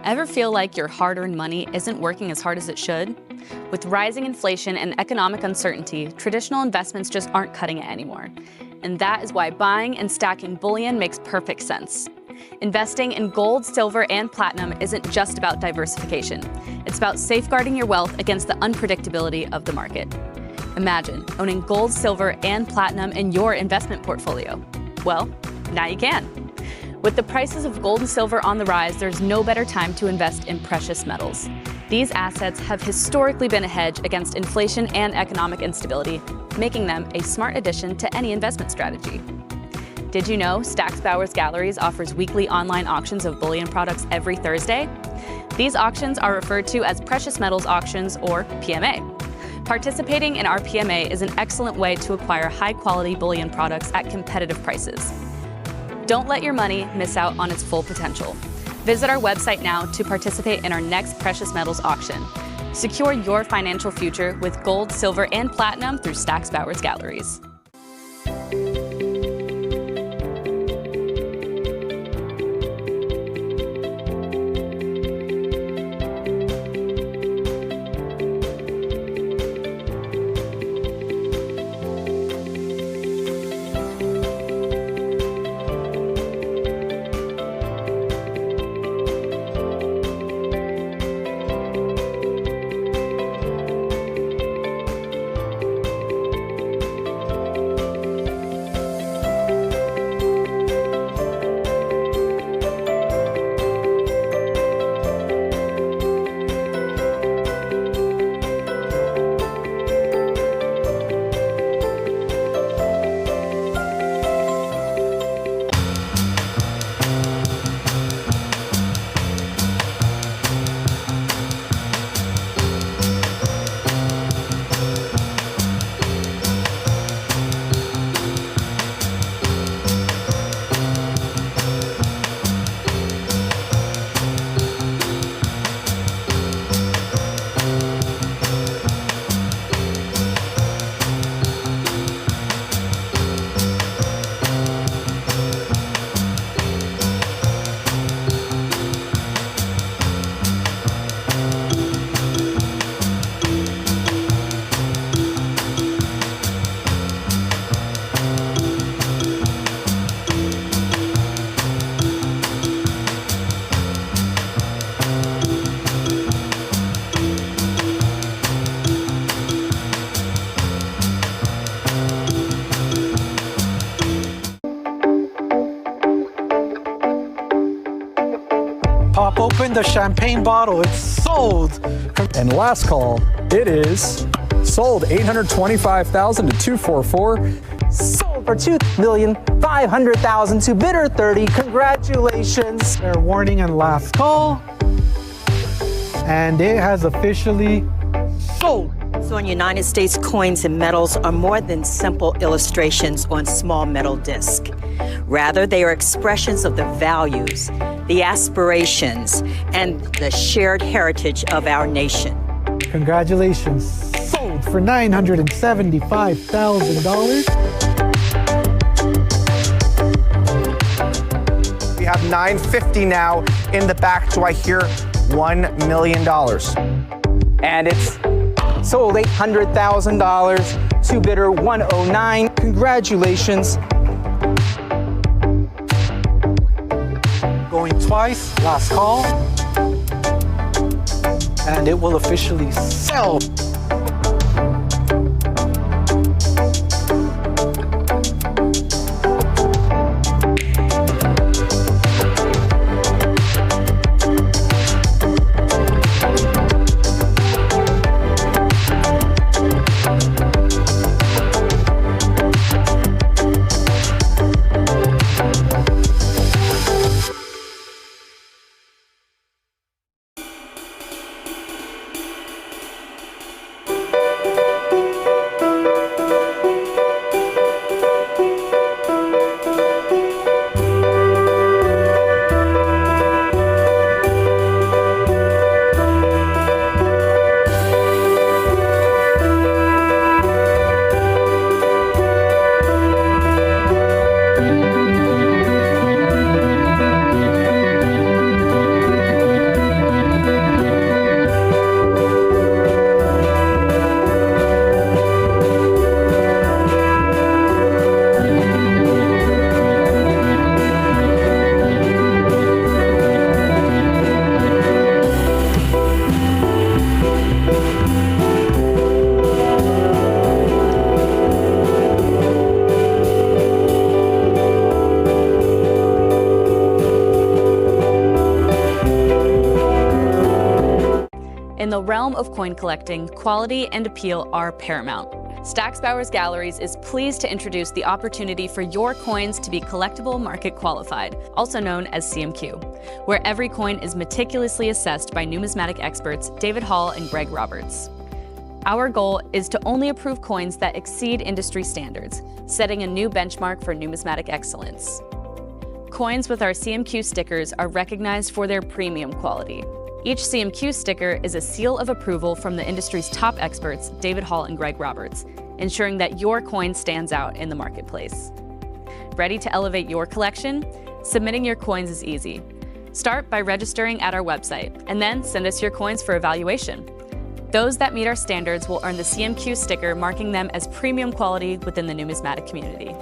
Ever feel like your hard-earned money isn't working as hard as it should? With rising inflation and economic uncertainty, traditional investments just aren't cutting it anymore. And that is why buying and stacking bullion makes perfect sense. Investing in gold, silver, and platinum isn't just about diversification. It's about safeguarding your wealth against the unpredictability of the market. Imagine owning gold, silver, and platinum in your investment portfolio. Well, now you can. With the prices of gold and silver on the rise, there's no better time to invest in precious metals. These assets have historically been a hedge against inflation and economic instability, making them a smart addition to any investment strategy. Did you know Stack's Bowers Galleries offers weekly online auctions of bullion products every Thursday? These auctions are referred to as precious metals auctions, or PMA. Participating in our PMA is an excellent way to acquire high-quality bullion products at competitive prices. Don't let your money miss out on its full potential. Visit our website now to participate in our next precious metals auction. Secure your financial future with gold, silver, and platinum through Stack's Bowers Galleries. Pop open the champagne bottle. It's sold. And last call, it is sold 825,000 to 244. Sold for $2,500,000 to bidder 30. Congratulations. Fair warning and last call. And it has officially sold. So in United States, coins and metals are more than simple illustrations on small metal disc. Rather, they are expressions of the values, the aspirations, and the shared heritage of our nation. Congratulations. Sold for $975,000. We have $950 now in the back. Do I hear $1 million? And it's sold $800,000 to bidder 109. Congratulations. Going twice, last call. And it will officially sell. In the realm of coin collecting, quality and appeal are paramount. Stack's Bowers Galleries is pleased to introduce the opportunity for your coins to be collectible market qualified, also known as CMQ, where every coin is meticulously assessed by numismatic experts David Hall and Greg Roberts. Our goal is to only approve coins that exceed industry standards, setting a new benchmark for numismatic excellence. Coins with our CMQ stickers are recognized for their premium quality. Each CMQ sticker is a seal of approval from the industry's top experts, David Hall and Greg Roberts, ensuring that your coin stands out in the marketplace. Ready to elevate your collection? Submitting your coins is easy. Start by registering at our website, and then send us your coins for evaluation. Those that meet our standards will earn the CMQ sticker, marking them as premium quality within the numismatic community.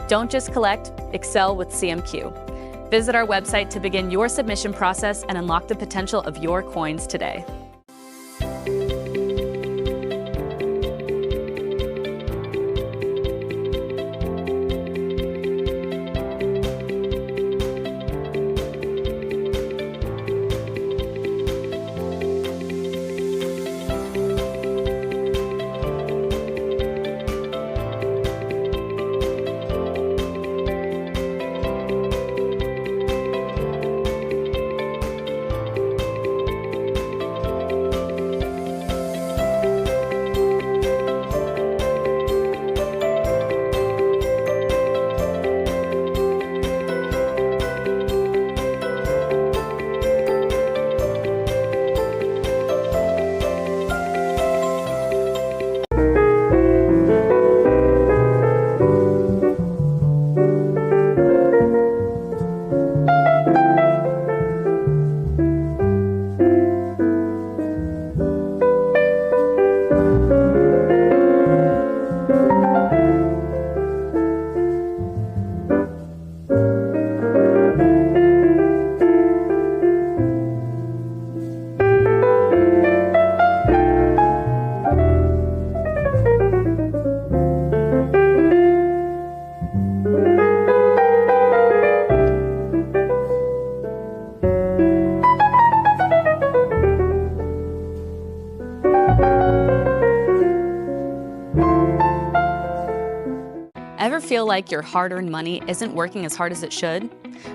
Don't just collect, excel with CMQ. Visit our website to begin your submission process and unlock the potential of your coins today. Ever feel like your hard-earned money isn't working as hard as it should?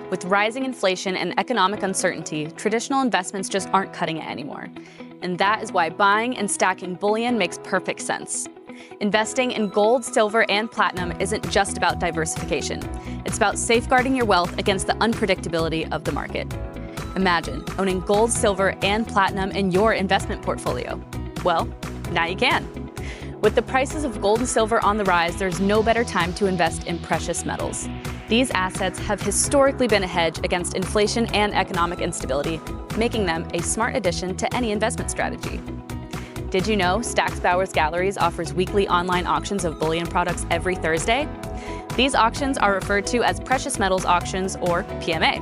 With rising inflation and economic uncertainty, traditional investments just aren't cutting it anymore. And that is why buying and stacking bullion makes perfect sense. Investing in gold, silver, and platinum isn't just about diversification. It's about safeguarding your wealth against the unpredictability of the market. Imagine owning gold, silver, and platinum in your investment portfolio. Well, now you can. With the prices of gold and silver on the rise, there's no better time to invest in precious metals. These assets have historically been a hedge against inflation and economic instability, making them a smart addition to any investment strategy. Did you know Stack's Bowers Galleries offers weekly online auctions of bullion products every Thursday? These auctions are referred to as precious metals auctions, or PMA.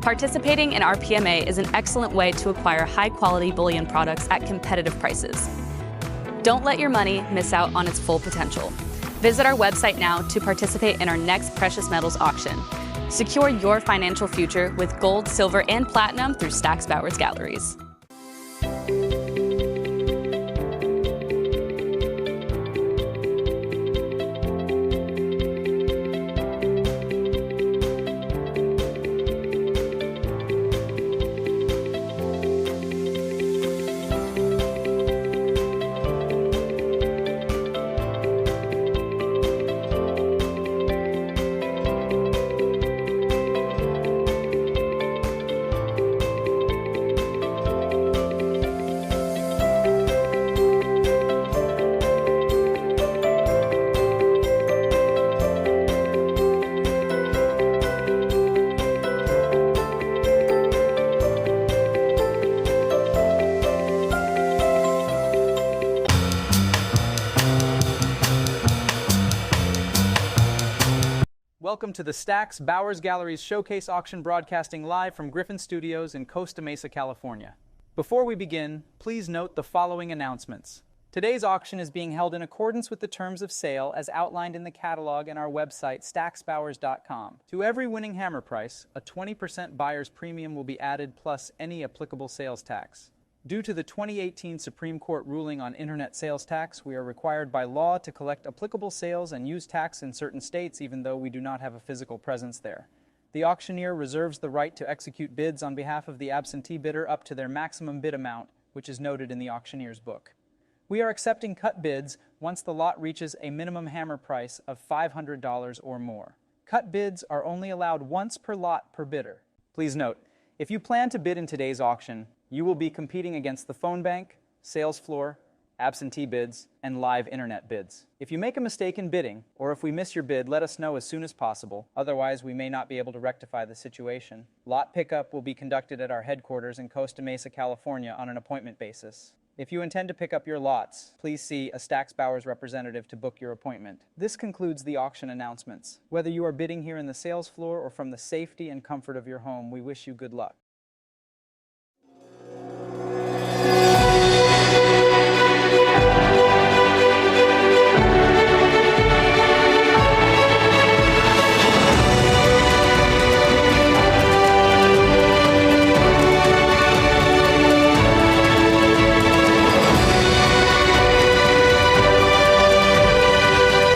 Participating in our PMA is an excellent way to acquire high-quality bullion products at competitive prices. Don't let your money miss out on its full potential. Visit our website now to participate in our next precious metals auction. Secure your financial future with gold, silver, and platinum through Stack's Bowers Galleries. Welcome to the Stack's Bowers Galleries Showcase Auction, broadcasting live from Griffin Studios in Costa Mesa, California. Before we begin, please note the following announcements. Today's auction is being held in accordance with the terms of sale as outlined in the catalog and our website, stacksbowers.com. To every winning hammer price, a 20% buyer's premium will be added plus any applicable sales tax. Due to the 2018 Supreme Court ruling on internet sales tax, we are required by law to collect applicable sales and use tax in certain states even though we do not have a physical presence there. The auctioneer reserves the right to execute bids on behalf of the absentee bidder up to their maximum bid amount, which is noted in the auctioneer's book. We are accepting cut bids once the lot reaches a minimum hammer price of $500 or more. Cut bids are only allowed once per lot per bidder. Please note, if you plan to bid in today's auction, you will be competing against the phone bank, sales floor, absentee bids, and live internet bids. If you make a mistake in bidding, or if we miss your bid, let us know as soon as possible. Otherwise, we may not be able to rectify the situation. Lot pickup will be conducted at our headquarters in Costa Mesa, California on an appointment basis. If you intend to pick up your lots, please see a Stack's Bowers representative to book your appointment. This concludes the auction announcements. Whether you are bidding here in the sales floor or from the safety and comfort of your home, we wish you good luck.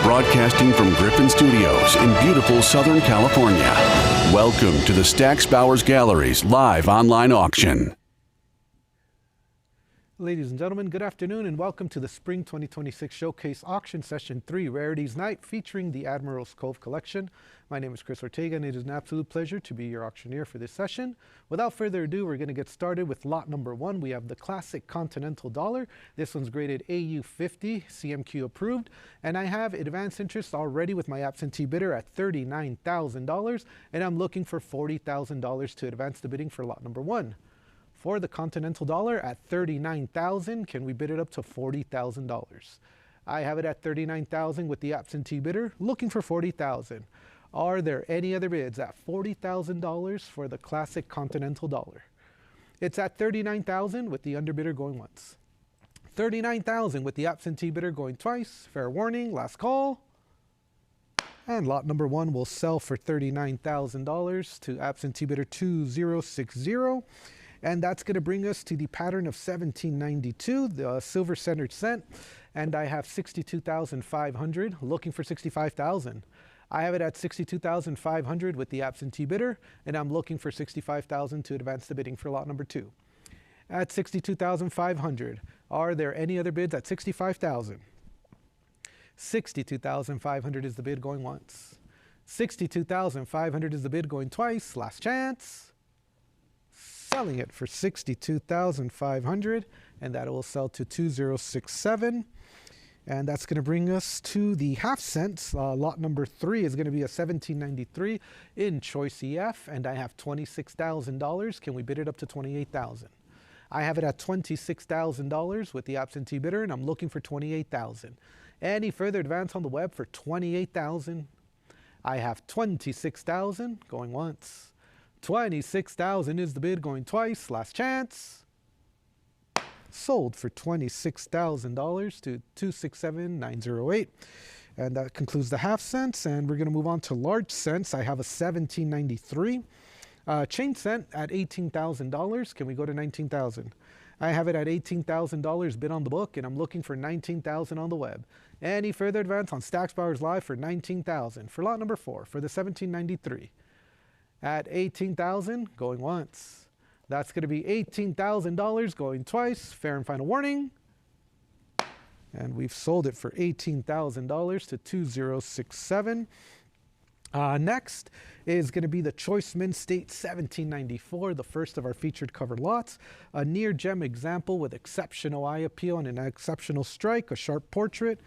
Broadcasting from Griffin Studios in beautiful Southern California. Welcome to the Stack's Bowers Gallery's live online auction. Ladies and gentlemen, good afternoon and welcome to the Spring 2026 Showcase Auction Session 3 Rarities Night featuring the Admirals Cove collection. My name is Chris Ortega and it is an absolute pleasure to be your auctioneer for this session. Without further ado, we're going to get started with lot number 1. We have the classic Continental Dollar. This one's graded AU50, CMQ approved, and I have advance interest already with my absentee bidder at $39,000, and I'm looking for $40,000 to advance the bidding for lot number 1. For the Continental Dollar at $39,000, can we bid it up to $40,000? I have it at $39,000 with the absentee bidder, looking for $40,000. Are there any other bids at $40,000 for the classic Continental Dollar? It's at $39,000 with the underbidder going once. $39,000 with the absentee bidder going twice. Fair warning, last call. And lot number 1 will sell for $39,000 to absentee bidder 2060. And that's going to bring us to the pattern of 1792, the silver centered cent. And I have $62,500, looking for $65,000. I have it at $62,500 with the absentee bidder, and I'm looking for $65,000 to advance the bidding for lot number 2. At $62,500, are there any other bids at $65,000? $62,500 is the bid going once. $62,500 is the bid going twice. Last chance. Selling it for $62,500, and that will sell to 2067. And that's going to bring us to the half cents. Lot number 3 is going to be a 1793 in Choice EF, and I have $26,000. Can we bid it up to $28,000? I have it at $26,000 with the absentee bidder, and I'm looking for $28,000. Any further advance on the web for $28,000? I have $26,000 going once. $26,000 is the bid going twice. Last chance. Sold for $26,000 to 267908. And that concludes the half cents. And we're going to move on to large cents. I have a 1793 chain cent at $18,000. Can we go to $19,000? I have it at $18,000 bid on the book, and I'm looking for $19,000 on the web. Any further advance on Stack's Bowers Live for $19,000 for lot number 4 for the 1793. At $18,000, going once. That's going to be $18,000 going twice. Fair and final warning. And we've sold it for $18,000 to 2067. Next is going to be the Choice Mint State 1794, the first of our featured covered lots. A near gem example with exceptional eye appeal and an exceptional strike, a sharp portrait.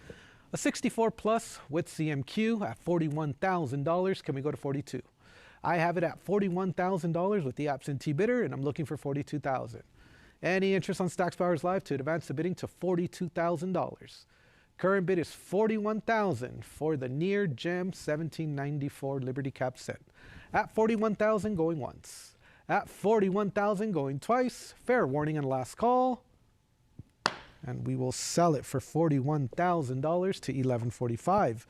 A 64 plus with CMQ at $41,000. Can we go to 42? I have it at $41,000 with the absentee bidder, and I'm looking for $42,000. Any interest on Stack's Bowers Live to advance the bidding to $42,000. Current bid is $41,000 for the near gem 1794 Liberty Cap set. At $41,000 going once. At $41,000 going twice. Fair warning and last call. And we will sell it for $41,000 to $11.45.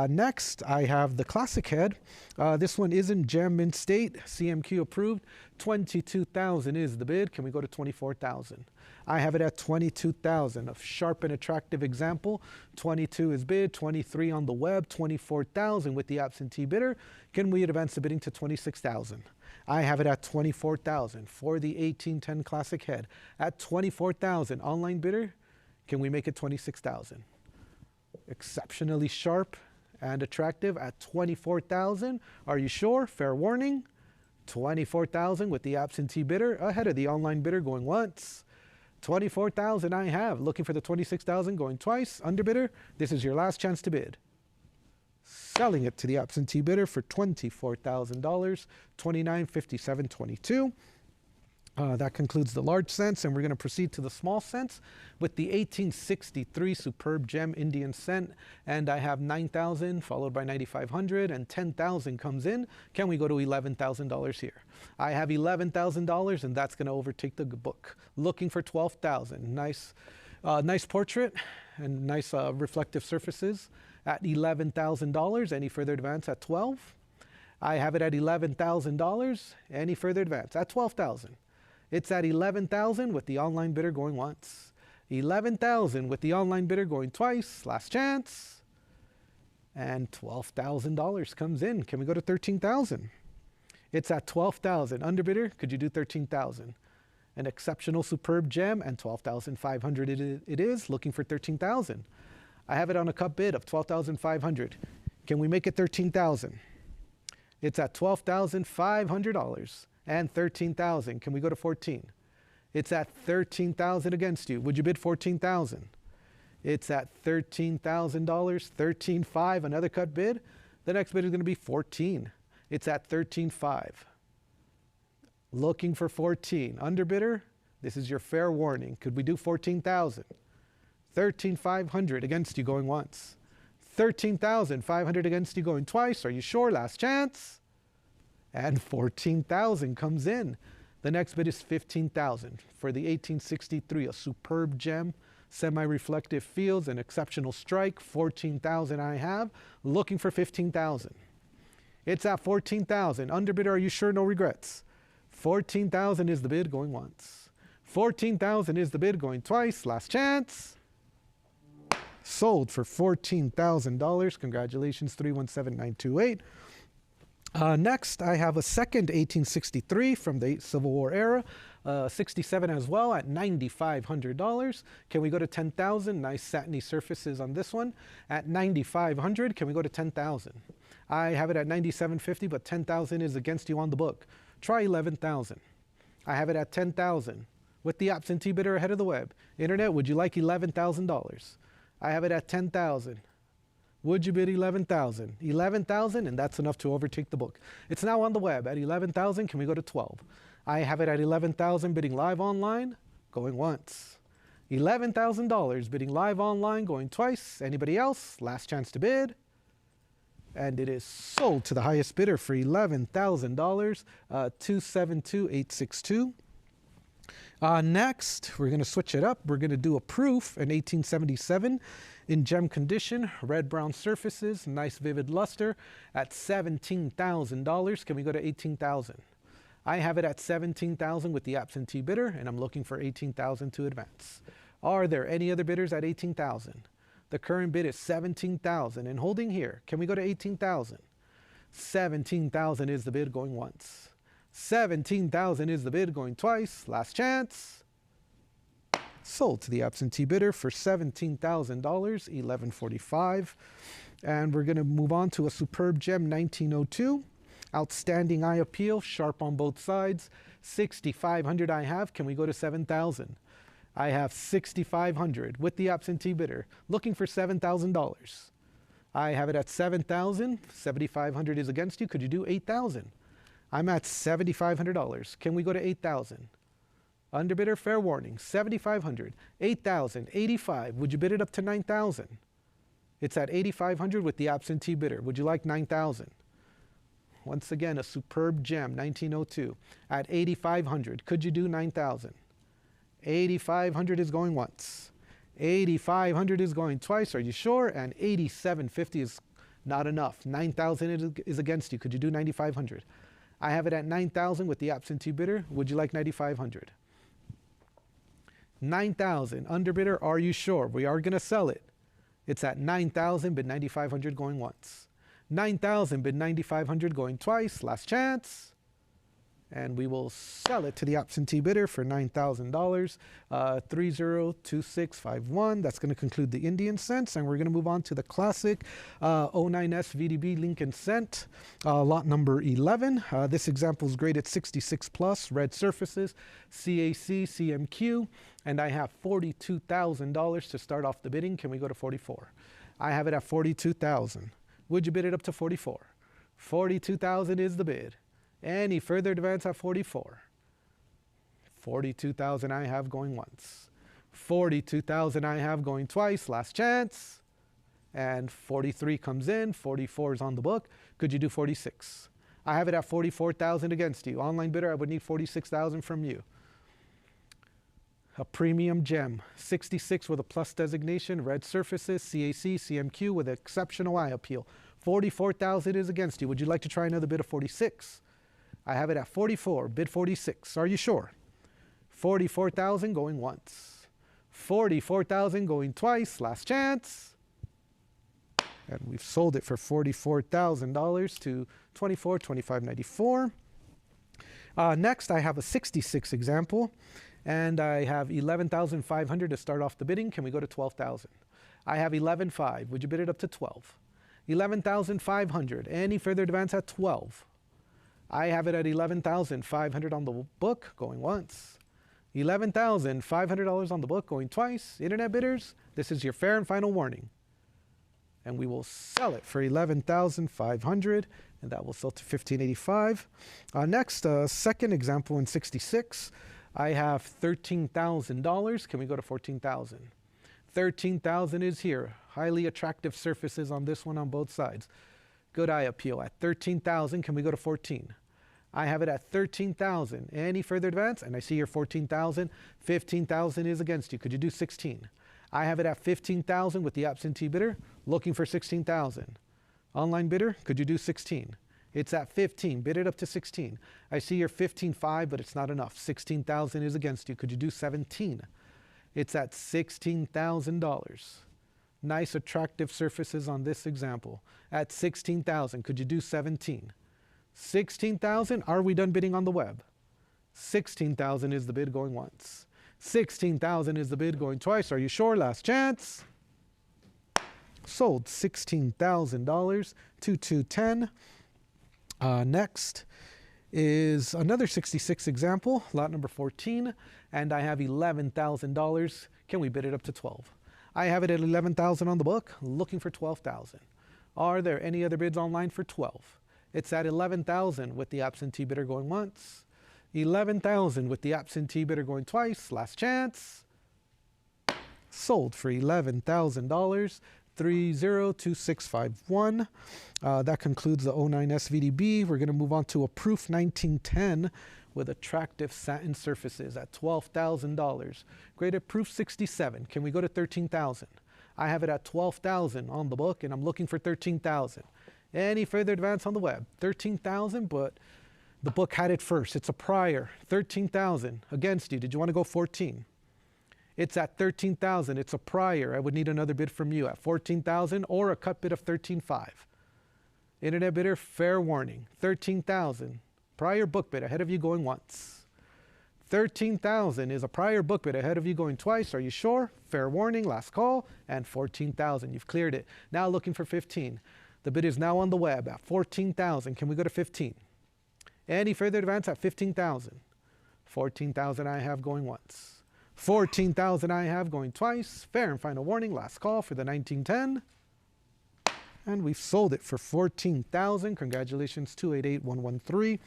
Next, I have the classic head. This one is in gem mint state, CMQ approved. $22,000 is the bid. Can we go to $24,000? I have it at $22,000. A sharp and attractive example. 22 is bid, 23 on the web, $24,000 with the absentee bidder. Can we advance the bidding to $26,000? I have it at $24,000 for the 1810 classic head. At $24,000, online bidder, can we make it $26,000? Exceptionally sharp and attractive at $24,000. Are you sure? Fair warning. $24,000 with the absentee bidder ahead of the online bidder going once. $24,000 I have. Looking for the $26,000 going twice. Underbidder, this is your last chance to bid. Selling it to the absentee bidder for $24,000, $29.5722. That concludes the large cents, and we're going to proceed to the small cents with the 1863 superb gem Indian cent. And I have 9,000 followed by 9,500, and 10,000 comes in. Can we go to $11,000 here? I have $11,000, and that's going to overtake the book. Looking for 12,000. Nice portrait and nice reflective surfaces at $11,000. Any further advance at 12? I have it at $11,000. Any further advance at 12,000? It's at $11,000 with the online bidder going once. $11,000 with the online bidder going twice. Last chance. And $12,000 comes in. Can we go to $13,000? It's at $12,000. Underbidder, could you do $13,000? An exceptional superb gem, and $12,500 it is. Looking for $13,000. I have it on a cup bid of $12,500. Can we make it $13,000? It's at $12,500 and $13,000. Can we go to 14? It's at $13,000 against you. Would you bid $14,000? It's at $13,000, $13,500. Another cut bid. The next bid is going to be 14. It's at $13,500. Looking for 14. Underbidder, this is your fair warning. Could we do 14,000? 13,500 against you going once. 13,500 against you going twice. Are you sure? Last chance. And 14,000 comes in. The next bid is 15,000 for the 1863, a superb gem, semi-reflective fields, an exceptional strike. 14,000 I have. Looking for 15,000. It's at 14,000. Underbidder, are you sure? No regrets. 14,000 is the bid going once. 14,000 is the bid going twice. Last chance. Sold for $14,000. Congratulations, 317928. Next, I have a second 1863 from the Civil War era, 67 as well at $9,500. Can we go to 10,000? Nice satiny surfaces on this one. At 9,500, can we go to 10,000? I have it at 9,750, but 10,000 is against you on the book. Try 11,000. I have it at 10,000 with the absentee bidder ahead of the web. Internet, would you like $11,000? I have it at 10,000. Would you bid 11,000? 11,000, and that's enough to overtake the book. It's now on the web at 11,000. Can we go to 12? I have it at 11,000 bidding live online, going once. $11,000 bidding live online, going twice. Anybody else? Last chance to bid. And it is sold to the highest bidder for $11,000, 272,862. Next, we're going to switch it up. We're going to do a proof in 1877 in gem condition, red-brown surfaces, nice vivid luster at $17,000. Can we go to 18,000? I have it at 17,000 with the absentee bidder, and I'm looking for 18,000 to advance. Are there any other bidders at 18,000? The current bid is 17,000, and holding here. Can we go to 18,000? 17,000 is the bid going once. 17,000 is the bid going twice. Last chance. Sold to the absentee bidder for $17,000, $11.45. And we're going to move on to a superb gem 1902. Outstanding eye appeal, sharp on both sides. 6,500 I have. Can we go to 7,000? I have 6,500 with the absentee bidder, looking for $7,000. I have it at 7,000. 7,500 is against you. Could you do 8,000? I'm at $7,500. Can we go to 8,000? Underbidder, fair warning, 7,500, 8,000, 85. Would you bid it up to 9,000? It's at 8,500 with the absentee bidder. Would you like 9,000? Once again, a superb gem, 1902, at 8,500. Could you do 9,000? 8,500 is going once. 8,500 is going twice. Are you sure? And 8,750 is not enough. 9,000 is against you. Could you do 9,500? I have it at 9,000 with the absentee bidder. Would you like 9,500? 9,000 underbidder. Are you sure? We are going to sell it. It's at 9,000, bid 9,500 going once. 9,000, bid 9,500 going twice. Last chance. And we will sell it to the absentee bidder for $9,000. 302651. That's going to conclude the Indian cents, and we're going to move on to the classic 09S VDB Lincoln cent, lot number 11. This example is graded 66 plus, red surfaces, CAC, CMQ, and I have $42,000 to start off the bidding. Can we go to 44? I have it at 42,000. Would you bid it up to 44? 42,000 is the bid. Any further advance at 44? 42,000 I have going once. 42,000 I have going twice. Last chance. And 43 comes in. 44 is on the book. Could you do 46? I have it at 44,000 against you. Online bidder, I would need 46,000 from you. A premium gem. 66 with a plus designation. Red surfaces. CAC, CMQ with exceptional eye appeal. 44,000 is against you. Would you like to try another bid of 46? I have it at 44, bid 46. Are you sure? 44,000 going once. 44,000 going twice. Last chance. And we've sold it for $44,000 to $24,2594. Next, I have a 66 example, and I have 11,500 to start off the bidding. Can we go to 12,000? I have 11,500. Would you bid it up to 12? 11,500. Any further advance at 12? I have it at 11,500 on the book, going once. $11,500 on the book, going twice. Internet bidders, this is your fair and final warning. And we will sell it for 11,500, and that will sell to 1585. Next, second example in 66. I have $13,000. Can we go to 14,000? 13,000 is here. Highly attractive surfaces on this one on both sides. Good eye appeal at 13,000. Can we go to 14? I have it at 13,000. Any further advance? And I see your 14,000. 15,000 is against you. Could you do 16? I have it at 15,000 with the absentee bidder, looking for 16,000. Online bidder, could you do 16? It's at 15. Bid it up to 16. I see your 15,500, but it's not enough. 16,000 is against you. Could you do 17? It's at $16,000. Nice attractive surfaces on this example. At 16,000, could you do 17? 16,000, are we done bidding on the web? 16,000 is the bid going once. 16,000 is the bid going twice. Are you sure? Last chance. Sold $16,000 to 210. Next is another 66 example, lot number 14, and I have $11,000. Can we bid it up to 12? I have it at 11,000 on the book, looking for 12,000. Are there any other bids online for 12? It's at 11,000 with the absentee bidder going once. 11,000 with the absentee bidder going twice. Last chance. Sold for $11,000. 302651. That concludes the 09 SVDB. We're going to move on to a proof 1910 with attractive satin surfaces at $12,000. Graded proof 67. Can we go to 13,000? I have it at 12,000 on the book, and I'm looking for 13,000. Any further advance on the web? 13,000, but the book had it first. It's a prior. 13,000 against you. Did you want to go 14? It's at 13,000. It's a prior. I would need another bid from you at 14,000 or a cut bid of 13,500. Internet bidder, fair warning. 13,000. Prior book bid ahead of you going once. 13,000 is a prior book bid ahead of you going twice. Are you sure? Fair warning. Last call. And 14,000. You've cleared it. Now looking for 15. The bid is now on the web at 14,000. Can we go to 15? Any further advance at 15,000? 14,000 I have going once. 14,000 I have going twice. Fair and final warning. Last call for the 1910. And we've sold it for 14,000. Congratulations, 288113.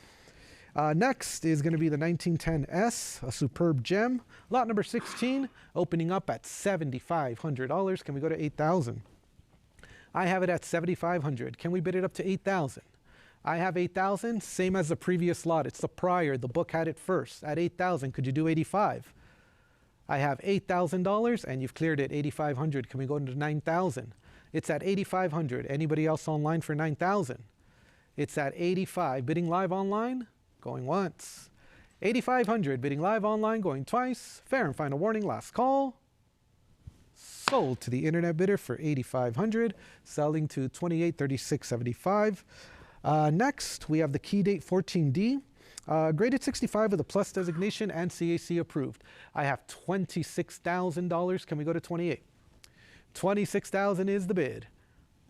Next is going to be the 1910S, a superb gem. Lot number 16, opening up at $7,500. Can we go to 8,000? I have it at 7,500. Can we bid it up to 8,000? I have 8,000, same as the previous lot. It's the prior. The book had it first at 8,000. Could you do 85? I have $8,000 and you've cleared it, 8,500. Can we go to 9,000? It's at 8,500. Anybody else online for 9,000? It's at 85. Bidding live online, going once. 8,500. Bidding live online, going twice. Fair and final warning, last call. Sold to the internet bidder for 8,500, selling to 2836.75. Next, we have the key date 14D. Graded 65 with a plus designation and CAC approved. I have $26,000. Can we go to 28? 26,000 is the bid.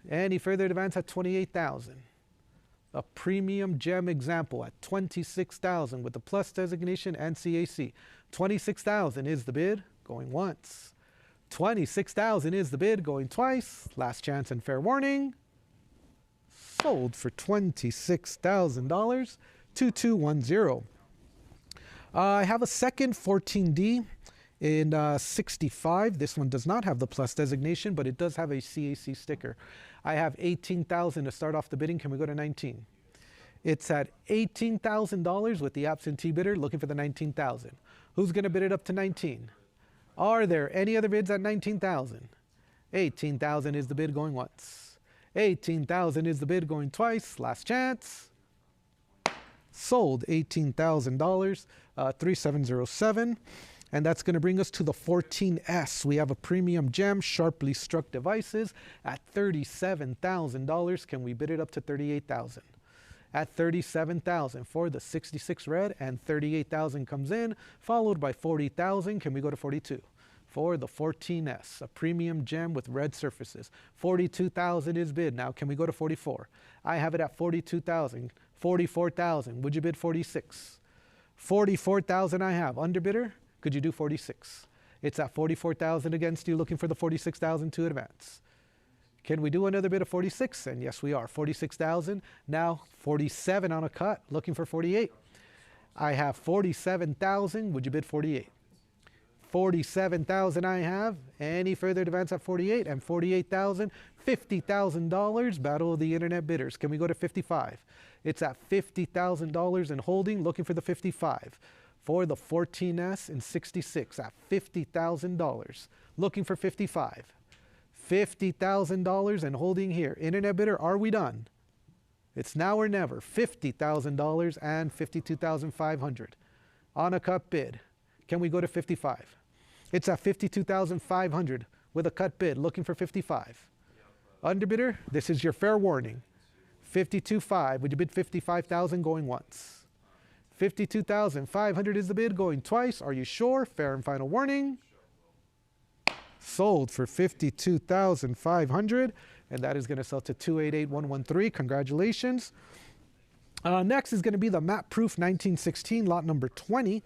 Any further advance at 28,000. A premium gem example at 26,000 with the plus designation and CAC. 26,000 is the bid, going once. 26,000 is the bid, going twice. Last chance and fair warning. Sold for $26,000. 2210. I have a second 14D in 65. This one does not have the plus designation, but it does have a CAC sticker. I have 18,000 to start off the bidding. Can we go to 19? It's at $18,000 with the absentee bidder looking for the 19,000. Who's going to bid it up to 19? Are there any other bids at 19,000? 18,000 is the bid, going once. 18,000 is the bid, going twice. Last chance. Sold $18,000, 3707. And that's going to bring us to the 14S. We have a premium gem, sharply struck devices at $37,000. Can we bid it up to 38,000? At 37,000 for the 66 red, and 38,000 comes in, followed by 40,000. Can we go to 42? For the 14S, a premium gem with red surfaces. 42,000 is bid. Now, can we go to 44? I have it at 42,000. 44,000. Would you bid 46? 44,000 I have. Underbidder, could you do 46? It's at 44,000 against you, looking for the 46,000 to advance. Can we do another bid of 46? And yes, we are. 46,000. Now 47 on a cut, looking for 48. I have 47,000. Would you bid 48? 47,000 I have. Any further advance at 48? And 48,000. $50,000. Battle of the internet bidders. Can we go to 55? It's at $50,000 in holding, looking for the 55. For the 14S in 66 at $50,000. Looking for 55. $50,000 and holding here. Internet bidder, are we done? It's now or never. $50,000 and $52,500. On a cut bid. Can we go to 55? It's at $52,500 with a cut bid, looking for 55. Underbidder, this is your fair warning. 52.5. Would you bid 55,000 going once? 52,500 is the bid, going twice. Are you sure? Fair and final warning. Sold for 52,500, and that is going to sell to 288,113. Congratulations. Next is going to be the Map Proof 1916, lot number 20.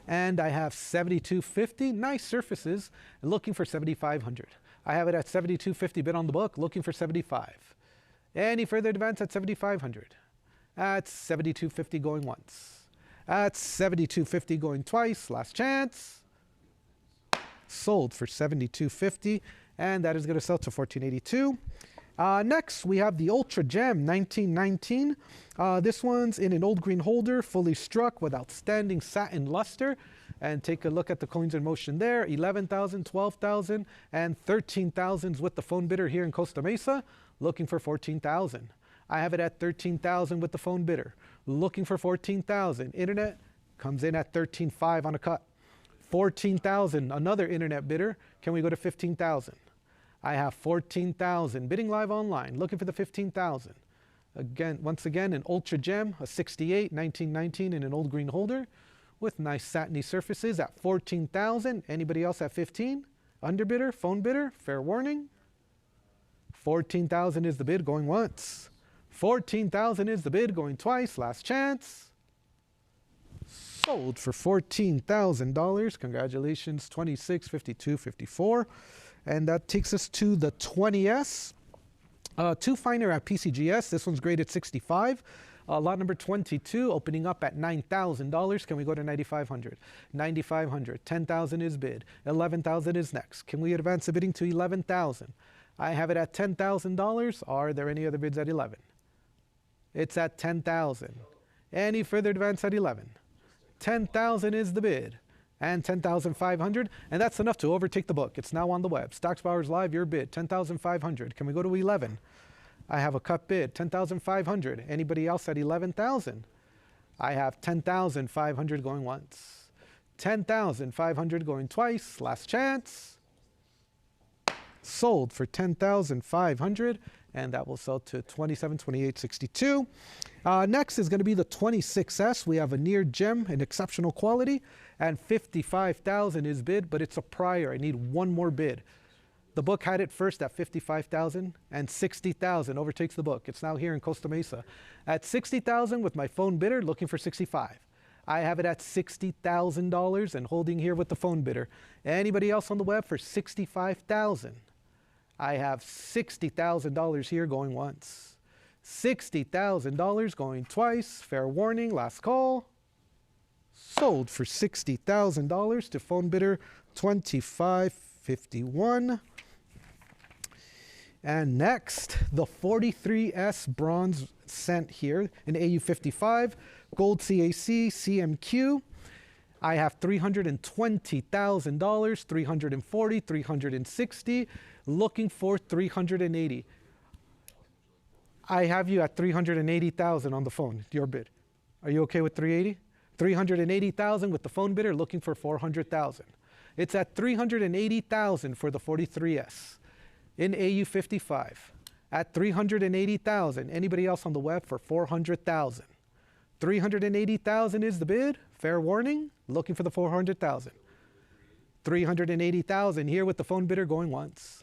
And I have 7250, nice surfaces, and looking for 7,500. I have it at 7250, bid on the book, looking for 75. Any further advance at 7,500? At 7250 going once. At 7250 going twice. Last chance. Sold for 7250, and that is going to sell to 1482. Next, we have the Ultra Gem 1919. This one's in an old green holder, fully struck with outstanding satin luster. And take a look at the coins in motion there. 11,000, 12,000, and 13,000s with the phone bidder here in Costa Mesa. Looking for 14,000. I have it at 13,000 with the phone bidder. Looking for 14,000. Internet comes in at 13.5 on a cut. 14,000, another internet bidder. Can we go to 15,000? I have 14,000. Bidding live online. Looking for the 15,000. Again, once again, an Ultra Gem, a 68, 1919 in an old green holder with nice satiny surfaces at 14,000. Anybody else at 15? Underbidder, phone bidder, fair warning. 14,000 is the bid, going once. 14,000 is the bid, going twice. Last chance. Sold for $14,000. Congratulations, 26, 52, 54. And that takes us to the 20S. Two finer at PCGS. This one's graded 65. Lot number 22, opening up at $9,000. Can we go to 9,500? 9,500. 10,000 is bid. 11,000 is next. Can we advance the bidding to 11,000? I have it at $10,000. Are there any other bids at 11? It's at 10,000. Any further advance at 11? 10,000 is the bid. and 10,500, and that's enough to overtake the book. It's now on the web. Stocks Bowers Live, your bid, 10,500. Can we go to 11? I have a cut bid, 10,500. Anybody else at 11,000? I have 10,500 going once. 10,500 going twice. Last chance. Sold for 10,500, and that will sell to 2728.62. Next is going to be the 26S. We have a near gem in exceptional quality, and 55,000 is bid, but it's a prior. I need one more bid. The book had it first at 55,000, and 60,000 overtakes the book. It's now here in Costa Mesa at 60,000 with my phone bidder looking for 65. I have it at $60,000 and holding here with the phone bidder. Anybody else on the web for 65,000? I have $60,000 here going once. $60,000 going twice. Fair warning, last call. Sold for $60,000 to phone bidder 2551. And next, the 43S bronze cent here in AU55, gold CAC, CMQ. I have $320,000, 340, 360, looking for 380. I have you at 380,000 on the phone, your bid. Are you okay with 380? 380,000 with the phone bidder looking for 400,000. It's at 380,000 for the 43S in AU55 at 380,000. Anybody else on the web for 400,000? 380,000 is the bid. Fair warning, looking for the 400,000. 380,000 here with the phone bidder going once.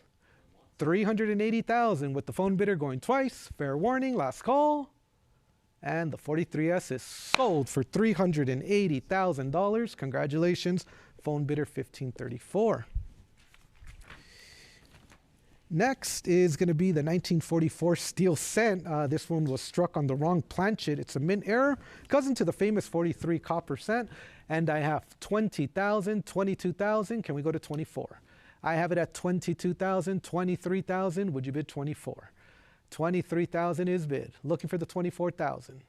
380,000 with the phone bidder going twice. Fair warning, last call. And the 43S is sold for $380,000. Congratulations, phone bidder 1534. Next is going to be the 1944 steel cent. This one was struck on the wrong planchet. It's a mint error, cousin to the famous 43 copper cent. And I have 20,000, 22,000. Can we go to 24? I have it at 22,000, 23,000. Would you bid 24? 23,000 is bid. Looking for the 24,000.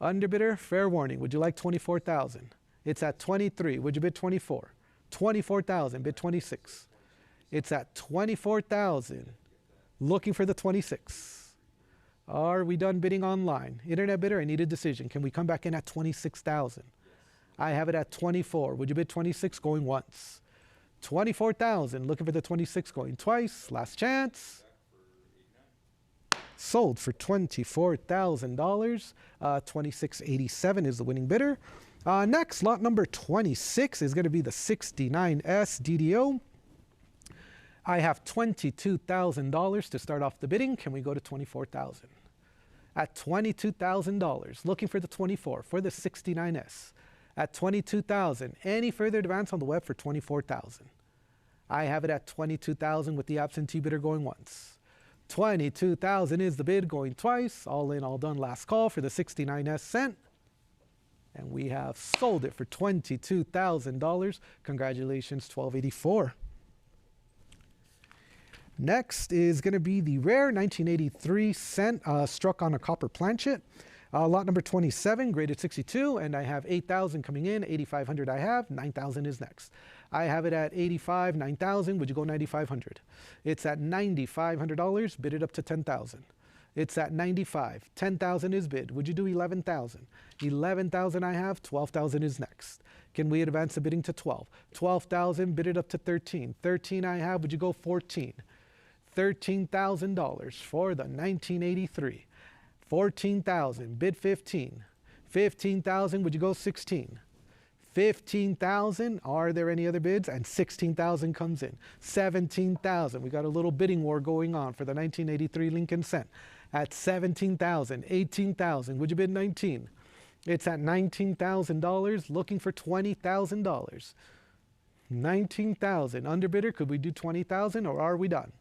Underbidder, fair warning. Would you like 24,000? It's at 23. Would you bid 24? 24,000, bid 26. It's at 24,000. Looking for the 26. Are we done bidding online? Internet bidder, I need a decision. Can we come back in at 26,000? I have it at 24. Would you bid 26 going once? 24,000. Looking for the 26 going twice. Last chance. Sold for $24,000. 2687 is the winning bidder. Next, lot number 26 is going to be the 69S DDO. I have $22,000 to start off the bidding. Can we go to 24,000? At $22,000, looking for the 24 for the 69S. At 22,000, any further advance on the web for 24,000? I have it at 22,000 with the absentee bidder going once. 22,000 is the bid going twice. All in, all done, last call for the 69S cent. And we have sold it for $22,000. Congratulations, 1284. Next is going to be the rare 1983 cent struck on a copper planchet. Lot number 27, graded 62, and I have 8,000 coming in, 8,500 I have, 9,000 is next. I have it at 85, 9,000, would you go 9,500? It's at $9,500, bid it up to 10,000. It's at 95, 10,000 is bid, would you do 11,000? 11,000 I have, 12,000 is next. Can we advance the bidding to 12? 12,000, bid it up to 13. 13 I have, would you go 14? $13,000 for the 1983. 14,000, bid 15. 15,000, would you go 16? 15,000, are there any other bids? And 16,000 comes in. 17,000, we got a little bidding war going on for the 1983 Lincoln cent. At 17,000, 18,000, would you bid 19? It's at $19,000, looking for $20,000. 19,000, underbidder, could we do 20,000 or are we done?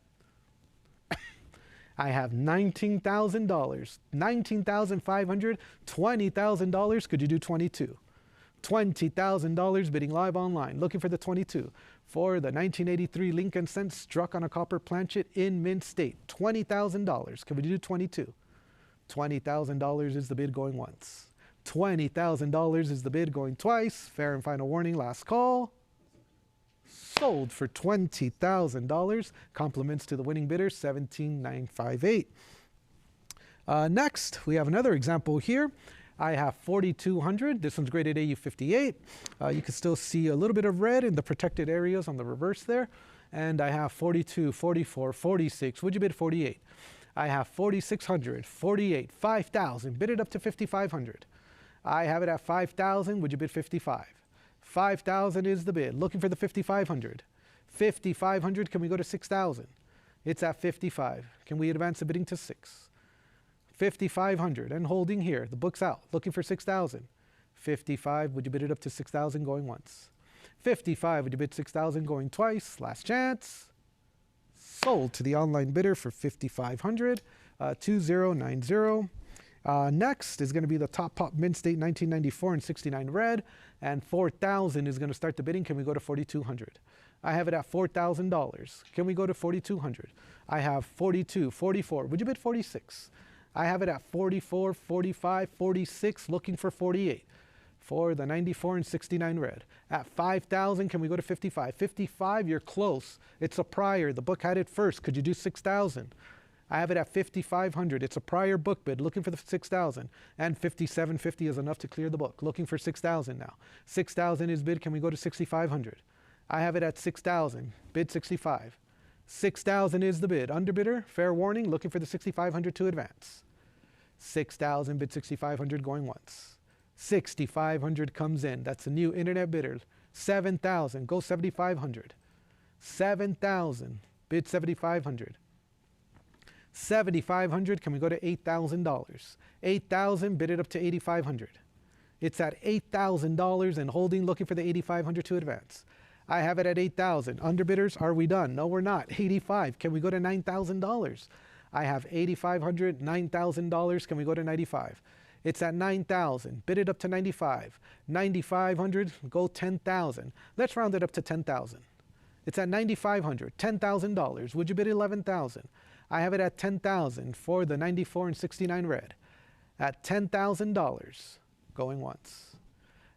I have $19,000, 19,500, $20,000. Could you do 22? $20,000 bidding live online. Looking for the 22 for the 1983 Lincoln cent struck on a copper planchet in mint state. $20,000. Can we do 22? $20,000 is the bid going once. $20,000 is the bid, going twice. Fair and final warning, last call. Sold for $20,000. Compliments to the winning bidder, 17,958. Next, we have another example here. I have 4,200. This one's graded AU 58. You can still see a little bit of red in the protected areas on the reverse there. And I have 42, 44, 46. Would you bid 48? I have 4,600, 48, 5,000. Bid it up to 5,500. I have it at 5,000. Would you bid 55? 5,000 is the bid. Looking for the 5,500. 5,500. Can we go to 6,000? It's at 55. Can we advance the bidding to 6? 5,500 and holding here. The book's out. Looking for 6,000. 55. Would you bid it up to 6,000 going once? 55. Would you bid 6,000 going twice? Last chance. Sold to the online bidder for 5,500. 2090. Next is going to be the Top Pop Mint State 1994 and 69 red. And 4,000 is going to start the bidding. Can we go to 4,200? I have it at $4,000. Can we go to 4,200? I have 42, 44. Would you bid 46? I have it at 44, 45, 46, looking for 48 for the 94 and 69 red. At 5,000, can we go to 55? 55, you're close. It's a prior. The book had it first. Could you do 6,000? I have it at 5,500. It's a prior book bid, looking for the 6,000. And 5,750 is enough to clear the book. Looking for 6,000 now. 6,000 is bid. Can we go to 6,500? I have it at 6,000. Bid 65. 6,000 is the bid. Underbidder, fair warning, looking for the 6,500 to advance. 6,000, bid 6,500 going once. 6,500 comes in. That's a new internet bidder. 7,000, go 7,500. 7,000, bid 7,500. 7,500, can we go to $8,000? 8,000, bid it up to 8,500. It's at $8,000 and holding, looking for the 8,500 to advance. I have it at 8,000. Underbidders, are we done? No, we're not. 85, can we go to $9,000? I have 8,500, $9,000. Can we go to 95? It's at 9,000. Bid it up to 95. 9,500, go 10,000. Let's round it up to 10,000. It's at 9,500, $10,000. Would you bid 11,000? I have it at 10,000 for the 94 and 69 red. At $10,000, going once.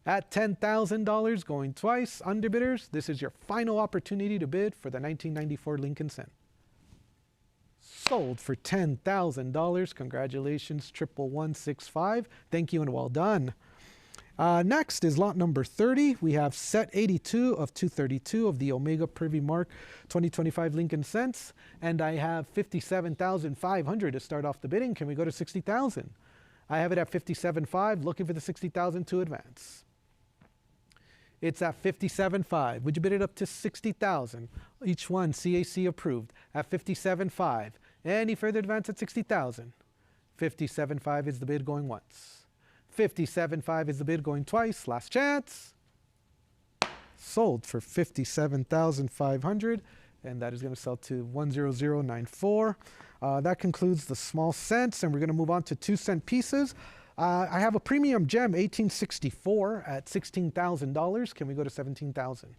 At $10,000, going twice. Underbidders, this is your final opportunity to bid for the 1994 Lincoln Cent. Sold for $10,000. Congratulations, 11165. Thank you and well done. Next is lot number 30. We have set 82 of 232 of the Omega Privy Mark 2025 Lincoln Cents. And I have 57,500 to start off the bidding. Can we go to 60,000? I have it at 57.5, looking for the 60,000 to advance. It's at 57.5. Would you bid it up to 60,000? Each one CAC approved at 57.5. Any further advance at 60,000? 57.5 is the bid going once. 57.5 is the bid going twice. Last chance. Sold for 57,500, and that is going to sell to 10094. That concludes the small cents, and we're going to move on to 2-cent pieces. I have a premium gem 1864 at $16,000. Can we go to 17,000?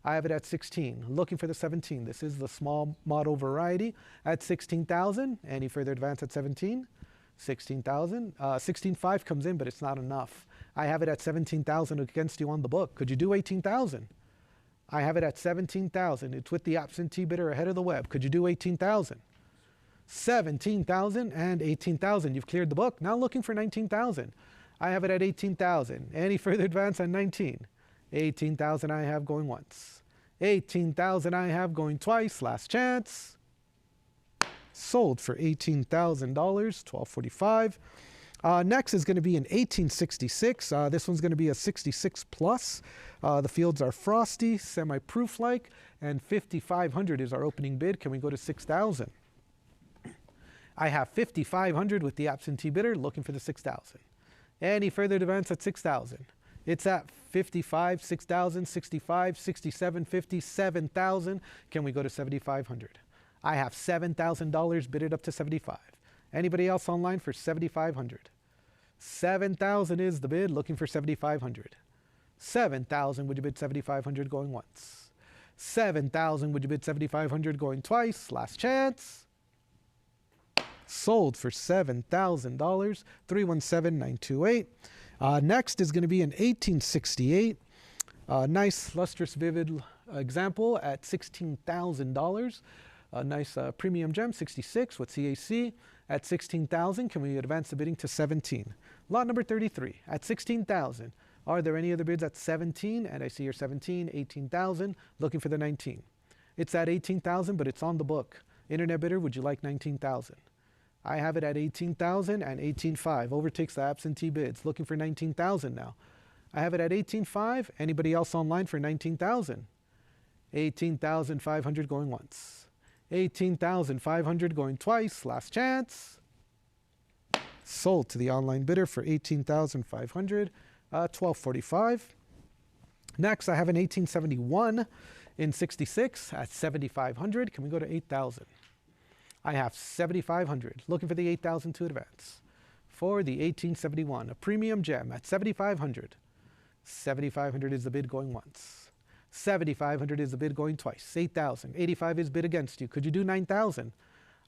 I have it at 16. Looking for the 17. This is the small model variety at 16,000. Any further advance at 17? 16,000. 16.5 comes in, but it's not enough. I have it at 17,000 against you on the book. Could you do 18,000? I have it at 17,000. It's with the absentee bidder ahead of the web. Could you do 18,000? 17,000 and 18,000. You've cleared the book. Now looking for 19,000. I have it at 18,000. Any further advance on 19? 18,000 I have going once. 18,000 I have going twice. Last chance. Sold for $18,000, 1245. Next is going to be an 1866. This one's going to be a 66 plus. The fields are frosty, semi-proof like, and 5,500 is our opening bid. Can we go to 6,000? I have 5,500 with the absentee bidder looking for the 6,000. Any further advance at 6,000? It's at 55, 6,000, 65, 67, 50, 7,000. Can we go to 7,500? I have $7,000 bidded up to 75. Anybody else online for 7,500? 7,000 is the bid, looking for 7,500. 7,000, would you bid 7,500 going once? 7,000, would you bid 7,500 going twice? Last chance. Sold for $7,000, 317928. Next is going to be an 1868. Nice, lustrous, vivid example at $16,000. A nice premium gem, 66 with CAC at 16,000. Can we advance the bidding to 17? Lot number 33 at 16,000. Are there any other bids at 17? And I see here 17, 18,000. Looking for the 19. It's at 18,000, but it's on the book. Internet bidder, would you like 19,000? I have it at 18,000 and 18.5. Overtakes the absentee bids. Looking for 19,000 now. I have it at 18.5. Anybody else online for 19,000? 18,500 going once. 18,500 going twice. Last chance. Sold to the online bidder for 18,500. 12.45. Next, I have an 1871 in 66 at 7,500. Can we go to 8,000? I have 7,500. Looking for the 8,000 to advance. For the 1871, a premium gem at 7,500. 7,500 is the bid going once. 7,500 is the bid going twice. 8,000. 85 is bid against you. Could you do 9,000?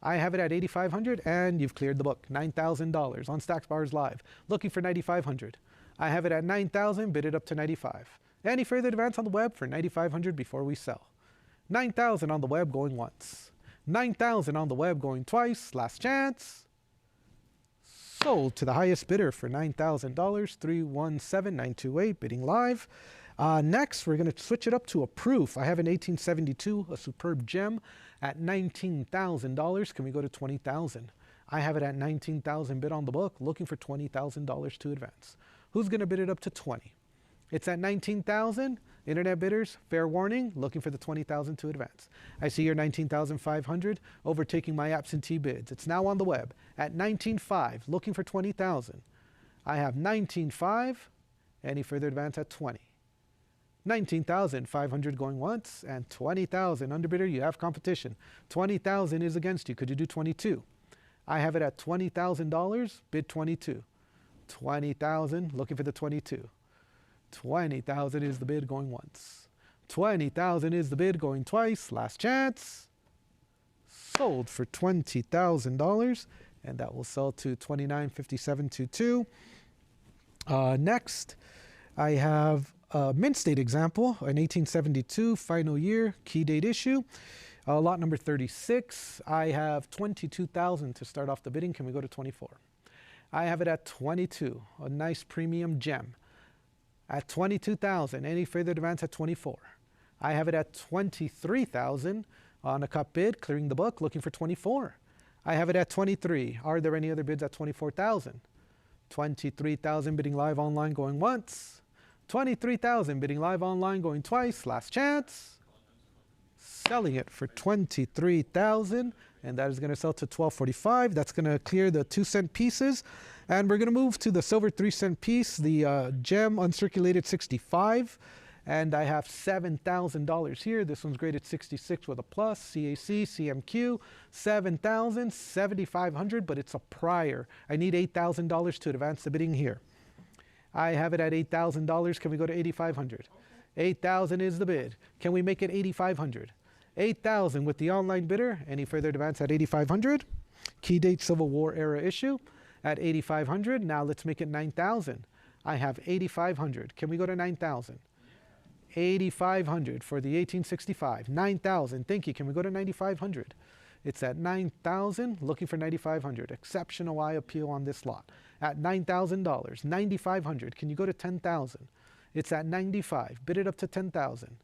I have it at 8,500 and you've cleared the book. $9,000 on Stacks Bowers Live. Looking for 9,500. I have it at 9,000, bid it up to 95. Any further advance on the web for 9,500 before we sell. 9,000 on the web going once. 9,000 on the web going twice. Last chance. Sold to the highest bidder for $9,000, 317,928, bidding live. Next, we're going to switch it up to a proof. I have an 1872, a superb gem at $19,000. Can we go to 20,000? I have it at 19,000 bid on the book, looking for $20,000 to advance. Who's going to bid it up to 20? It's at 19,000. Internet bidders, fair warning, looking for the 20,000 to advance. I see your 19,500 overtaking my absentee bids. It's now on the web at 19.5, looking for 20,000. I have 19.5. Any further advance at 20. 19,500 going once and 20,000. Underbidder, you have competition. 20,000 is against you. Could you do 22? I have it at $20,000. Bid 22. 20,000. Looking for the 22. 20,000 is the bid going once. 20,000 is the bid going twice. Last chance. Sold for $20,000, and that will sell to $29,5722. Next, I have a mint state example, an 1872 final year key date issue. Lot number 36. I have 22,000 to start off the bidding. Can we go to 24? I have it at 22, a nice premium gem. At 22,000, any further advance at 24. I have it at 23,000 on a cup bid, clearing the book, looking for 24. I have it at 23. Are there any other bids at 24,000? 23,000 bidding live online going once. 23,000 bidding live online going twice. Last chance. Selling it for 23,000, and that is going to sell to 12.45. That's going to clear the 2-cent pieces. And we're going to move to the silver 3-cent piece, the gem uncirculated 65. And I have $7,000 here. This one's graded 66 with a plus, CAC, CMQ, 7,000, 7,500, but it's a prior. I need $8,000 to advance the bidding here. I have it at $8,000. Can we go to 8,500? 8,000 is the bid. Can we make it 8,500? 8,000 with the online bidder. Any further advance at 8,500? Key date Civil War era issue at 8,500. Now let's make it 9,000. I have 8,500. Can we go to 9,000? 8,500 for the 1865. 9,000. Thank you. Can we go to 9,500? It's at 9,000. Looking for 9,500. Exceptional I appeal on this lot at $9,000. 9,500. Can you go to 10,000? It's at 95. Bid it up to 10,000.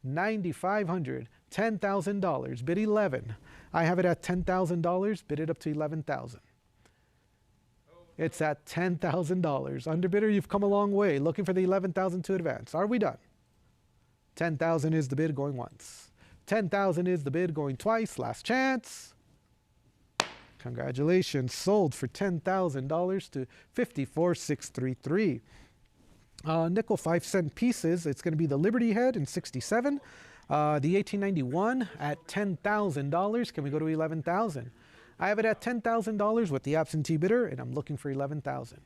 9,500. $10,000. Bid 11. I have it at $10,000. Bid it up to 11,000. It's at $10,000. Underbidder, you've come a long way. Looking for the 11,000 to advance. Are we done? 10,000 is the bid going once. 10,000 is the bid going twice. Last chance. Congratulations. Sold for $10,000 to $54,633. Nickel 5-cent pieces. It's going to be the Liberty Head in 67. The 1891 at $10,000. Can we go to 11,000? I have it at $10,000 with the absentee bidder, and I'm looking for 11,000.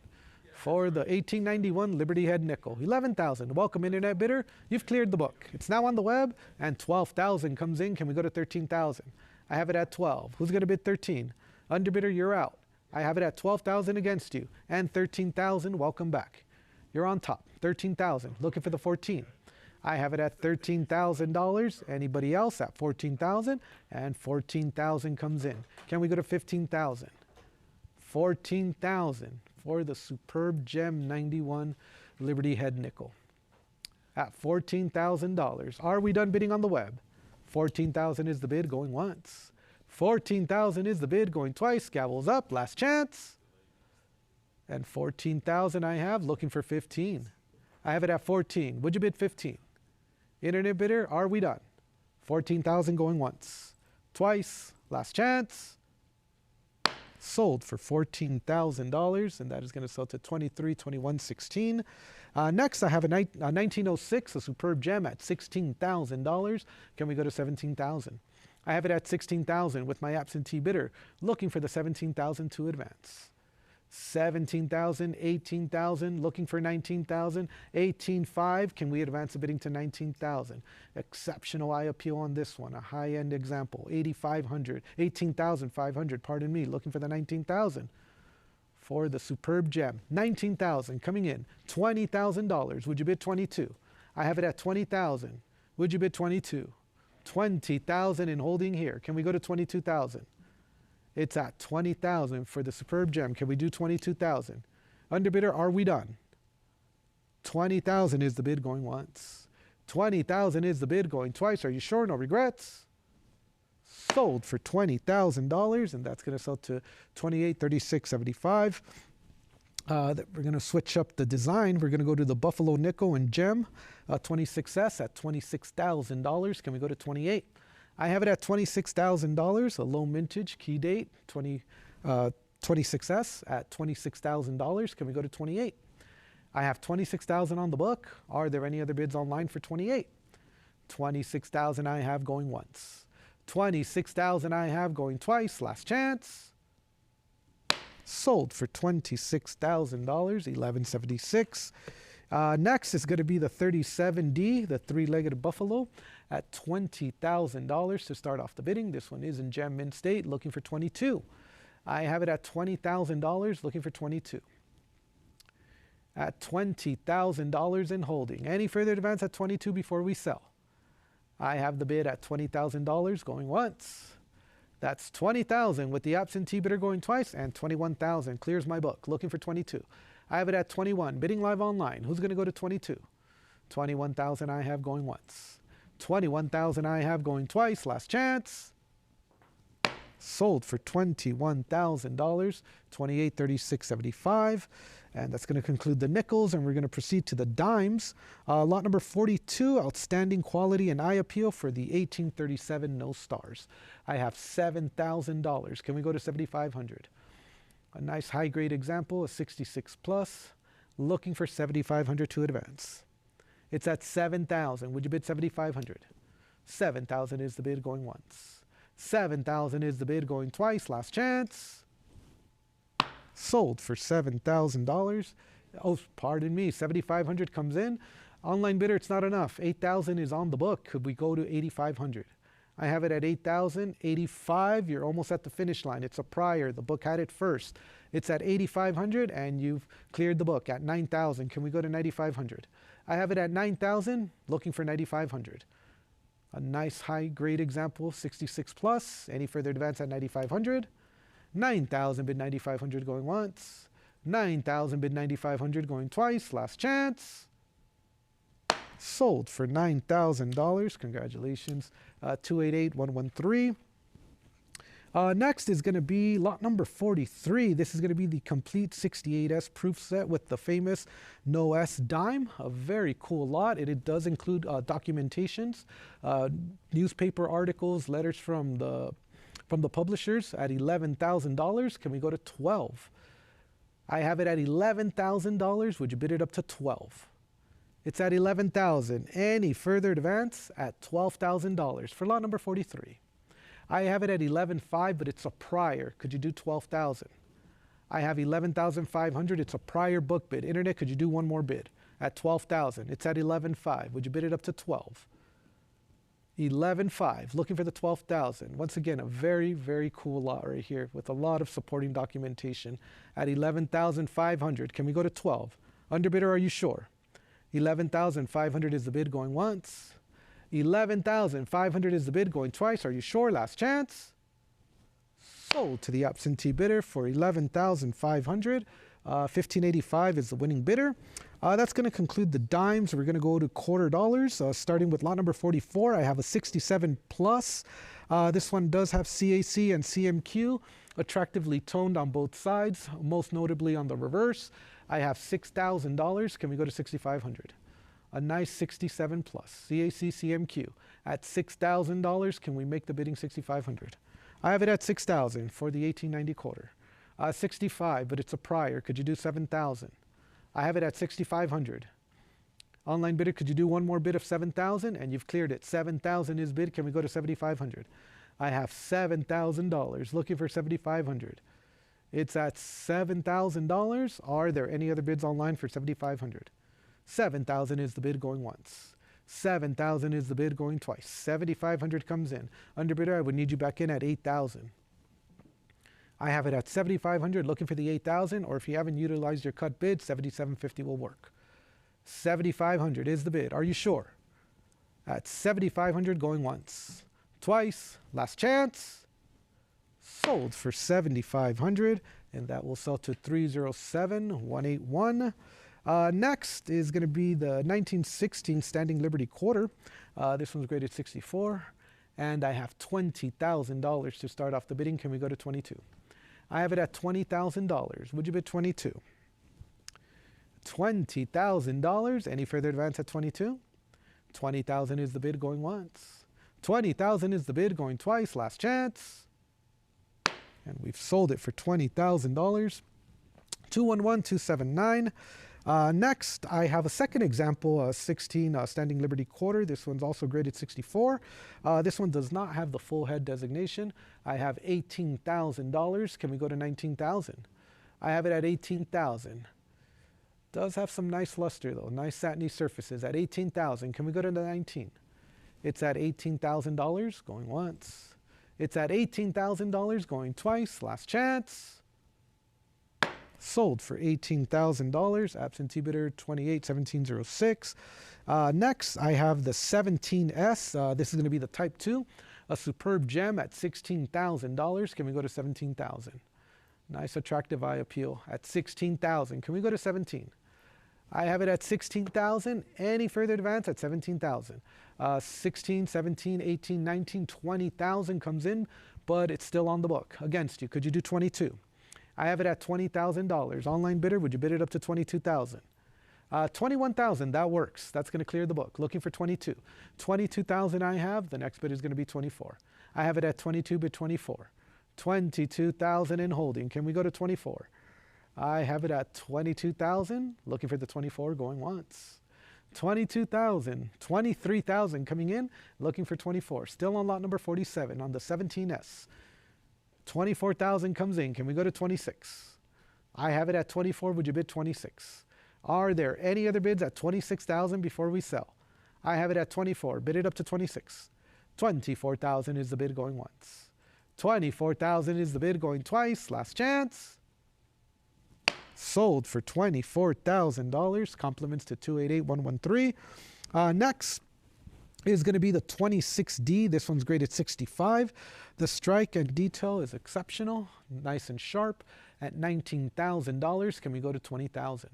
For the 1891 Liberty Head nickel, 11,000. Welcome, internet bidder. You've cleared the book. It's now on the web, and 12,000 comes in. Can we go to 13,000? I have it at 12. Who's going to bid 13? Underbidder, you're out. I have it at 12,000 against you, and 13,000. Welcome back. You're on top. 13,000. Looking for the 14. I have it at $13,000. Anybody else at 14,000? And 14,000 comes in. Can we go to 15,000? 14,000 for the superb gem 91 Liberty Head nickel. At $14,000. Are we done bidding on the web? 14,000 is the bid, going once. 14,000 is the bid, going twice. Gavels up, last chance. And 14,000 I have, looking for 15. I have it at 14. Would you bid 15? Internet bidder, are we done? 14,000 going once. Twice, last chance. Sold for $14,000, and that is going to sell to $23,21.16. Next, I have a 1906, a superb gem at $16,000. Can we go to 17,000? I have it at 16,000 with my absentee bidder, looking for the 17,000 to advance. 17,000, 18,000, looking for 19,000, 18,500. Can we advance the bidding to 19,000? Exceptional eye appeal on this one, a high-end example, 8,500, 18,500, pardon me, looking for the 19,000 for the superb gem. 19,000 coming in, $20,000. Would you bid 22? I have it at 20,000. Would you bid 22? 20,000 in holding here. Can we go to 22,000? It's at 20,000 for the superb gem. Can we do 22,000? Underbidder, are we done? 20,000 is the bid, going once. 20,000 is the bid, going twice. Are you sure? No regrets? Sold for $20,000, and that's going to sell to $28,36.75. We're going to switch up the design. We're going to go to the Buffalo Nickel and Gem 26S at $26,000. Can we go to 28? I have it at $26,000, a low mintage, key date, 26S at $26,000. Can we go to 28? I have 26,000 on the book. Are there any other bids online for 28? 26,000 I have going once. 26,000 I have going twice. Last chance. Sold for $26,000, $11.76. Next is going to be the 37D, the three-legged buffalo, at $20,000 to start off the bidding. This one is in gem mint state, looking for 22. I have it at $20,000, looking for 22. At $20,000 in holding. Any further advance at 22 before we sell? I have the bid at $20,000 going once. That's 20,000 with the absentee bidder going twice, and 21,000 clears my book, looking for 22. I have it at 21, bidding live online. Who's going to go to 22? 21,000 I have going once. 21,000 I have going twice. Last chance. Sold for $21,000, $28.3675. And that's going to conclude the nickels, and we're going to proceed to the dimes. Lot number 42, outstanding quality and eye appeal for the 1837 no stars. I have $7,000. Can we go to 7,500? A nice high-grade example, a 66 plus, looking for 7,500 to advance. It's at 7,000. Would you bid 7,500? 7,000 is the bid going once. 7,000 is the bid going twice. Last chance. Sold for $7,000. Oh, pardon me, 7,500 comes in. Online bidder, it's not enough. 8,000 is on the book. Could we go to 8,500? I have it at 8,000, 85. You're almost at the finish line. It's a prior. The book had it first. It's at 8,500, and you've cleared the book at 9,000. Can we go to 9,500? I have it at 9,000, looking for 9,500. A nice high-grade example, 66 plus. Any further advance at 9,500? 9,000 bid 9,500 going once. 9,000 bid 9,500 going twice. Last chance. Sold for $9,000. Congratulations. 288113. Next is going to be lot number 43. This is going to be the complete 68S proof set with the famous No S dime. A very cool lot. It does include documentations, newspaper articles, letters from the publishers at $11,000. Can we go to 12? I have it at $11,000. Would you bid it up to 12? It's at $11,000. Any further advance at $12,000 for lot number 43. I have it at $11,500, but it's a prior. Could you do 12,000? I have $11,500. It's a prior book bid. Internet, could you do one more bid at 12,000? It's at $11,500. Would you bid it up to 12? 11,500. Looking for the 12,000. Once again, a very, very cool lot right here with a lot of supporting documentation at 11,500. Can we go to 12? Underbidder, are you sure? 11,500 is the bid going once. 11,500 is the bid going twice. Are you sure? Last chance. Sold to the absentee bidder for 11,500. 1585 is the winning bidder. That's going to conclude the dimes. We're going to go to quarter dollars, starting with lot number 44. I have a 67 plus. This one does have CAC and CMQ, attractively toned on both sides, most notably on the reverse. I have $6,000. Can we go to 6,500? A nice 67 plus, CAC, CMQ. At $6,000, can we make the bidding 6,500? I have it at 6,000 for the 1890 quarter. 65, but it's a prior. Could you do 7,000? I have it at 6,500. Online bidder, could you do one more bid of 7,000? And you've cleared it. 7,000 is bid. Can we go to 7,500? I have $7,000. Looking for 7,500. It's at $7,000. Are there any other bids online for 7,500? 7,000 is the bid going once. 7,000 is the bid going twice. 7,500 comes in. Underbidder, I would need you back in at 8,000. I have it at 7,500, looking for the 8,000, or if you haven't utilized your cut bid, 7,750 will work. 7,500 is the bid. Are you sure? At 7,500 going once. Twice. Last chance. Sold for 7,500, and that will sell to 307,181. Next is going to be the 1916 Standing Liberty Quarter. This one's graded 64, and I have $20,000 to start off the bidding. Can we go to 22? I have it at $20,000. Would you bid 22? $20,000. Any further advance at 22? 20,000 is the bid going once. 20,000 is the bid going twice. Last chance. And we've sold it for $20,000. 211279. Next, I have a second example, 16 Standing Liberty Quarter. This one's also graded 64. This one does not have the full head designation. I have $18,000. Can we go to 19,000? I have it at 18,000. Does have some nice luster though, nice satiny surfaces at 18,000. Can we go to 19? It's at $18,000 going once. It's at $18,000 going twice. Last chance. Sold for $18,000. Absentee bidder 281706. Next, I have the 17S. This is going to be the Type 2. A superb gem at $16,000. Can we go to 17,000? Nice attractive eye appeal at 16,000. Can we go to 17? I have it at 16,000. Any further advance at 17,000? 16, 17, 18, 19, 20,000 comes in, but it's still on the book against you. Could you do 22? I have it at $20,000. Online bidder, would you bid it up to 22,000? 21,000, that works. That's going to clear the book. Looking for 22. 22,000 I have. The next bid is going to be 24. I have it at 22, bid 24. 22,000 in holding. Can we go to 24? I have it at 22,000. Looking for the 24 going once. 22,000. 23,000 coming in. Looking for 24. Still on lot number 47 on the 17S. 24,000 comes in. Can we go to 26? I have it at 24. Would you bid 26? Are there any other bids at 26,000 before we sell? I have it at 24. Bid it up to 26. 24,000 is the bid going once. 24,000 is the bid going twice. Last chance. Sold for $24,000. Compliments to 288113. Next is going to be the 26D. This one's graded 65. The strike and detail is exceptional, nice and sharp at $19,000. Can we go to 20,000?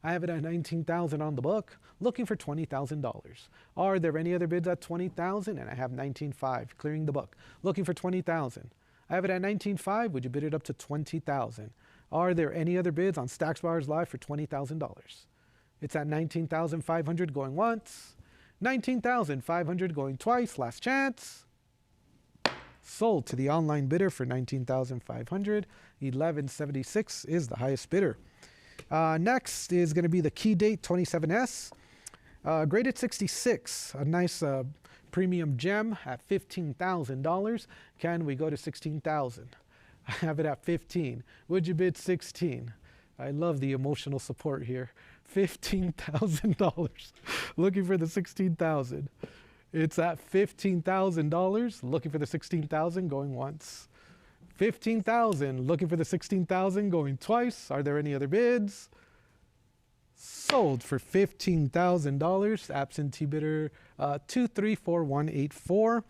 I have it at 19,000 on the book, looking for $20,000. Are there any other bids at 20,000? And I have 19,500, clearing the book, looking for 20,000. I have it at 19,500. Would you bid it up to 20,000? Are there any other bids on Stacks Bowers Live for $20,000? It's at 19,500 going once, 19,500 going twice. Last chance. Sold to the online bidder for 19,500. 1176 is the highest bidder. Next is going to be the Key Date 27S. Graded 66. A nice premium gem at $15,000. Can we go to 16,000? I have it at 15. Would you bid 16? I love the emotional support here. $15,000. Looking for the 16,000. It's at $15,000. Looking for the 16,000. Going once. 15,000. Looking for the 16,000. Going twice. Are there any other bids? Sold for $15,000. Absentee bidder 234184.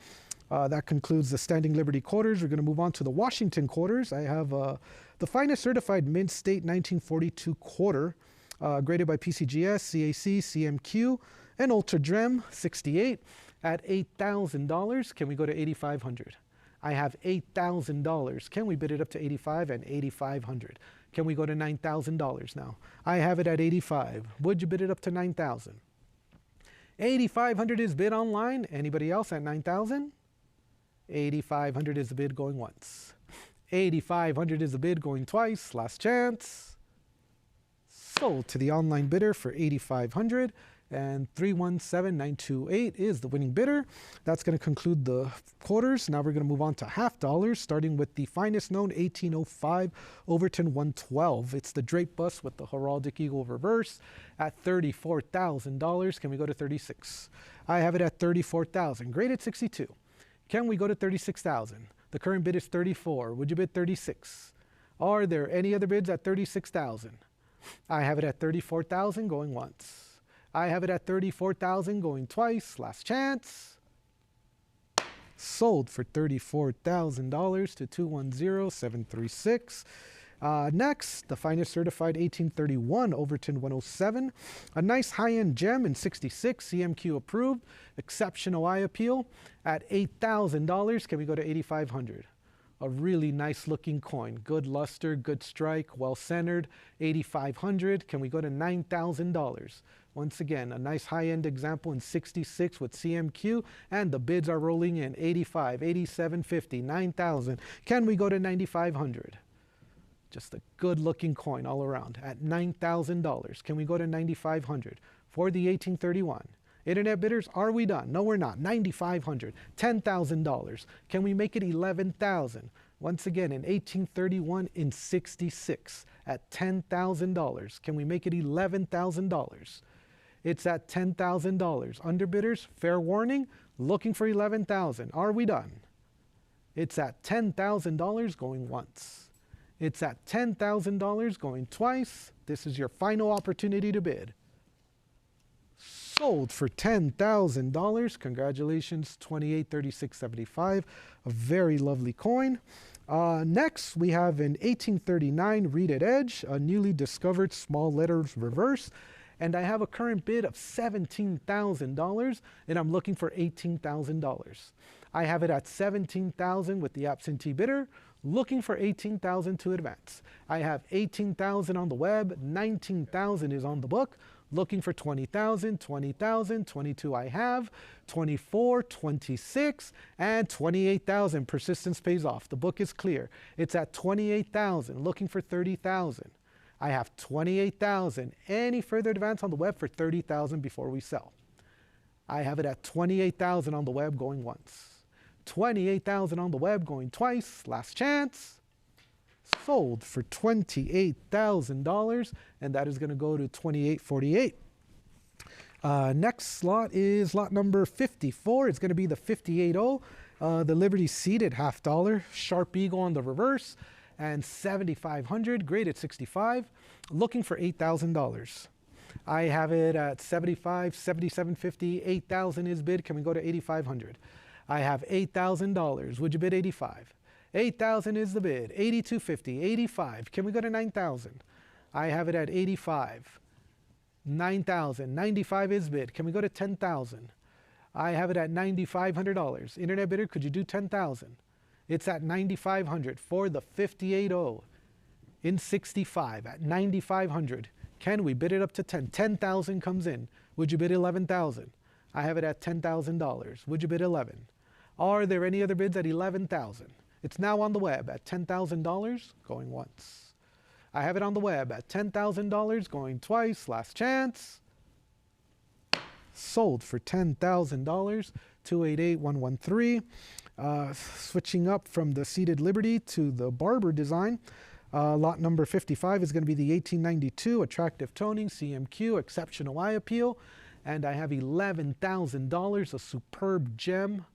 That concludes the Standing Liberty quarters. We're going to move on to the Washington quarters. I have the finest certified Mint State 1942 quarter, graded by PCGS, CAC, CMQ, and Ultra Drem 68 at $8,000. Can we go to $8,500? I have $8,000. Can we bid it up to $8,500 and $8,500? Can we go to $9,000 now? I have it at $8,500. Would you bid it up to $9,000? $8,500 is bid online. Anybody else at $9,000? $8,500 is the bid going once. $8,500 is the bid going twice. Last chance. Sold to the online bidder for $8,500. And 317928 is the winning bidder. That's going to conclude the quarters. Now we're going to move on to half dollars, starting with the finest known 1805 Overton 112. It's the drape bus with the heraldic eagle reverse at $34,000. Can we go to 36? I have it at 34,000. Graded 62. Can we go to 36,000? The current bid is 34. Would you bid 36? Are there any other bids at 36,000? I have it at 34,000 going once. I have it at 34,000 going twice. Last chance. Sold for $34,000 to 210736. Next, the finest certified 1831 Overton 107. A nice high-end gem in 66, CMQ approved. Exceptional eye appeal at $8,000. Can we go to $8,500? A really nice looking coin. Good luster, good strike, well centered. $8,500. Can we go to $9,000? Once again, a nice high-end example in 66 with CMQ, and the bids are rolling in. 85, 87.50, 9,000. Can we go to 9,500? Just a good-looking coin all around at $9,000. Can we go to 9,500 for the 1831? Internet bidders, are we done? No, we're not. 9,500, $10,000. Can we make it 11,000? Once again, in 1831 in 66 at $10,000. Can we make it $11,000? It's at $10,000. Underbidders, fair warning, looking for 11,000. Are we done? It's at $10,000 going once. It's at $10,000 going twice. This is your final opportunity to bid. Sold for $10,000. Congratulations, 2836.75. A very lovely coin. Next, we have an 1839 Reeded Edge, a newly discovered small letters reverse. And I have a current bid of $17,000, and I'm looking for $18,000. I have it at $17,000 with the absentee bidder, looking for $18,000 to advance. I have $18,000 on the web, $19,000 is on the book, looking for $20,000, $20,000, $22,000 I have, $24,000, $26,000, and $28,000. Persistence pays off. The book is clear. It's at $28,000, looking for $30,000. I have $28,000. Any further advance on the web for $30,000 before we sell. I have it at $28,000 on the web going once. $28,000 on the web going twice. Last chance. Sold for $28,000, and that is going to go to $28.48. Next slot is lot number 54. It's going to be the 58.0. The Liberty seated half dollar. Sharp eagle on the reverse. And 7,500, graded 65, looking for $8,000. I have it at 75, 77.50, 8,000 is bid. Can we go to 8,500? I have $8,000. Would you bid 85? 8,000 is the bid. 82.50, 85. Can we go to 9,000? I have it at 85. 9,000, 95 is bid. Can we go to 10,000? I have it at $9,500. Internet bidder, could you do 10,000? It's at $9,500 for the 58.0 in 65 at $9,500. Can we bid it up to 10? 10,000 comes in. Would you bid 11,000? I have it at $10,000. Would you bid 11? Are there any other bids at 11,000? It's now on the web at $10,000 going once. I have it on the web at $10,000 going twice. Last chance. Sold for $10,000. 288113. Switching up from the seated Liberty to the Barber design. Lot number 55 is going to be the 1892 attractive toning, CMQ, exceptional eye appeal. And I have $11,000, a superb gem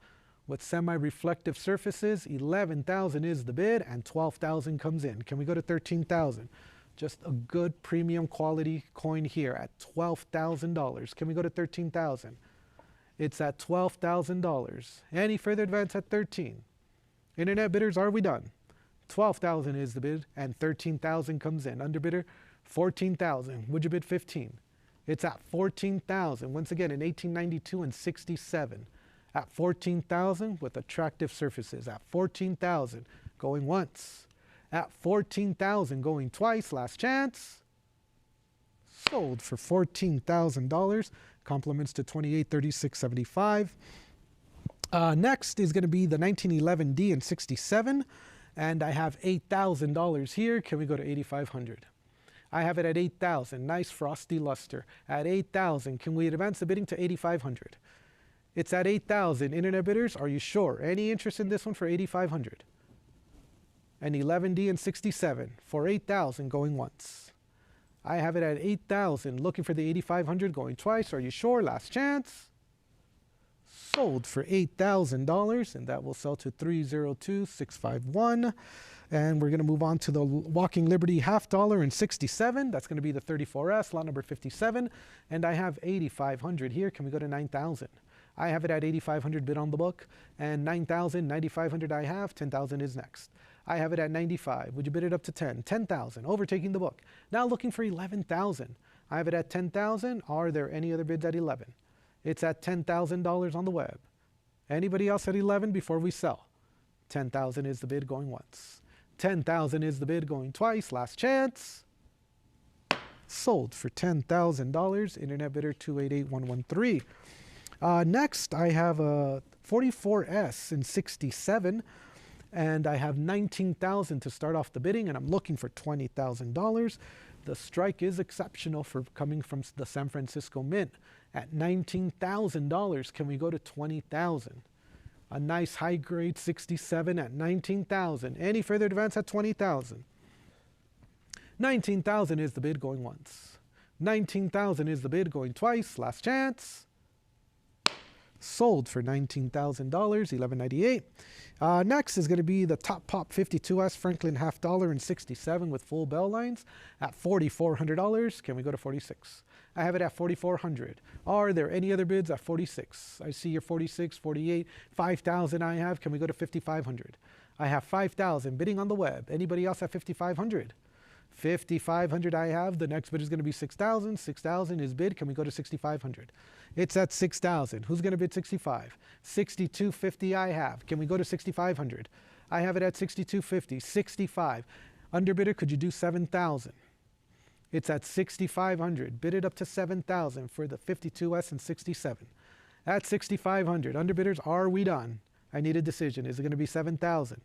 with semi-reflective surfaces. $11,000 is the bid, and $12,000 comes in. Can we go to $13,000? Just a good premium quality coin here at $12,000. Can we go to 13,000? It's at $12,000. Any further advance at 13? Internet bidders, are we done? 12,000 is the bid, and 13,000 comes in. Underbidder, 14,000. Would you bid 15? It's at 14,000. Once again, in 1892 and 67. At 14,000 with attractive surfaces. At 14,000, going once. At 14,000, going twice. Last chance. Sold for $14,000. Compliments to 2836.75. Next is going to be the 1911D in 67. And I have $8,000 here. Can we go to 8,500? I have it at 8,000. Nice frosty luster. At 8,000, can we advance the bidding to 8,500? It's at 8,000. Internet bidders, are you sure? Any interest in this one for 8,500? An 11D in 67 for 8,000 going once. I have it at 8,000. Looking for the 8,500 going twice. Are you sure? Last chance. Sold for $8,000, and that will sell to 302,651. And we're going to move on to the Walking Liberty half dollar in 67. That's going to be the 34S, lot number 57. And I have 8,500 here. Can we go to 9,000? I have it at 8,500 bid on the book, and 9,000, 9,500 I have, 10,000 is next. I have it at 95. Would you bid it up to 10? 10,000, overtaking the book. Now looking for 11,000. I have it at 10,000. Are there any other bids at 11? It's at $10,000 on the web. Anybody else at 11 before we sell? 10,000 is the bid going once. 10,000 is the bid going twice. Last chance. Sold for $10,000. Internet bidder 288113. Next, I have a 44S in 67, and I have 19,000 to start off the bidding, and I'm looking for $20,000. The strike is exceptional for coming from the San Francisco Mint. At $19,000, can we go to 20,000? A nice high grade 67 at 19,000. Any further advance at 20,000? 19,000 is the bid going once. 19,000 is the bid going twice. Last chance. Sold for $19,000, $11.98. Next is going to be the Top Pop 52S Franklin half dollar in 67 with full bell lines at $4,400. Can we go to 46? I have it at 4,400. Are there any other bids at 46? I see your 46, 48, 5,000 I have. Can we go to 5,500? I have 5,000 bidding on the web. Anybody else at 5,500? 5,500 I have. The next bid is going to be 6,000. 6,000 is bid. Can we go to 6,500? It's at 6,000. Who's going to bid 65? 6,250 I have. Can we go to 6,500? I have it at 6,250. 65. Underbidder, could you do 7,000? It's at 6,500. Bid it up to 7,000 for the 52S and 67. At 6,500. Underbidders, are we done? I need a decision. Is it going to be 7,000?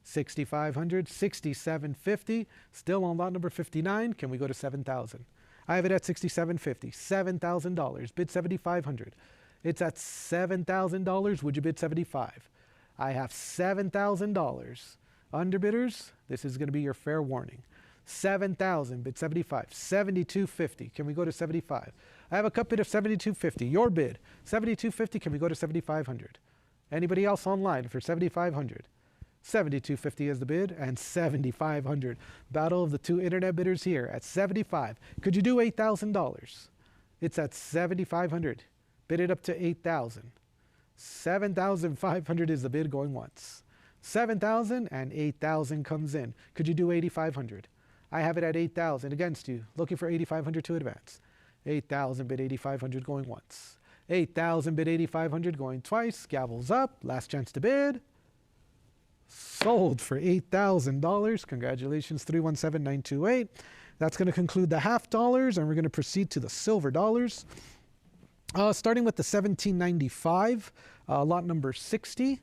6,500, 6,750, still on lot number 59. Can we go to 7,000? I have it at 6,750, $7,000, bid 7,500. It's at $7,000, would you bid 75? I have $7,000. Underbidders, this is going to be your fair warning. 7,000, bid 75, 7,250, can we go to 75? I have a cut bid of 7,250, your bid, 7,250, can we go to 7,500? Anybody else online for 7,500? 7,250 is the bid, and 7,500. Battle of the two internet bidders here at 75. Could you do $8,000? It's at 7,500. Bid it up to 8,000. 7,500 is the bid going once. 7,000 and 8,000 comes in. Could you do 8,500? I have it at 8,000 against you. Looking for 8,500 to advance. 8,000 bid 8,500 going once. 8,000 bid 8,500 going twice. Gavels up. Last chance to bid. Sold for $8,000. Congratulations, 317928. That's going to conclude the half dollars, and we're going to proceed to the silver dollars. Starting with the 1795, lot number 60.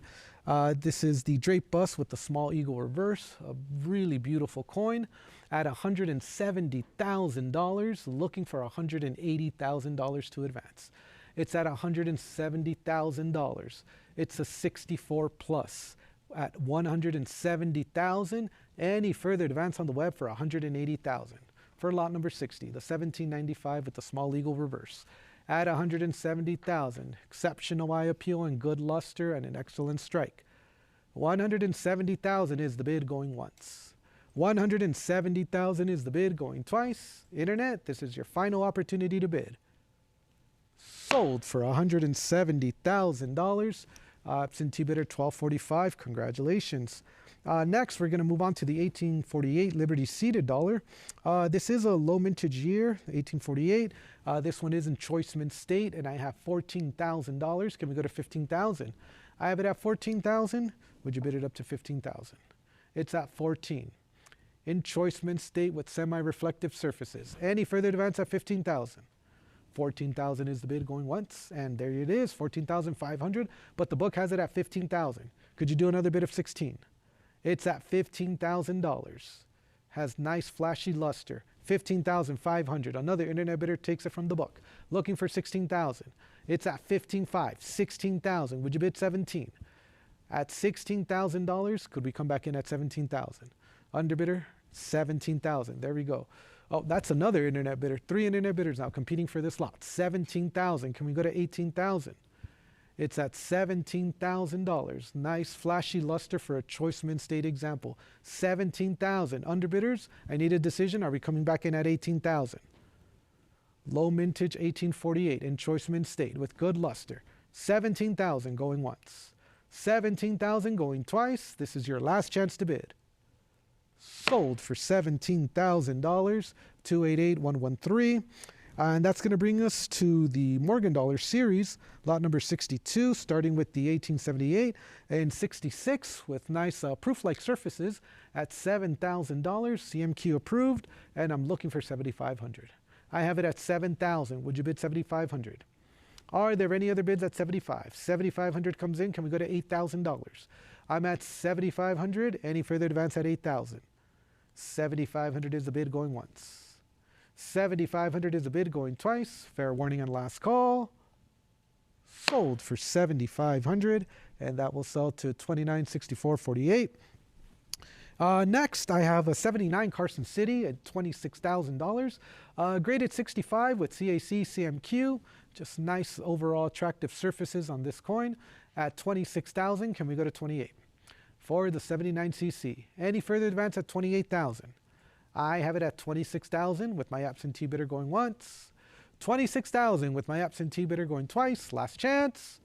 This is the drape bust with the small eagle reverse. A really beautiful coin at $170,000. Looking for $180,000 to advance. It's at $170,000. It's a 64 plus. At $170,000. Any further advance on the web for $180,000 for lot number 60, the 1795 with the small eagle reverse at $170,000. Exceptional eye appeal and good luster and an excellent strike. $170,000 is the bid going once. 170,000 is the bid, going twice. Internet, this is your final opportunity to bid. Sold for $170,000. Absentee bidder 1245. Congratulations. Next, we're going to move on to the 1848 Liberty seated dollar. This is a low mintage year, 1848. This one is in choice mint state, and I have $14,000. Can we go to 15,000? I have it at 14,000. Would you bid it up to 15,000? It's at 14. In choice mint state with semi-reflective surfaces. Any further advance at 15,000? 14,000 is the bid, going once, and there it is, 14,500, but the book has it at 15,000. Could you do another bid of 16? It's at $15,000. Has nice flashy luster. 15,500. Another internet bidder takes it from the book. Looking for 16,000. It's at 15,500. 16,000. Would you bid 17? At $16,000, could we come back in at 17,000? Underbidder, 17,000. There we go. Oh, that's another internet bidder. 3 internet bidders now competing for this lot. 17,000. Can we go to 18,000? It's at $17,000. Nice flashy luster for a choice mint state example. 17,000. Underbidders, I need a decision. Are we coming back in at 18,000? Low mintage 1848 in choice mint state with good luster. 17,000 going once. 17,000 going twice. This is your last chance to bid. Sold for $17,000, 288113. And that's going to bring us to the Morgan Dollar Series, lot number 62, starting with the 1878 and 66 with nice proof-like surfaces at $7,000, CMQ approved, and I'm looking for 7,500. I have it at 7,000. Would you bid 7,500? Are there any other bids at 75? 7,500 comes in. Can we go to $8,000? I'm at 7,500. Any further advance at 8,000? 7,500 is the bid, going once. 7,500 is the bid, going twice. Fair warning on last call. Sold for 7,500, and that will sell to 2964.48. Next, I have a 79 Carson City at $26,000. Graded 65 with CAC, CMQ. Just nice overall attractive surfaces on this coin at 26,000. Can we go to 28? For the 79cc. Any further advance at 28,000? I have it at 26,000 with my absentee bidder going once. 26,000 with my absentee bidder going twice. Last chance.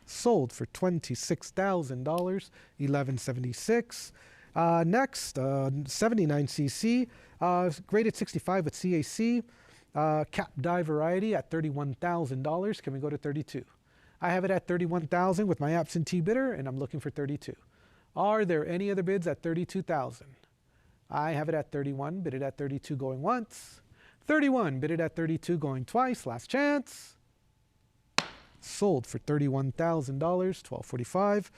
Sold for $26,000, 1176. Next, 79cc, graded 65 with CAC, cap die variety at $31,000. Can we go to 32? I have it at 31,000 with my absentee bidder, and I'm looking for 32. Are there any other bids at 32,000? I have it at 31, bid it at 32 going once. 31, bid it at 32 going twice. Last chance. Sold for $31,000, 1245.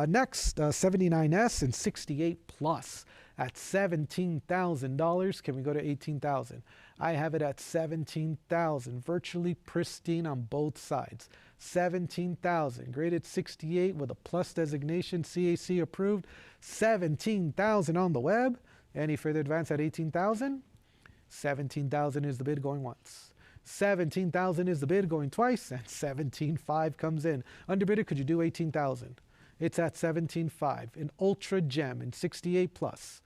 Next, 79S and 68 plus at $17,000. Can we go to 18,000? I have it at 17,000, virtually pristine on both sides. 17,000, graded 68 with a plus designation, CAC approved. 17,000 on the web. Any further advance at 18,000? 17,000 is the bid, going once. 17,000 is the bid, going twice, and 17,500 comes in. Underbidder, could you do 18,000? It's at 17,500, an ultra gem in 68 plus.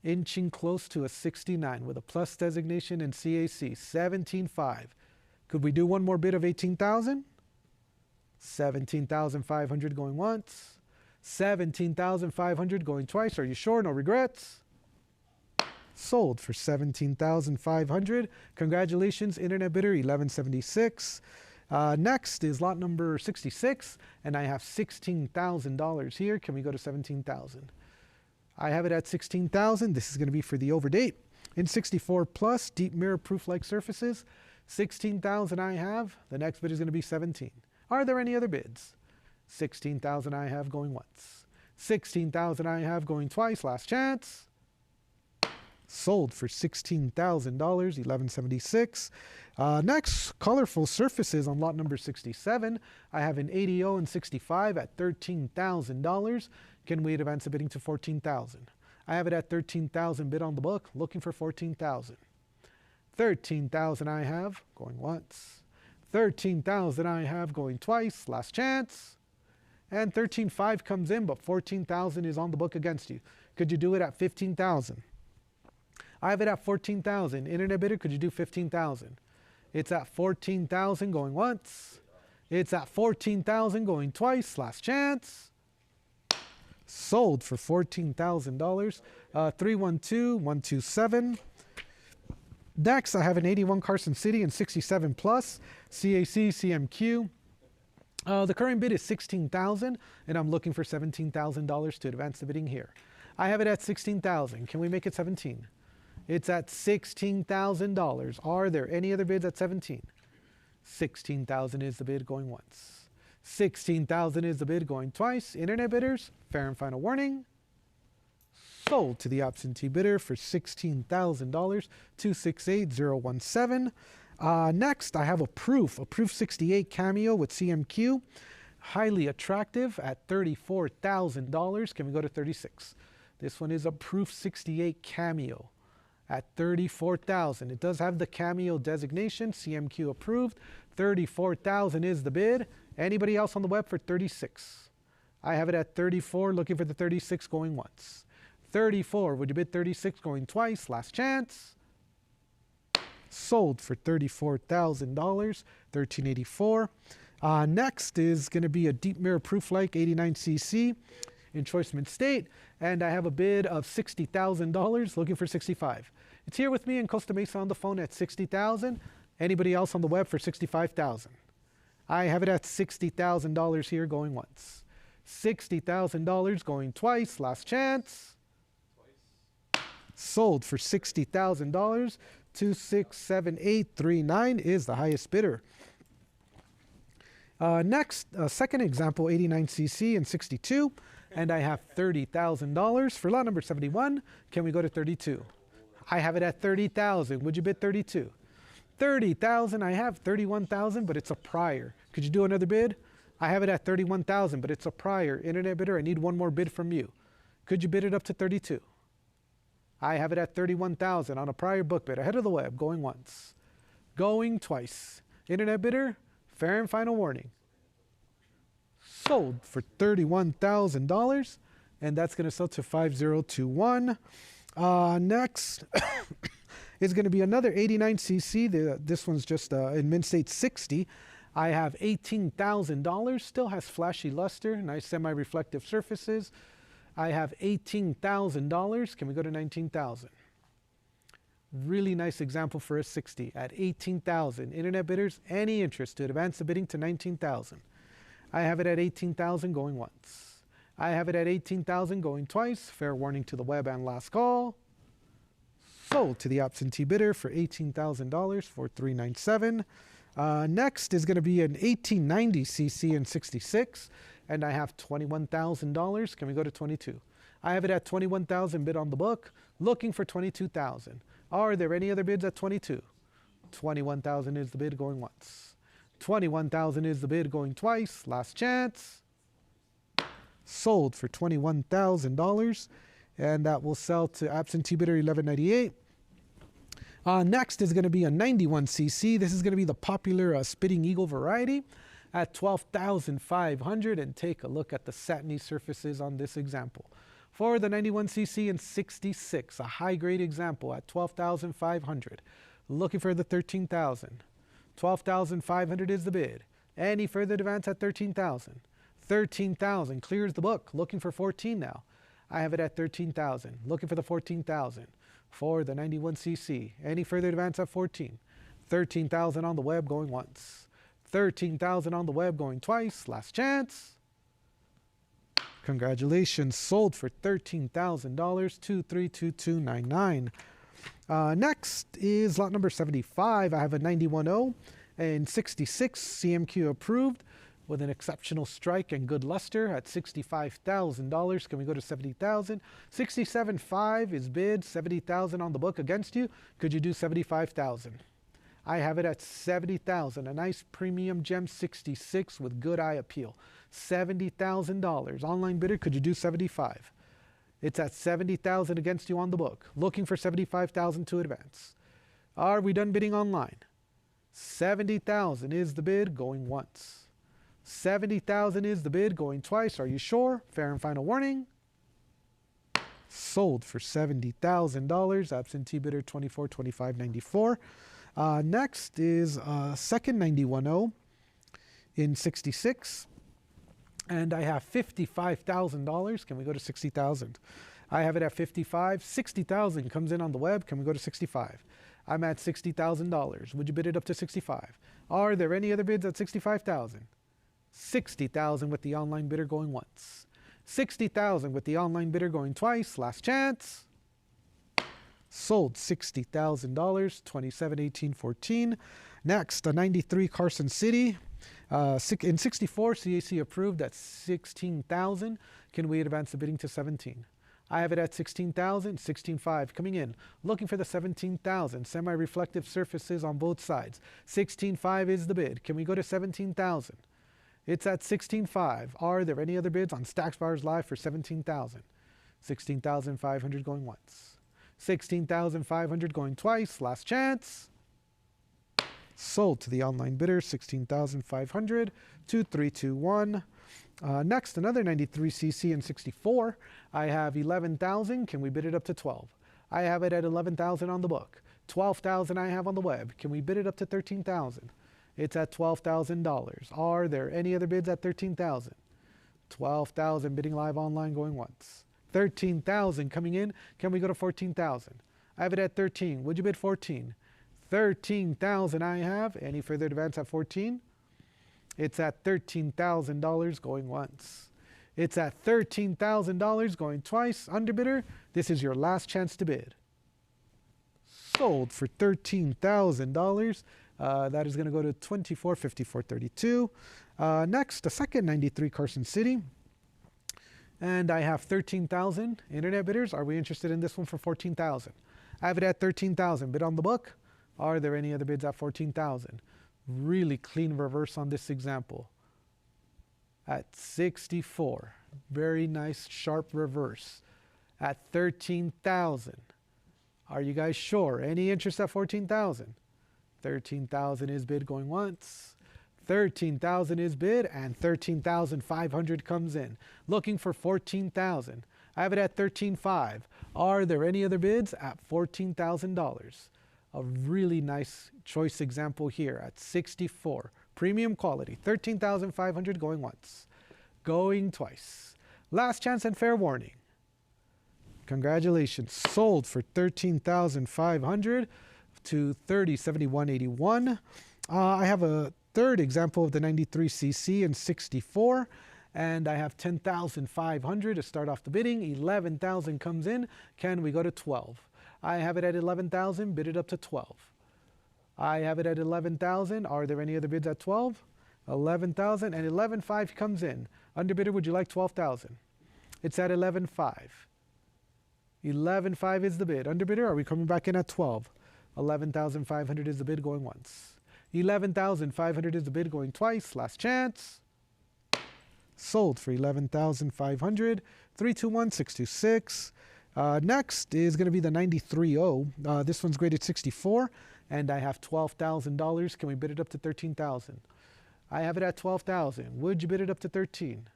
Inching close to a 69 with a plus designation and CAC, 17,500. Could we do one more bid of 18,000? 17,500 going once. 17,500 going twice. Are you sure? No regrets? Sold for 17,500. Congratulations, internet bidder 1176. Next is lot number 66, and I have $16,000 here. Can we go to 17,000? I have it at 16,000. This is going to be for the overdate. In 64 plus, deep mirror proof-like surfaces. 16,000 I have. The next bid is going to be 17. Are there any other bids? 16,000 I have going once. 16,000 I have going twice. Last chance. Sold for $16,000, 1176. Next, colorful surfaces on lot number 67. I have an 80 and 65 at $13,000. Can we advance the bidding to 14,000? I have it at 13,000 bid on the book, looking for 14,000. 13,000 I have going once. 13,000 I have going twice. Last chance. And 13,500 comes in, but 14,000 is on the book against you. Could you do it at 15,000? I have it at 14,000. Internet bidder, could you do 15,000? It's at 14,000 going once. It's at 14,000 going twice. Last chance. Sold for $14,000. 312127. Next, I have an 81 Carson City and 67 plus CAC CMQ. The current bid is $16,000, and I'm looking for $17,000 to advance the bidding here. I have it at $16,000. Can we make it 17? It's at $16,000. Are there any other bids at 17? $16,000 is the bid going once. $16,000 is the bid going twice. Internet bidders, fair and final warning. Sold to the absentee bidder for $16,000, 268017. Next, I have a proof 68 cameo with CMQ. Highly attractive at $34,000. Can we go to 36? This one is a proof 68 cameo at $34,000. It does have the cameo designation, CMQ approved. $34,000 is the bid. Anybody else on the web for 36? I have it at 34, looking for the 36 going once. 34, would you bid 36 going twice? Last chance. Sold for $34,000, 1384. Next is going to be a deep mirror proof like 89cc in Choice-Mint State, and I have a bid of $60,000, looking for 65. It's here with me in Costa Mesa on the phone at 60,000. Anybody else on the web for 65,000? I have it at $60,000 here going once. $60,000 going twice. Last chance. Sold for $60,000. 267839 is the highest bidder. Next, second example, 89cc and 62, and I have $30,000 for lot number 71. Can we go to 32? I have it at 30,000. Would you bid 32? 30,000. I have 31,000, but it's a prior. Could you do another bid? I have it at 31,000, but it's a prior. Internet bidder, I need one more bid from you. Could you bid it up to 32? I have it at 31,000 on a prior book bid, ahead of the web, going once, going twice. Internet bidder, fair and final warning. Sold for $31,000, and that's going to sell to 5021. Next is going to be another 89cc. This one's just in Mint State 60. I have $18,000, still has flashy luster, nice semi-reflective surfaces. I have $18,000. Can we go to 19,000? Really nice example for a 60 at 18,000. Internet bidders, any interest to advance the bidding to 19,000? I have it at 18,000 going once. I have it at 18,000 going twice. Fair warning to the web and last call. Sold to the absentee bidder for $18,000 for 397. Next is going to be an 1890cc and 66. And I have $21,000. Can we go to 22? I have it at 21,000 bid on the book, looking for 22,000. Are there any other bids at 22? 21,000 is the bid going once. 21,000 is the bid going twice. Last chance. Sold for $21,000, and that will sell to absentee bidder 1198. Next is going to be a 91cc. This is going to be the popular Spitting Eagle variety at $12,500, and take a look at the satiny surfaces on this example. For the 91cc and 66, a high-grade example at $12,500. Looking for the 13,000. 12,500 is the bid. Any further advance at 13,000? 13,000 clears the book. Looking for 14 now. I have it at 13,000. Looking for the 14,000 for the 91cc. Any further advance at 14? 13,000 on the web going once. 13,000 on the web going twice. Last chance. Congratulations, sold for $13,000, 232299. Next is lot number 75. I have a 91.0 and 66 CMQ approved with an exceptional strike and good luster at $65,000. Can we go to 70,000? 67.5 is bid, 70,000 on the book against you. Could you do 75,000? I have it at 70,000, a nice premium gem 66 with good eye appeal. $70,000. Online bidder, could you do 75? It's at 70,000 against you on the book. Looking for 75,000 to advance. Are we done bidding online? 70,000 is the bid going once. 70,000 is the bid going twice. Are you sure? Fair and final warning. Sold for $70,000. Absentee bidder 2425.94. Next is second 91.0 in 66. And I have $55,000. Can we go to 60,000? I have it at 55. 60,000 comes in on the web. Can we go to 65? I'm at $60,000. Would you bid it up to 65? Are there any other bids at 65,000? 60,000 with the online bidder going once. 60,000 with the online bidder going twice. Last chance. Sold $60,000. 271814. Next, a 93 Carson City. In 64, CAC approved at 16,000. Can we advance the bidding to 17? I have it at 16,000, 16.5 coming in. Looking for the 17,000. Semi-reflective surfaces on both sides. 16.5 is the bid. Can we go to 17,000? It's at 16.5. Are there any other bids on Stacks Bowers Live for 17,000? 16,500 going once. 16,500 going twice. Last chance. Sold to the online bidder, 16,500, 2321. Next, another 93cc in 64. I have 11,000. Can we bid it up to 12? I have it at 11,000 on the book. 12,000 I have on the web. Can we bid it up to 13,000? It's at $12,000. Are there any other bids at 13,000? 12,000 bidding live online going once. 13,000 coming in. Can we go to 14,000? I have it at 13. Would you bid 14? 13,000 I have. Any further advance at 14? It's at $13,000 going once. It's at $13,000 going twice. Underbidder, this is your last chance to bid. Sold for $13,000. That is going to go to $2454.32. Next, a second 93 Carson City. And I have 13,000 internet bidders. Are we interested in this one for 14,000? I have it at 13,000. Bid on the book. Are there any other bids at 14,000? Really clean reverse on this example. At 64. Very nice sharp reverse. At 13,000. Are you guys sure? Any interest at 14,000? 13,000 is bid going once. 13,000 is bid, and 13,500 comes in. Looking for 14,000. I have it at 13.5. Are there any other bids at $14,000? A really nice choice example here at 64. Premium quality. 13,500 going once. Going twice. Last chance and fair warning. Congratulations. Sold for $13,500 to $3071.81. I have a third example of the 93cc in 64, and I have 10,500 to start off the bidding. 11,000 comes in. Can we go to 12? I have it at 11,000. Bid it up to 12. I have it at 11,000. Are there any other bids at 12? 11,000 and 11.5 comes in. Underbidder, would you like 12,000? It's at 11.5. 11.5 is the bid. Underbidder, are we coming back in at 12? 11,500 is the bid going once. 11,500 is the bid going twice. Last chance. Sold for 11,500. 321,626. Next is going to be the 93.0. This one's graded 64, and I have $12,000. Can we bid it up to 13,000? I have it at 12,000. Would you bid it up to 13?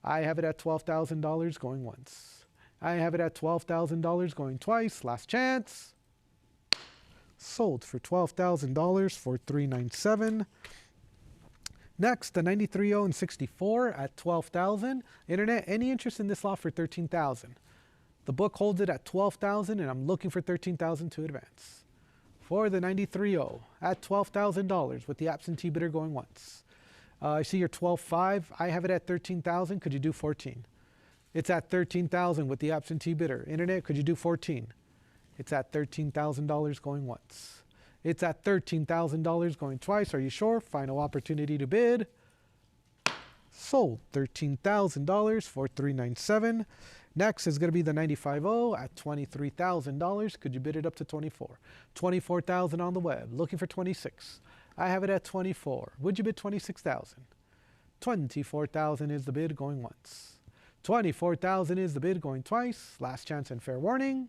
I have it at $12,000 going once. I have it at $12,000 going twice. Last chance. Sold for $12,000 for $397. Next, the 93.0 and 64 at 12,000. Internet, any interest in this lot for 13,000? The book holds it at 12,000, and I'm looking for 13,000 to advance. For the 93.0 at $12,000 with the absentee bidder going once. I see your 12.5. I have it at 13,000. Could you do 14? It's at 13,000 with the absentee bidder. Internet, could you do 14? It's at $13,000 going once. It's at $13,000 going twice. Are you sure? Final opportunity to bid. Sold $13,000 for $397. Next is going to be the 95.0 at $23,000. Could you bid it up to 24? 24,000 on the web. Looking for 26. I have it at 24. Would you bid 26,000? 24,000 is the bid going once. 24,000 is the bid going twice. Last chance and fair warning.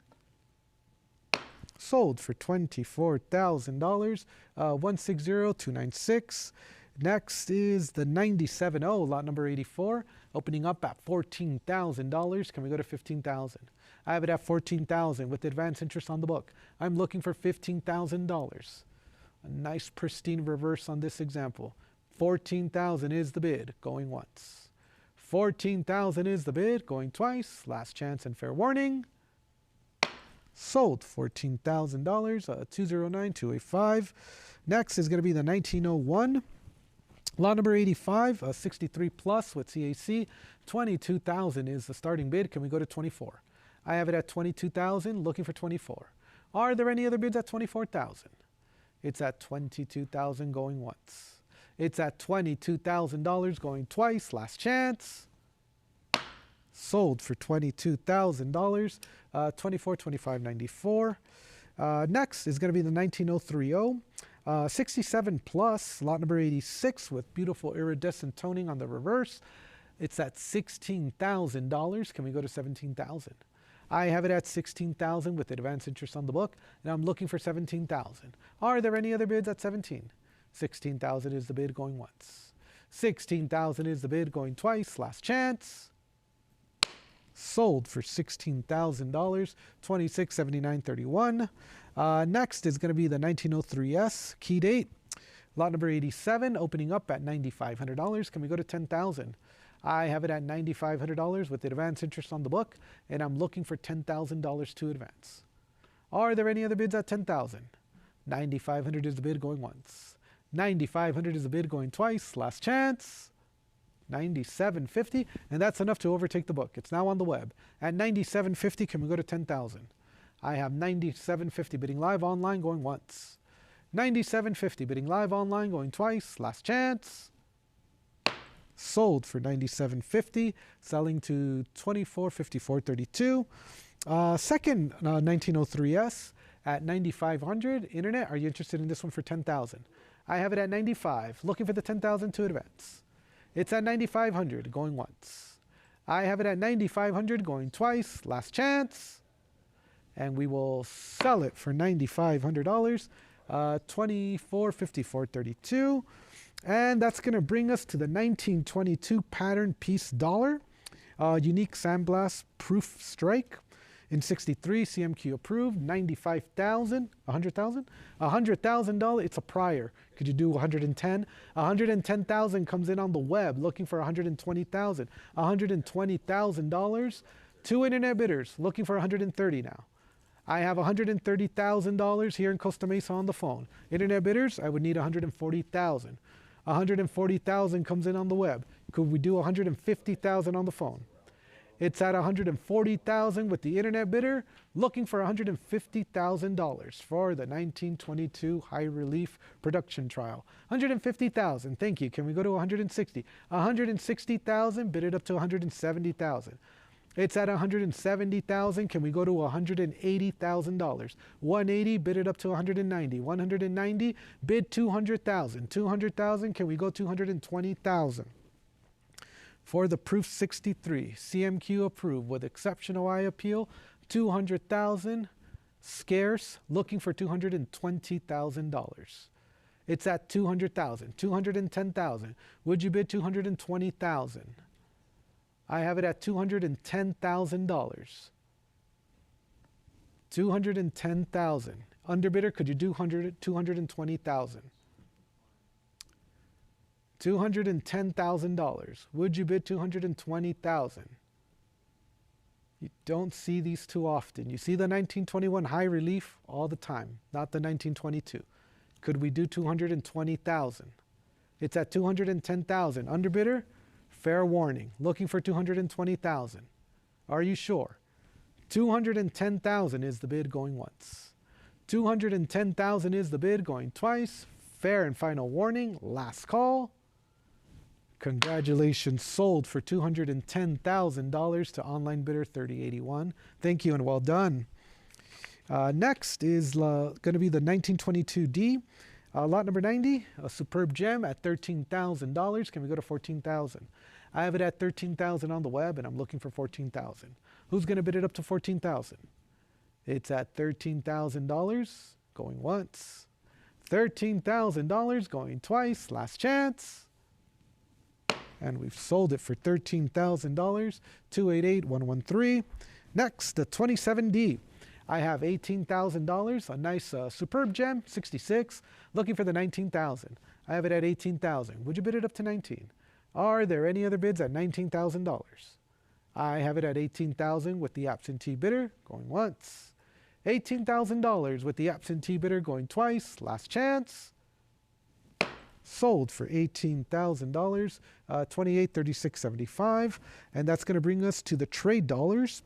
Sold for $24,000. 160296. Next is the 97-0, lot number 84, opening up at $14,000. Can we go to 15,000? I have it at 14,000 with advanced interest on the book. I'm looking for $15,000. A nice pristine reverse on this example. 14,000 is the bid, going once. 14,000 is the bid, going twice. Last chance and fair warning. Sold $14,000, 209-285. Next is going to be the 1901. Lot number 85, 63 plus with CAC. 22,000 is the starting bid. Can we go to 24? I have it at 22,000, looking for 24. Are there any other bids at 24,000? It's at 22,000 going once. It's at $22,000 going twice. Last chance. Sold for $22,000, 24-25-94. Next is going to be the 19030. 67 plus, lot number 86 with beautiful iridescent toning on the reverse. It's at $16,000. Can we go to 17,000? I have it at 16,000 with advanced interest on the book, and I'm looking for 17,000. Are there any other bids at 17? 16,000 is the bid going once. 16,000 is the bid going twice. Last chance. Sold for $16,000, 26-79-31. Next is going to be the 1903S, key date, lot number 87, opening up at $9,500. Can we go to 10,000? I have it at $9,500 with advanced interest on the book, and I'm looking for $10,000 to advance. Are there any other bids at 10,000? 9,500 is the bid going once. 9,500 is the bid going twice. Last chance. 97.50, and that's enough to overtake the book. It's now on the web. At 97.50, can we go to 10,000? I have 97.50 bidding live online going once. 97.50 bidding live online going twice. Last chance. Sold for 97.50, selling to 24.54.32. Second 1903S at 9,500. Internet, are you interested in this one for 10,000? I have it at 95, looking for the 10,000 to advance. It's at 9,500 going once. I have it at 9,500 going twice. Last chance. And we will sell it for $9,500, 24.54.32. And that's going to bring us to the 1922 pattern piece dollar. Unique sandblast proof strike in 63, CMQ approved. 95,000, 100,000, $100,000. It's a prior. Could you do 110? 110,000 comes in on the web, looking for 120,000. $120,000. Two internet bidders looking for 130 now. I have $130,000 here in Costa Mesa on the phone. Internet bidders, I would need 140,000. 140,000 comes in on the web. Could we do 150,000 on the phone? It's at 140,000 with the internet bidder, looking for $150,000 for the 1922 high relief production trial. 150,000, thank you. Can we go to 160? 160,000, bid it up to 170,000. It's at 170,000. Can we go to $180,000? 180, bid it up to 190. 190, bid 200,000. 200,000, can we go 220,000? For the proof 63, CMQ approved with exceptional I appeal, 200,000, scarce, looking for $220,000. It's at 200,000, 210,000. Would you bid 220,000? I have it at $210,000. 210,000. Underbidder, could you do 220,000? $210,000. Would you bid 220,000? You don't see these too often. You see the 1921 high relief all the time, not the 1922. Could we do 220,000? It's at 210,000. Underbidder, fair warning, looking for 220,000. Are you sure? 210,000 is the bid going once. 210,000 is the bid going twice. Fair and final warning, last call. Congratulations, sold for $210,000 to online bidder 3081. Thank you and well done. Next is going to be the 1922D. Lot number 90, a superb gem at $13,000. Can we go to 14,000? I have it at 13,000 on the web, and I'm looking for 14,000. Who's going to bid it up to 14,000? It's at $13,000, going once. $13,000 going twice. Last chance. And we've sold it for $13,000. 288113. Next, the 27D. I have $18,000, a nice superb gem, 66. Looking for the 19,000. I have it at 18,000. Would you bid it up to 19? Are there any other bids at $19,000? I have it at 18,000 with the absentee bidder going once. $18,000 with the absentee bidder going twice. Last chance. Sold for $18,000, 2836.75, and that's going to bring us to the trade dollars.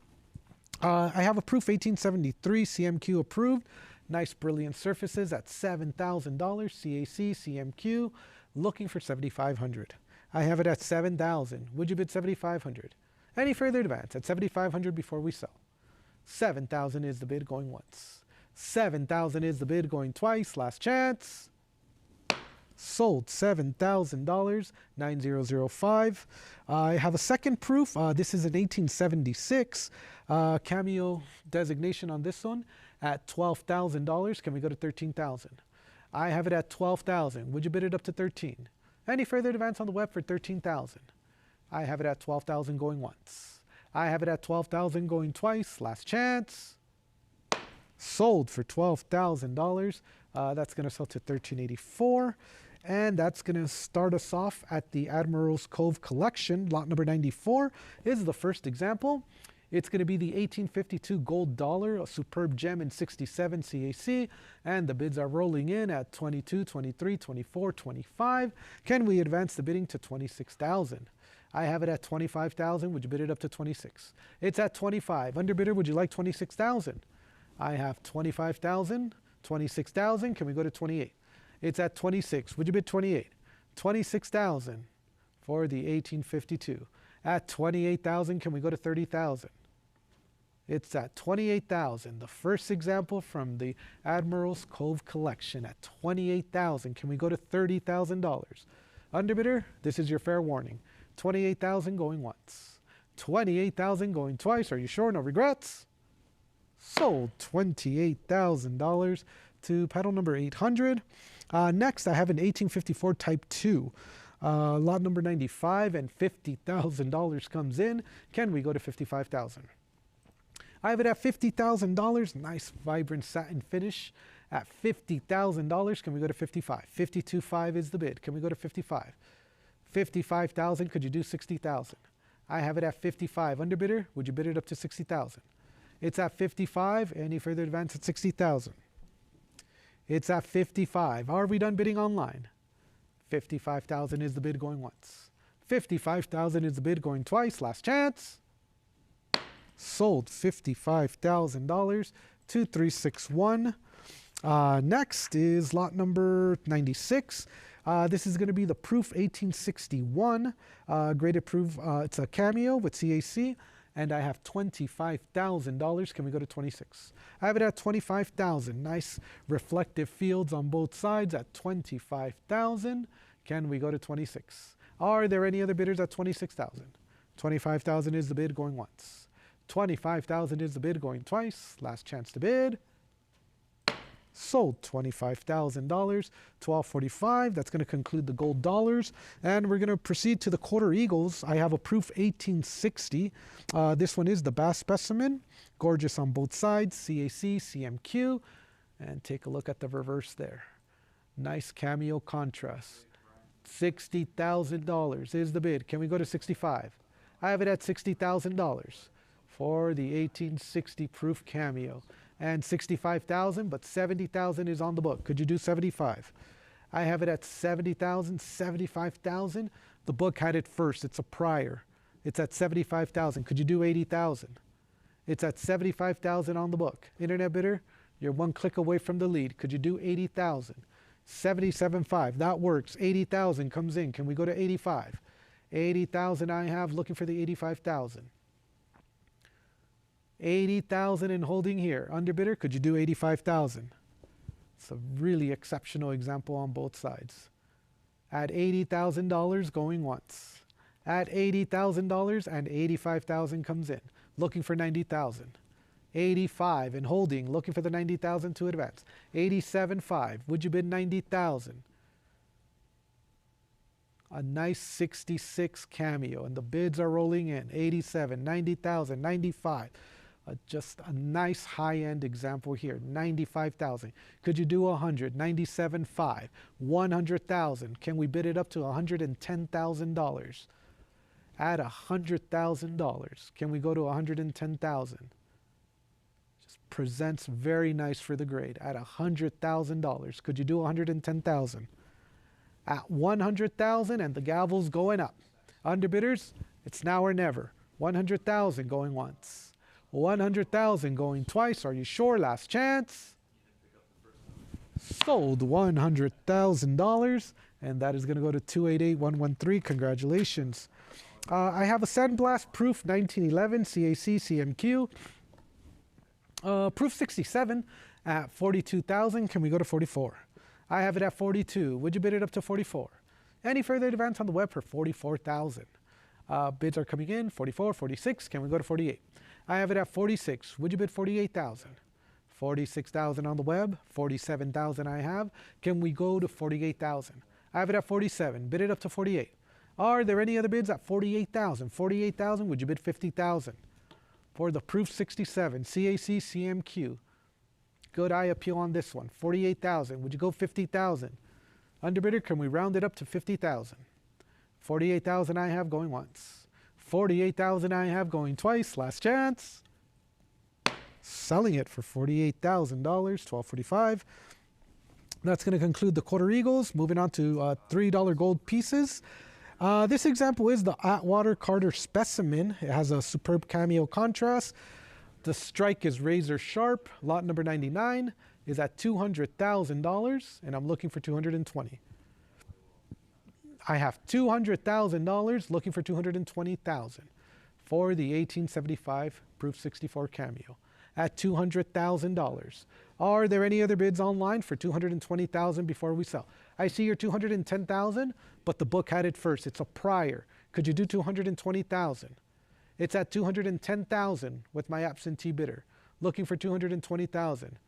I have a proof 1873 CMQ approved. Nice brilliant surfaces at $7,000 CAC CMQ. Looking for 7,500. I have it at 7,000. Would you bid 7,500? Any further advance at 7,500 before we sell? 7,000 is the bid going once. 7,000 is the bid going twice. Last chance. Sold $7,000, 9005. I have a second proof. This is an 1876 cameo designation on this one at $12,000. Can we go to 13,000? I have it at 12,000. Would you bid it up to 13? Any further advance on the web for 13,000? I have it at 12,000 going once. I have it at 12,000 going twice. Last chance. Sold for $12,000. That's going to sell to 1384. And that's going to start us off at the Admirals Cove collection. Lot number 94 is the first example. It's going to be the 1852 gold dollar, a superb gem in 67 CAC. And the bids are rolling in at 22, 23, 24, 25. Can we advance the bidding to 26,000? I have it at 25,000. Would you bid it up to 26? It's at 25. Underbidder, would you like 26,000? I have 25,000, 26,000. Can we go to 28? It's at 26. Would you bid 28? 26,000 for the 1852. At 28,000, can we go to 30,000? It's at 28,000. The first example from the Admirals Cove collection at 28,000. Can we go to $30,000? Underbidder, this is your fair warning. 28,000 going once. 28,000 going twice. Are you sure? No regrets? Sold $28,000 to pedal number 800. Next, I have an 1854 Type 2. Lot number 95 and $50,000 comes in. Can we go to 55,000? I have it at $50,000. Nice vibrant satin finish at $50,000. Can we go to 55? 52.5 is the bid. Can we go to 55? 55,000. Could you do 60,000? I have it at 55. Underbidder, would you bid it up to 60,000? It's at 55. Any further advance at 60,000? It's at 55. Are we done bidding online? 55,000 is the bid going once. 55,000 is the bid going twice. Last chance. Sold $55,000. 2361. Next is lot number 96. This is going to be the proof 1861 graded proof. It's a cameo with CAC. And I have $25,000. Can we go to 26? I have it at 25,000. Nice reflective fields on both sides at 25,000. Can we go to 26? Are there any other bidders at 26,000? 25,000 is the bid going once. 25,000 is the bid going twice. Last chance to bid. Sold $25,000, 1245. That's going to conclude the gold dollars. And we're going to proceed to the quarter eagles. I have a proof 1860. This one is the bass specimen. Gorgeous on both sides. CAC, CMQ. And take a look at the reverse there. Nice cameo contrast. $60,000 is the bid. Can we go to 65? I have it at $60,000 for the 1860 proof cameo. And 65,000, but 70,000 is on the book. Could you do 75? I have it at 70,000, 75,000. The book had it first. It's a prior. It's at 75,000. Could you do 80,000? It's at 75,000 on the book. Internet bidder, you're one click away from the lead. Could you do 80,000? 77.5. That works. 80,000 comes in. Can we go to 85? 80,000 I have. Looking for the 85,000. 80,000 and holding here. Underbidder, could you do 85,000? It's a really exceptional example on both sides. At $80,000 going once. At $80,000 and 85,000 comes in. Looking for 90,000. 85 and holding, looking for the 90,000 to advance. 87.5. Would you bid 90,000? A nice 66 cameo, and the bids are rolling in. 87, 90,000, 95. Just a nice high-end example here. 95,000. Could you do 100? 97.5. 100,000. Can we bid it up to $110,000? At $100,000, can we go to 110,000? Just presents very nice for the grade. At $100,000, could you do 110,000? At 100,000, and the gavel's going up. Underbidders, it's now or never. 100,000 going once. 100,000 going twice. Are you sure? Last chance. Sold $100,000, and that is going to go to 288113. Congratulations. I have a Sandblast Proof 1911 CAC CMQ. Proof 67 at 42,000. Can we go to 44? I have it at 42. Would you bid it up to 44? Any further advance on the web for 44,000? Bids are coming in. 44, 46. Can we go to 48? I have it at 46. Would you bid 48,000? 46,000 on the web. 47,000 I have. Can we go to 48,000? I have it at 47. Bid it up to 48. Are there any other bids at 48,000? 48,000. Would you bid 50,000? For the Proof 67 CAC CMQ. Good eye appeal on this one. 48,000. Would you go 50,000? Underbidder, can we round it up to 50,000? 48,000 I have going once. 48,000 I have going twice. Last chance. Selling it for $48,000. 1245. That's going to conclude the quarter eagles. Moving on to $3 gold pieces. This example is the Atwater Carter specimen. It has a superb cameo contrast. The strike is razor sharp. Lot number 99 is at $200,000, and I'm looking for 220. I have $200,000, looking for 220,000 for the 1875 Proof 64 cameo at $200,000. Are there any other bids online for 220,000 before we sell? I see your 210,000, but the book had it first. It's a prior. Could you do 220,000? It's at 210,000 with my absentee bidder. Looking for 220,000.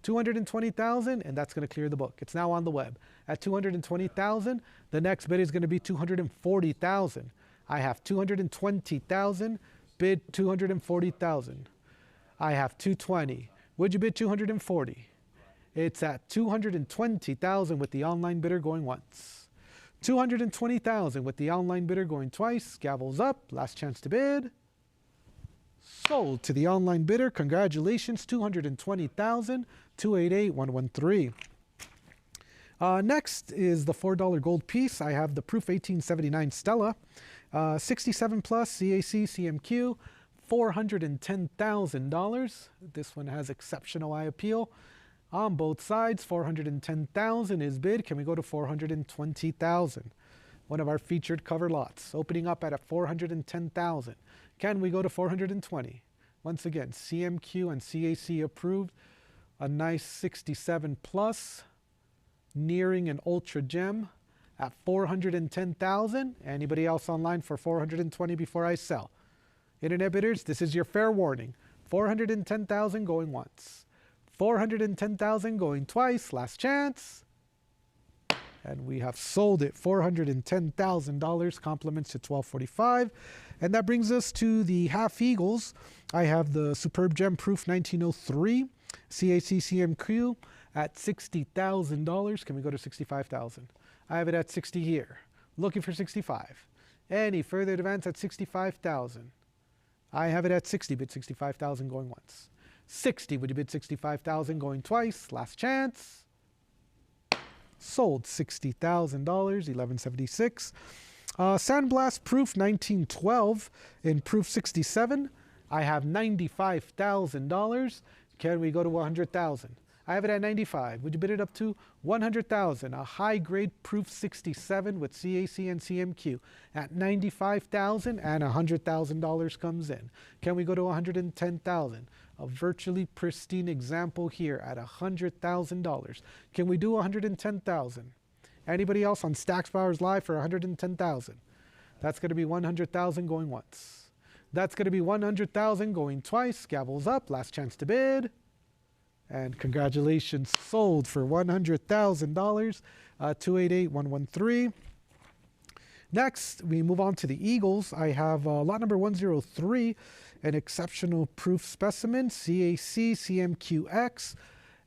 220,000, and that's going to clear the book. It's now on the web. At 220,000, the next bid is going to be 240,000. I have 220,000, bid 240,000. I have 220. Would you bid 240? It's at 220,000 with the online bidder going once. 220,000 with the online bidder going twice. Gavel's up. Last chance to bid. Sold to the online bidder. Congratulations. 220,000. 288113. Next is the $4 gold piece. I have the Proof 1879 Stella. 67 plus CAC CMQ. $410,000. This one has exceptional eye appeal. On both sides, 410,000 is bid. Can we go to 420,000? One of our featured cover lots, opening up at a 410,000. Can we go to 420? Once again, CMQ and CAC approved. A nice 67 plus, nearing an ultra gem at 410,000. Anybody else online for 420 before I sell? Internet bidders, this is your fair warning. 410,000 going once. 410,000 going twice. Last chance. And we have sold it. $410,000. Compliments to 1245. And that brings us to the half eagles. I have the Superb Gem Proof 1903 CAC CMQ at $60,000. Can we go to 65,000? I have it at 60 here. Looking for 65. Any further advance at 65,000? I have it at 60, bid 65,000 going once. 60, would you bid 65,000 going twice? Last chance. Sold $60,000, 1176. Sandblast Proof 1912 in Proof 67. I have $95,000. Can we go to 100,000? I have it at 95. Would you bid it up to 100,000? A high-grade Proof 67 with CAC and CMQ at 95,000, and $100,000 comes in. Can we go to 110,000? A virtually pristine example here at $100,000. Can we do 110,000? Anybody else on Stacks Bowers Live for 110,000? That's going to be 100,000 going once. That's going to be 100,000 going twice. Gavels up. Last chance to bid. And congratulations, sold for $100,000. 288113. Next, we move on to the Eagles. I have lot number 103, an exceptional proof specimen, CAC CMQX,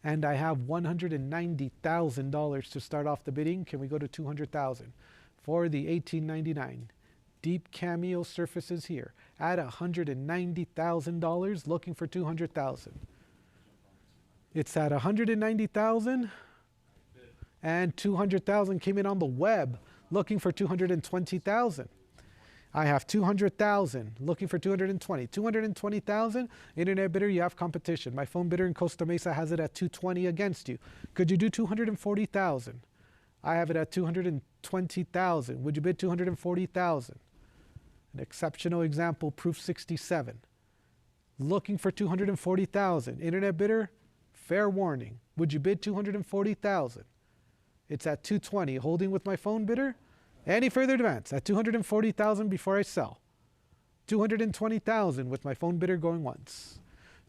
and I have $190,000 to start off the bidding. Can we go to 200,000 for the 1899? Deep cameo surfaces here at $190,000, looking for 200,000. It's at 190,000, and 200,000 came in on the web, looking for 220,000. I have 200,000, looking for 220. 220,000, internet bidder, you have competition. My phone bidder in Costa Mesa has it at 220 against you. Could you do 240,000? I have it at 220,000. Would you bid 240,000? An exceptional example, proof 67. Looking for 240,000. Internet bidder, fair warning. Would you bid 240,000? It's at 220, holding with my phone bidder. Any further advance at 240,000 before I sell. 220,000 with my phone bidder going once.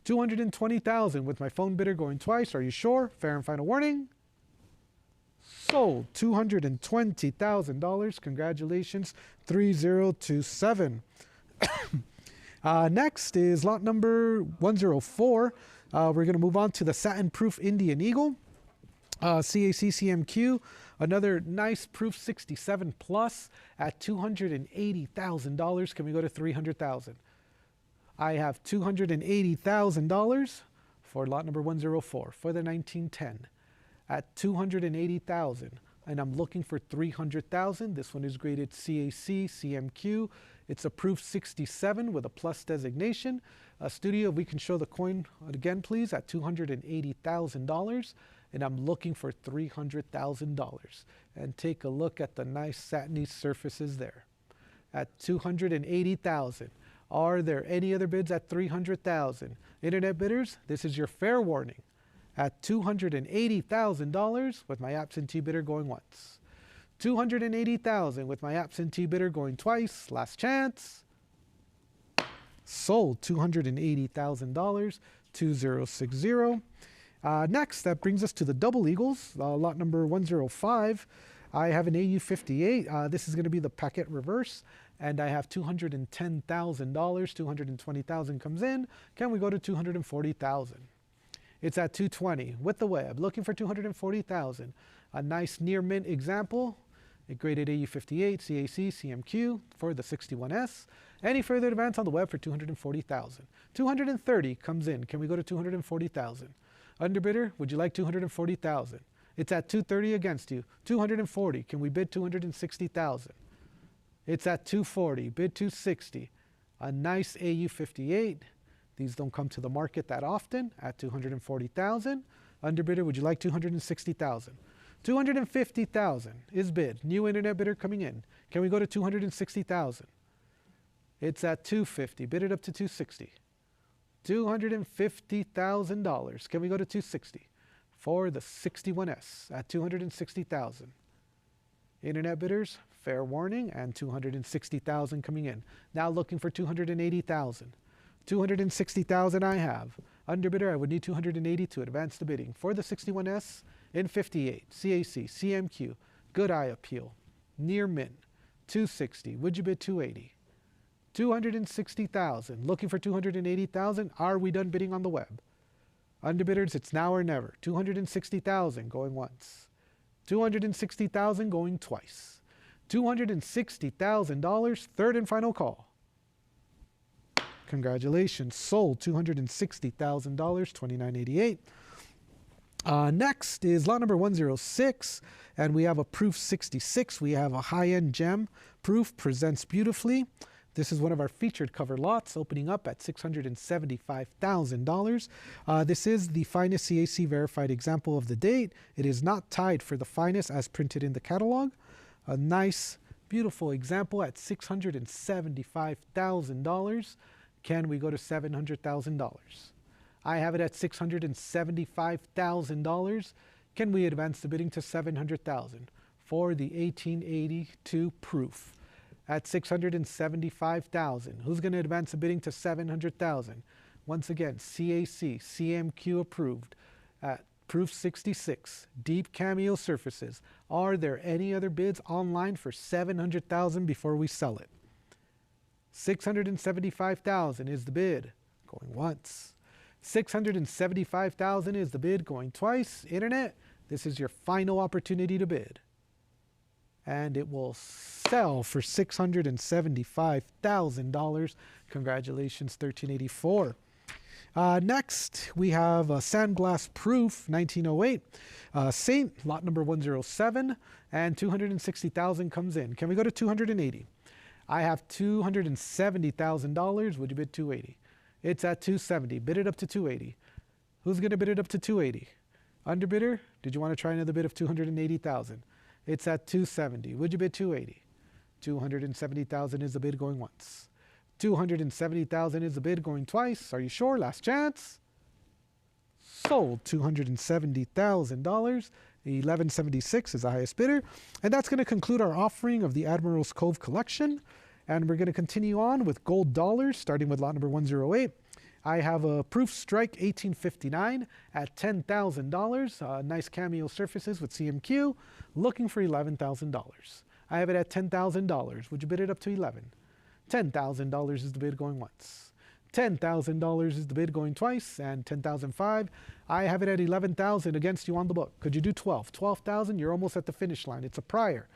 220,000 with my phone bidder going twice. Are you sure? Fair and final warning. Sold. $220,000. Congratulations. 3027. Next is lot number 104. We're going to move on to the satin proof Indian Eagle. CAC CMQ, another nice proof 67 plus at $280,000. Can we go to 300,000? I have $280,000 for lot number 104 for the 1910 at 280,000, and I'm looking for 300,000. This one is graded CAC CMQ. It's a proof 67 with a plus designation. Studio, we can show the coin again, please, at $280,000. And I'm looking for $300,000. And take a look at the nice satiny surfaces there at $280,000. Are there any other bids at $300,000? Internet bidders, this is your fair warning at $280,000 with my absentee bidder going once. $280,000 with my absentee bidder going twice. Last chance. Sold. $280,000. 2060. Next, that brings us to the double eagles, lot number 105. I have an AU58. This is going to be the paquette reverse, and I have $210,000. 220,000 comes in. Can we go to 240,000? It's at 220 with the web, looking for 240,000. A nice near mint example. It graded AU58, CAC, CMQ for the 61S. Any further advance on the web for 240,000. 230 comes in. Can we go to 240,000? Underbidder, would you like 240,000? It's at 230 against you. 240. Can we bid 260,000? It's at 240. Bid 260. A nice AU58. These don't come to the market that often. At 240,000. Underbidder, would you like 260,000? 250,000 is bid. New internet bidder coming in. Can we go to 260,000? It's at 250. Bid it up to 260. $250,000. Can we go to 260 for the 61S at 260,000? Internet bidders, fair warning, and 260,000 coming in. Now looking for 280,000. 260,000 I have. Underbidder, I would need 280 to advance the bidding for the 61S in 58. CAC, CMQ, good eye appeal, near mint, 260. Would you bid 280? 260,000. Looking for 280,000. Are we done bidding on the web? Underbidders, it's now or never. 260,000 going once. 260,000 going twice. $260,000. Third and final call. Congratulations. Sold. $260,000. $29.88. Next is lot number 106, and we have a proof 66. We have a high-end gem. Proof presents beautifully. This is one of our featured cover lots, opening up at $675,000. This is the finest CAC verified example of the date. It is not tied for the finest as printed in the catalog. A nice, beautiful example at $675,000. Can we go to $700,000? I have it at $675,000. Can we advance the bidding to $700,000 for the 1882 proof at 675,000. Who's going to advance the bidding to 700,000? Once again, CAC, CMQ approved at proof 66, deep cameo surfaces. Are there any other bids online for 700,000 before we sell it? 675,000 is the bid, going once. 675,000 is the bid, going twice. Internet, this is your final opportunity to bid. And it will sell for $675,000. Congratulations, 1384. Next, we have Sandglass Proof 1908, Saint, lot number 107, and 260,000 comes in. Can we go to 280? I have $270,000. Would you bid 280? It's at 270. Bid it up to 280. Who's going to bid it up to 280? Underbidder? Did you want to try another bid of 280,000? It's at 270. Would you bid 280? 270,000 is the bid, going once. 270,000 is the bid, going twice. Are you sure? Last chance. Sold. $270,000. 1176 is the highest bidder. And that's going to conclude our offering of the Admirals Cove collection. And we're going to continue on with gold dollars, starting with lot number 108. I have a proof strike 1859 at $10,000. Nice cameo surfaces with CMQ. Looking for $11,000. I have it at $10,000. Would you bid it up to 11? $10,000 is the bid, going once. $10,000 is the bid, going twice. And $10,005. I have it at $11,000 against you on the book. Could you do 12? $12,000, you're almost at the finish line. It's a prior.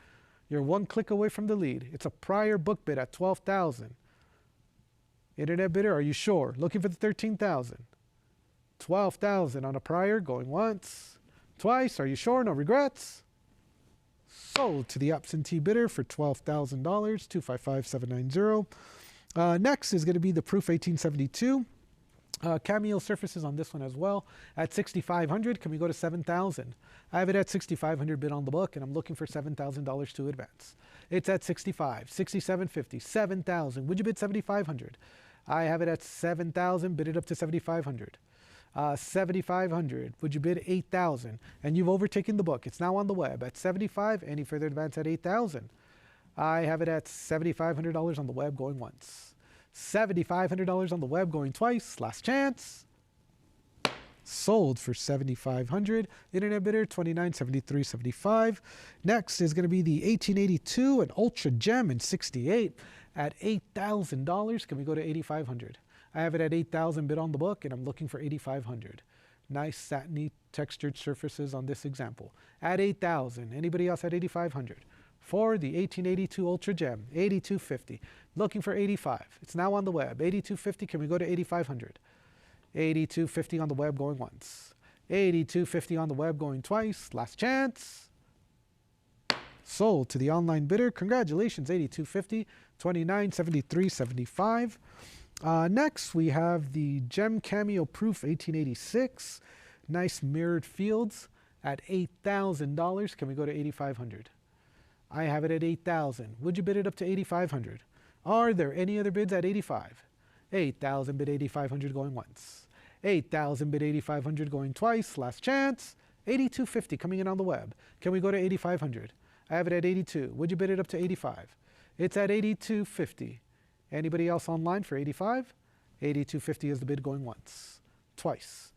You're one click away from the lead. It's a prior book bid at $12,000. Internet bidder, are you sure? Looking for the $13,000. $12,000 on a prior, going once. Twice, are you sure? No regrets. Sold to the absentee bidder for $12,000, 255790. Next is going to be the proof 1872. Cameo surfaces on this one as well at 6,500. Can we go to 7,000? I have it at 6,500 bid on the book, and I'm looking for $7,000 to advance. It's at 65, 6750, 7,000. Would you bid 7,500? I have it at 7,000. Bid it up to 7,500. 7,500. Would you bid 8,000? And you've overtaken the book. It's now on the web at 75. Any further advance at 8,000? I have it at $7,500 on the web, going once. $7,500 on the web, going twice. Last chance. Sold for $7,500. Internet bidder 2973.75. Next is going to be the 1882, an ultra gem in 68 at $8,000. Can we go to 8,500? I have it at 8,000 bid on the book, and I'm looking for 8,500. Nice satiny textured surfaces on this example at 8,000. Anybody else at 8,500? For the 1882 Ultra Gem, 8250. Looking for 85. It's now on the web. 8250. Can we go to 8,500? 8250 on the web, going once. 8250 on the web, going twice. Last chance. Sold to the online bidder. Congratulations, 8250. 2973.75. Next, we have the Gem Cameo Proof 1886. Nice mirrored fields at $8,000. Can we go to 8,500? I have it at 8,000. Would you bid it up to 8,500? Are there any other bids at 85? 8,000 bid 8,500 going once. 8,000 bid 8,500 going twice. Last chance. 8,250 coming in on the web. Can we go to 8,500? I have it at 82. Would you bid it up to 85? It's at 8,250. Anybody else online for 85? 8,250 is the bid, going once. Twice.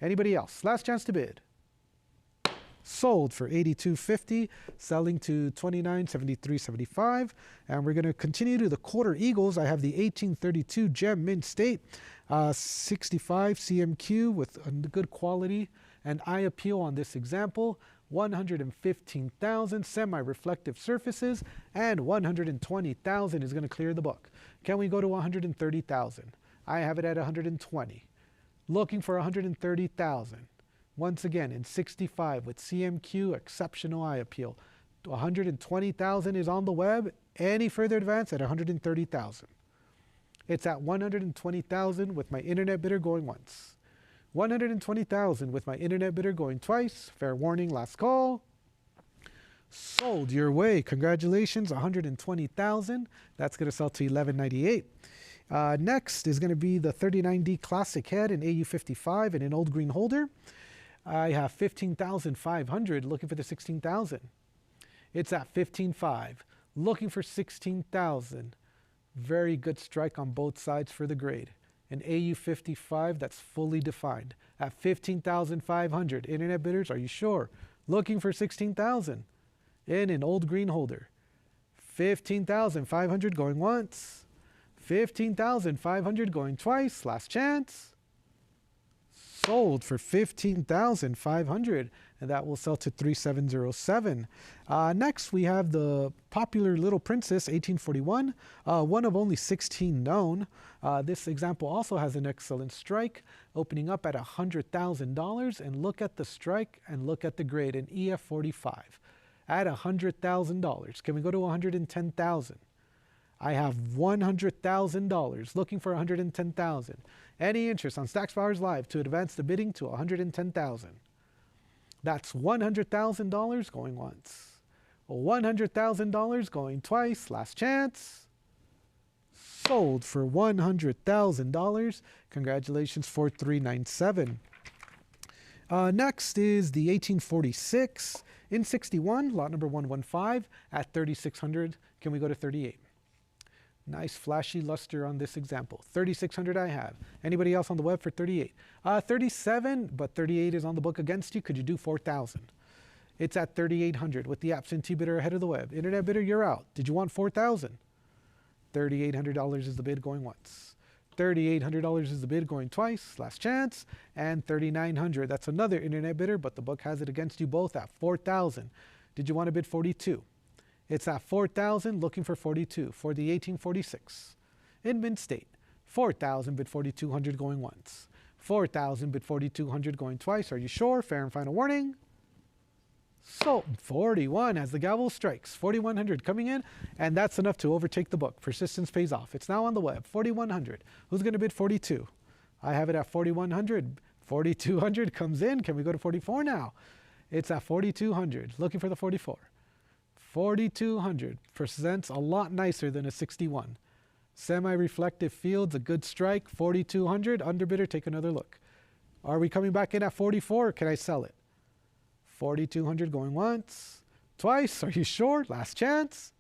Anybody else? Last chance to bid. Sold for 8,250, selling to 2973.75. And we're going to continue to the quarter eagles. I have the 1832 Gem Mint State, 65 CMQ with good quality and eye appeal on this example. 115,000 semi-reflective surfaces, and 120,000 is going to clear the book. Can we go to 130,000? I have it at 120. Looking for 130,000. Once again, in 65 with CMQ, exceptional eye appeal. 120,000 is on the web. Any further advance at 130,000. It's at 120,000 with my internet bidder going once. 120,000 with my internet bidder going twice. Fair warning, last call. Sold your way. Congratulations, 120,000. That's going to sell to 1198. Next is going to be the 39D Classic Head in AU55 and an old green holder. I have 15,500, looking for the 16,000. It's at 15.5. Looking for 16,000. Very good strike on both sides for the grade. An AU55 that's fully defined at 15,500. Internet bidders, are you sure? Looking for 16,000 in an old green holder. 15,500 going once. 15,500 going twice. Last chance. Sold for 15,500, and that will sell to 3707. Next, we have the popular Little Princess 1841, one of only 16 known. This example also has an excellent strike, opening up at $100,000. And look at the strike and look at the grade, an EF45 at $100,000. Can we go to 110,000? I have $100,000, looking for 110,000. Any interest on Stacks Bowers Live to advance the bidding to 110,000? That's $100,000 going once. $100,000 going twice. Last chance. Sold for $100,000. Congratulations, 4397. Next is the 1846 in 61, lot number 115 at 3,600. Can we go to 38? Nice flashy luster on this example. 3,600 I have. Anybody else on the web for 38? 37, but 38 is on the book against you. Could you do 4,000? It's at 3,800 with the absentee bidder ahead of the web. Internet bidder, you're out. Did you want 4,000? $3,800 is the bid going once. $3,800 is the bid going twice. Last chance. And 3,900. That's another internet bidder, but the book has it against you both at 4,000. Did you want to bid 42? It's at 4,000, looking for 42 for the 1846. In Mint State, 4,000 bid 4,200 going once. 4,000 bid 4,200 going twice. Are you sure? Fair and final warning. So 41 as the gavel strikes. 4,100 coming in, and that's enough to overtake the book. Persistence pays off. It's now on the web. 4,100. Who's going to bid 42? I have it at 4,100. 4,200 comes in. Can we go to 44 now? It's at 4,200. Looking for the 44. 4,200 presents a lot nicer than a 61. Semi-reflective fields, a good strike. 4,200. Underbidder, take another look. Are we coming back in at 44 or can I sell it? 4,200 going once, twice. Are you sure? Last chance.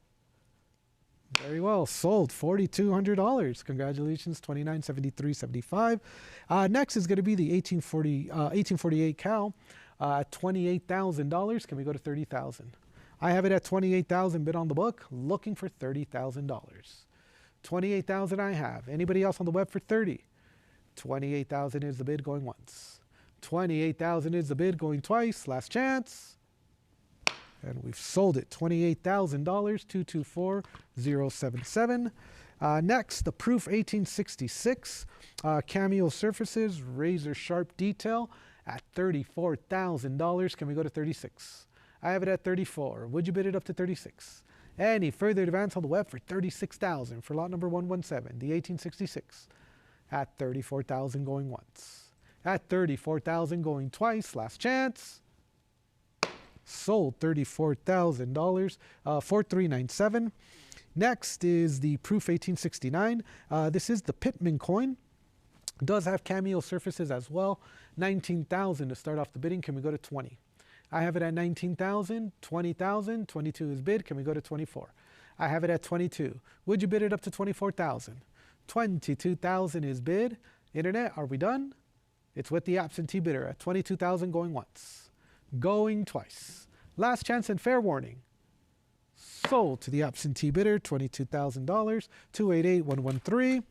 Very well, sold. $4,200. Congratulations, 2973.75. Next is going to be the 1848 Cal at $28,000. Can we go to 30,000? I have it at 28,000 bid on the book, looking for $30,000. 28,000 I have. Anybody else on the web for 30? 28,000 is the bid going once. 28,000 is the bid going twice. Last chance. And we've sold it. $28,000, 224077. Next, the Proof 1866 cameo surfaces, razor sharp detail at $34,000. Can we go to 36? I have it at 34. Would you bid it up to 36? Any further advance on the web for 36,000 for lot number 117, the 1866 at 34,000 going once. At 34,000 going twice. Last chance. Sold $34,000, 4397. Next is the Proof 1869. This is the Pittman coin. Does have cameo surfaces as well. 19,000 to start off the bidding. Can we go to 20? I have it at 19,000, 20,000, 22 is bid. Can we go to 24? I have it at 22. Would you bid it up to 24,000? 22,000 is bid. Internet, are we done? It's with the absentee bidder at 22,000 going once. Going twice. Last chance and fair warning. Sold to the absentee bidder, $22,000, 288113.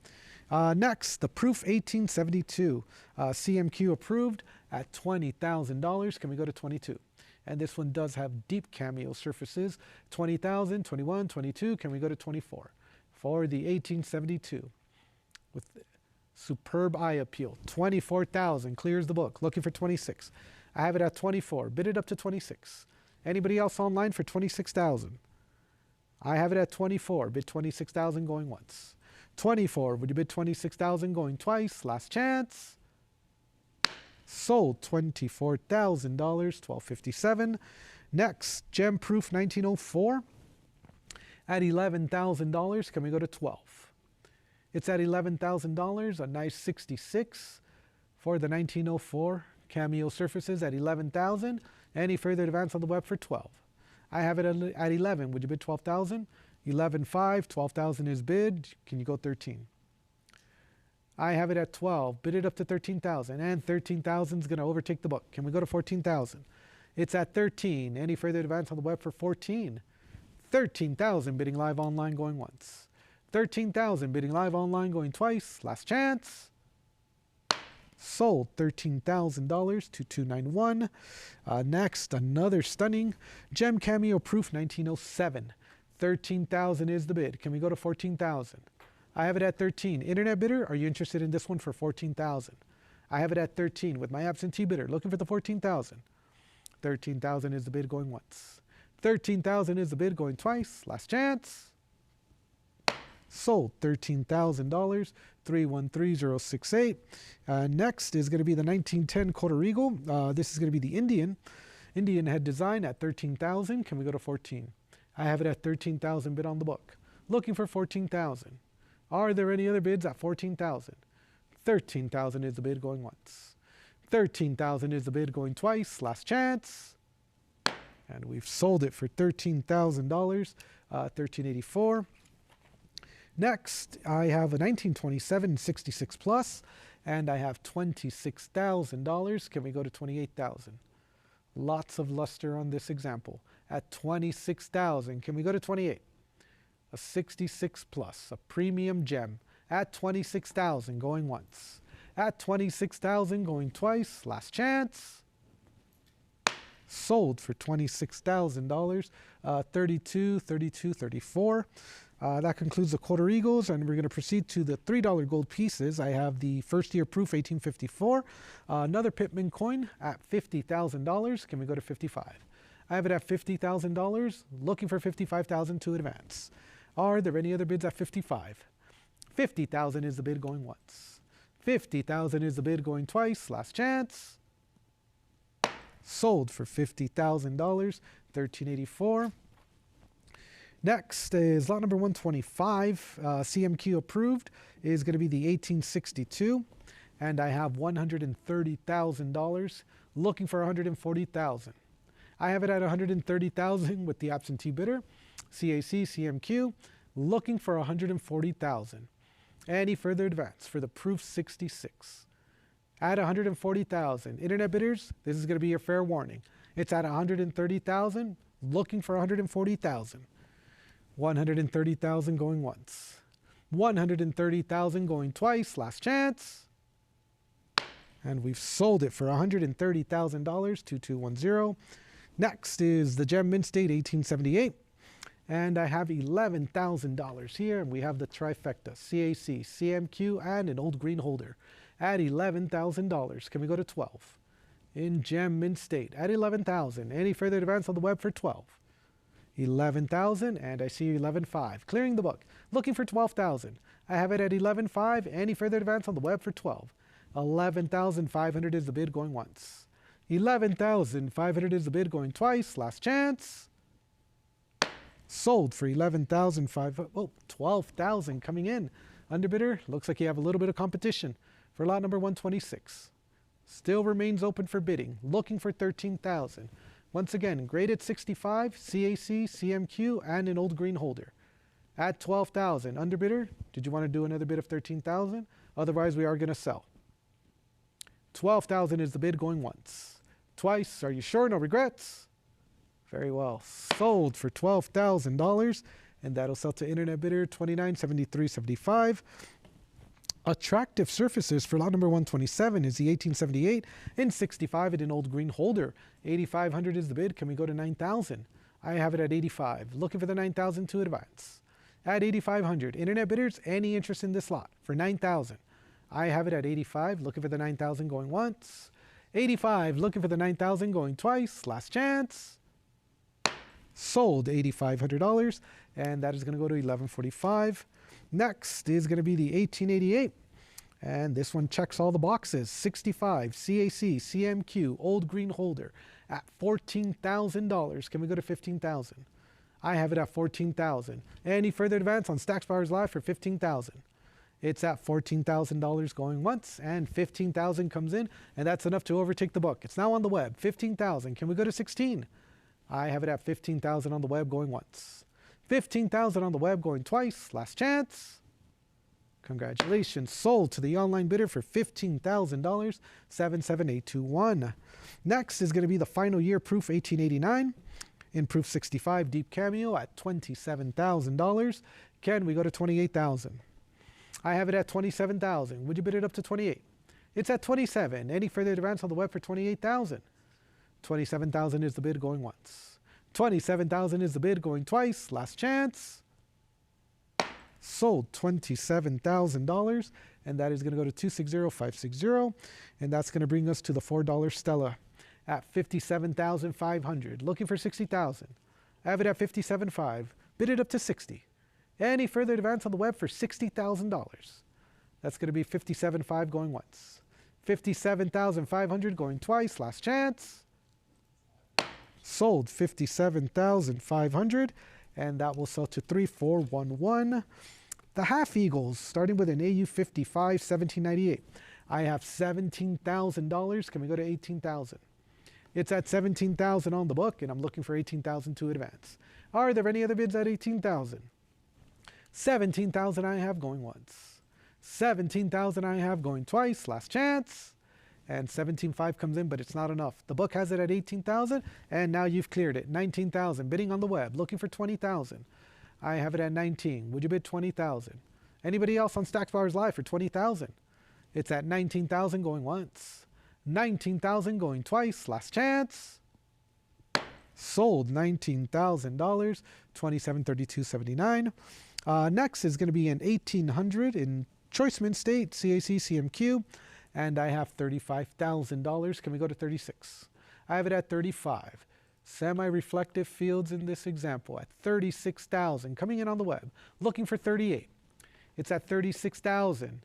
Next, the Proof 1872, CMQ approved at $20,000. Can we go to 22? And this one does have deep cameo surfaces, 20,000, 21, 22. Can we go to 24? For the 1872 with superb eye appeal, 24,000 clears the book. Looking for 26. I have it at 24. Bid it up to 26. Anybody else online for 26,000? I have it at 24. Bid 26,000 going once. 24. Would you bid 26,000 going twice? Last chance. Sold $24,000, 1257. Next, Gem Proof 1904 at $11,000. Can we go to 12? It's at $11,000, a nice 66 for the 1904 cameo surfaces at 11,000. Any further advance on the web for 12? I have it at 11. Would you bid 12,000? 11.5, 12,000 is bid. Can you go 13? I have it at 12. Bid it up to 13,000, and 13,000 is going to overtake the book. Can we go to 14,000? It's at 13. Any further advance on the web for 14? 13,000 bidding live online going once. 13,000 bidding live online going twice. Last chance. Sold $13,000 to 291. Next, another stunning gem cameo proof 1907. 13,000 is the bid. Can we go to 14,000? I have it at 13. Internet bidder, are you interested in this one for 14,000? I have it at 13 with my absentee bidder looking for the 14,000. 13,000 is the bid going once. 13,000 is the bid going twice. Last chance. Sold $13,000, 313068. Next is going to be the 1910 Quarter Eagle. This is going to be the Indian head design at 13,000. Can we go to 14? I have it at 13,000 bid on the book. Looking for 14,000. Are there any other bids at 14,000? 13,000 is the bid going once. 13,000 is the bid going twice. Last chance. And we've sold it for $13,000, 1384. Next, I have a 1927 66 plus, and I have $26,000. Can we go to 28,000? Lots of luster on this example. At 26,000, can we go to 28? A 66 plus, a premium gem at 26,000 going once. At 26,000 going twice. Last chance. Sold for $26,000, 32, 32, 34. That concludes the Quarter Eagles, and we're going to proceed to the $3 gold pieces. I have the first year proof 1854, another Pittman coin at $50,000. Can we go to 55? I have it at $50,000, looking for 55,000 to advance. Are there any other bids at 55? 50,000 is the bid going once. 50,000 is the bid going twice. Last chance. Sold for $50,000, 1384. Next is lot number 125, CMQ approved, is going to be the 1862, and I have $130,000, looking for $140,000. I have it at $130,000 with the absentee bidder, CAC, CMQ, looking for $140,000. Any further advance for the proof 66. At $140,000. Internet bidders, this is going to be your fair warning. It's at $130,000, looking for $140,000. $130,000 going once. $130,000 going twice. Last chance. And we've sold it for $130,000, 2210. Next is the Gem Mint State 1878. And I have $11,000 here. And we have the trifecta, CAC, CMQ, and an old green holder at $11,000. Can we go to 12? In Gem Mint State at $11,000. Any further advance on the web for 12? 11,000, and I see 11.5. Clearing the book. Looking for 12,000. I have it at 11.5. Any further advance on the web for 12? 11,500 is the bid going once. 11,500 is the bid going twice. Last chance. Sold for 11,500. Oh, 12,000 coming in. Underbidder, looks like you have a little bit of competition for lot number 126. Still remains open for bidding. Looking for 13,000. Once again, graded 65, CAC, CMQ, and an old green holder. At 12,000. Underbidder, did you want to do another bid of 13,000? Otherwise, we are going to sell. 12,000 is the bid going once. Twice. Are you sure? No regrets? Very well. Sold for $12,000, and that'll sell to internet bidder 2973.75. Attractive surfaces for lot number 127 is the 1878 and 65 at an old green holder. 8,500 is the bid. Can we go to 9,000? I have it at 85. Looking for the 9,000 to advance. At 8,500. Internet bidders, any interest in this lot for 9,000? I have it at 85. Looking for the 9,000 going once. 85. Looking for the 9,000 going twice. Last chance. Sold $8,500, and that is going to go to 1145. Next is going to be the 1888, and this one checks all the boxes. 65, CAC, CMQ, old green holder at $14,000. Can we go to 15,000? I have it at 14,000. Any further advance on Stacks Bowers Live for 15,000? It's at $14,000 going once, and 15,000 comes in, and that's enough to overtake the book. It's now on the web. 15,000. Can we go to 16? I have it at 15,000 on the web going once. 15,000 on the web going twice. Last chance. Congratulations. Sold to the online bidder for $15,000. 77821. Next is going to be the final year proof 1889. In proof 65 deep cameo at $27,000. Can we go to 28,000? I have it at 27,000. Would you bid it up to 28? It's at 27. Any further advance on the web for 28,000? 27,000 is the bid going once. 27,000 is the bid going twice. Last chance. Sold $27,000, and that is going to go to 260560, and that's going to bring us to the $4 Stella at 57,500. Looking for 60,000. I have it at 57.5. Bid it up to 60. Any further advance on the web for $60,000? That's going to be 57.5 going once. 57,500 going twice. Last chance. Sold 57,500, and that will sell to 3411. The half eagles, starting with an AU 55 1798. I have $17,000. Can we go to 18,000? It's at 17,000 on the book, and I'm looking for 18,000 to advance. Are there any other bids at 18,000? 17,000 I have going once. 17,000 I have going twice. Last chance. And 17.5 comes in, but it's not enough. The book has it at 18,000, and now you've cleared it. 19,000. Bidding on the web. Looking for 20,000. I have it at 19. Would you bid 20,000? Anybody else on Stacks Bowers Live for 20,000? It's at 19,000 going once. 19,000 going twice. Last chance. Sold $19,000. 2732.79. Next is going to be an 1800 in Choiceman State, CAC CMQ. And I have $35,000. Can we go to 36? I have it at 35. Semi-reflective fields in this example at 36,000. Coming in on the web. Looking for 38. It's at 36,000.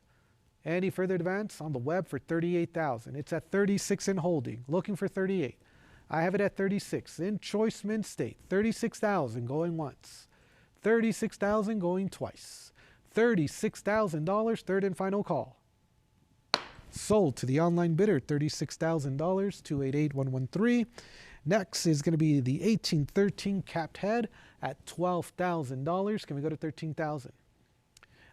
Any further advance on the web for 38,000. It's at 36 and holding. Looking for 38. I have it at 36 in Choiceman State. 36,000 going once. 36,000 going twice. $36,000. Third and final call. Sold to the online bidder, $36,000, 288113. Next is going to be the 1813 capped head at $12,000. Can we go to 13,000?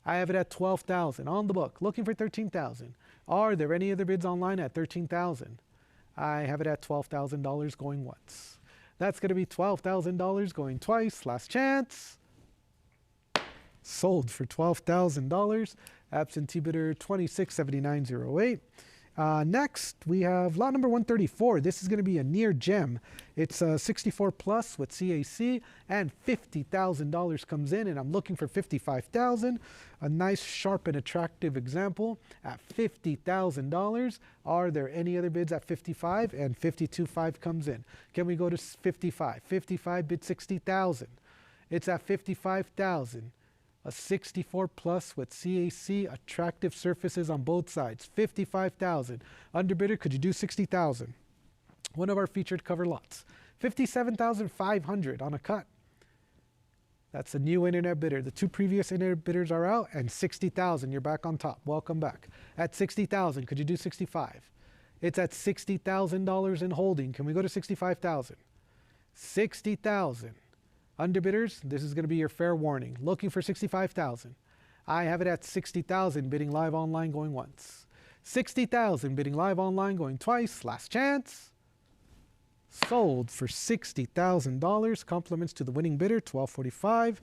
I have it at 12,000 on the book. Looking for 13,000. Are there any other bids online at 13,000? I have it at $12,000 going once. That's going to be $12,000 going twice. Last chance. Sold for $12,000. Absentee bidder 267908. Next, we have lot number 134. This is going to be a near gem. It's 64 plus with CAC, and $50,000 comes in, and I'm looking for 55,000. A nice, sharp, and attractive example at $50,000. Are there any other bids at 55? And 52.5 comes in. Can we go to 55? 55 bid 60,000. It's at 55,000. A 64 plus with CAC, attractive surfaces on both sides. 55,000. Underbidder, could you do 60,000? One of our featured cover lots. 57,500 on a cut. That's a new internet bidder. The two previous internet bidders are out, and 60,000. You're back on top. Welcome back. At 60,000, could you do 65? It's at $60,000 in holding. Can we go to 65,000? 60,000. Underbidders, this is going to be your fair warning. Looking for 65,000. I have it at 60,000, bidding live online going once. 60,000, bidding live online going twice. Last chance. Sold for $60,000. Compliments to the winning bidder, 1245.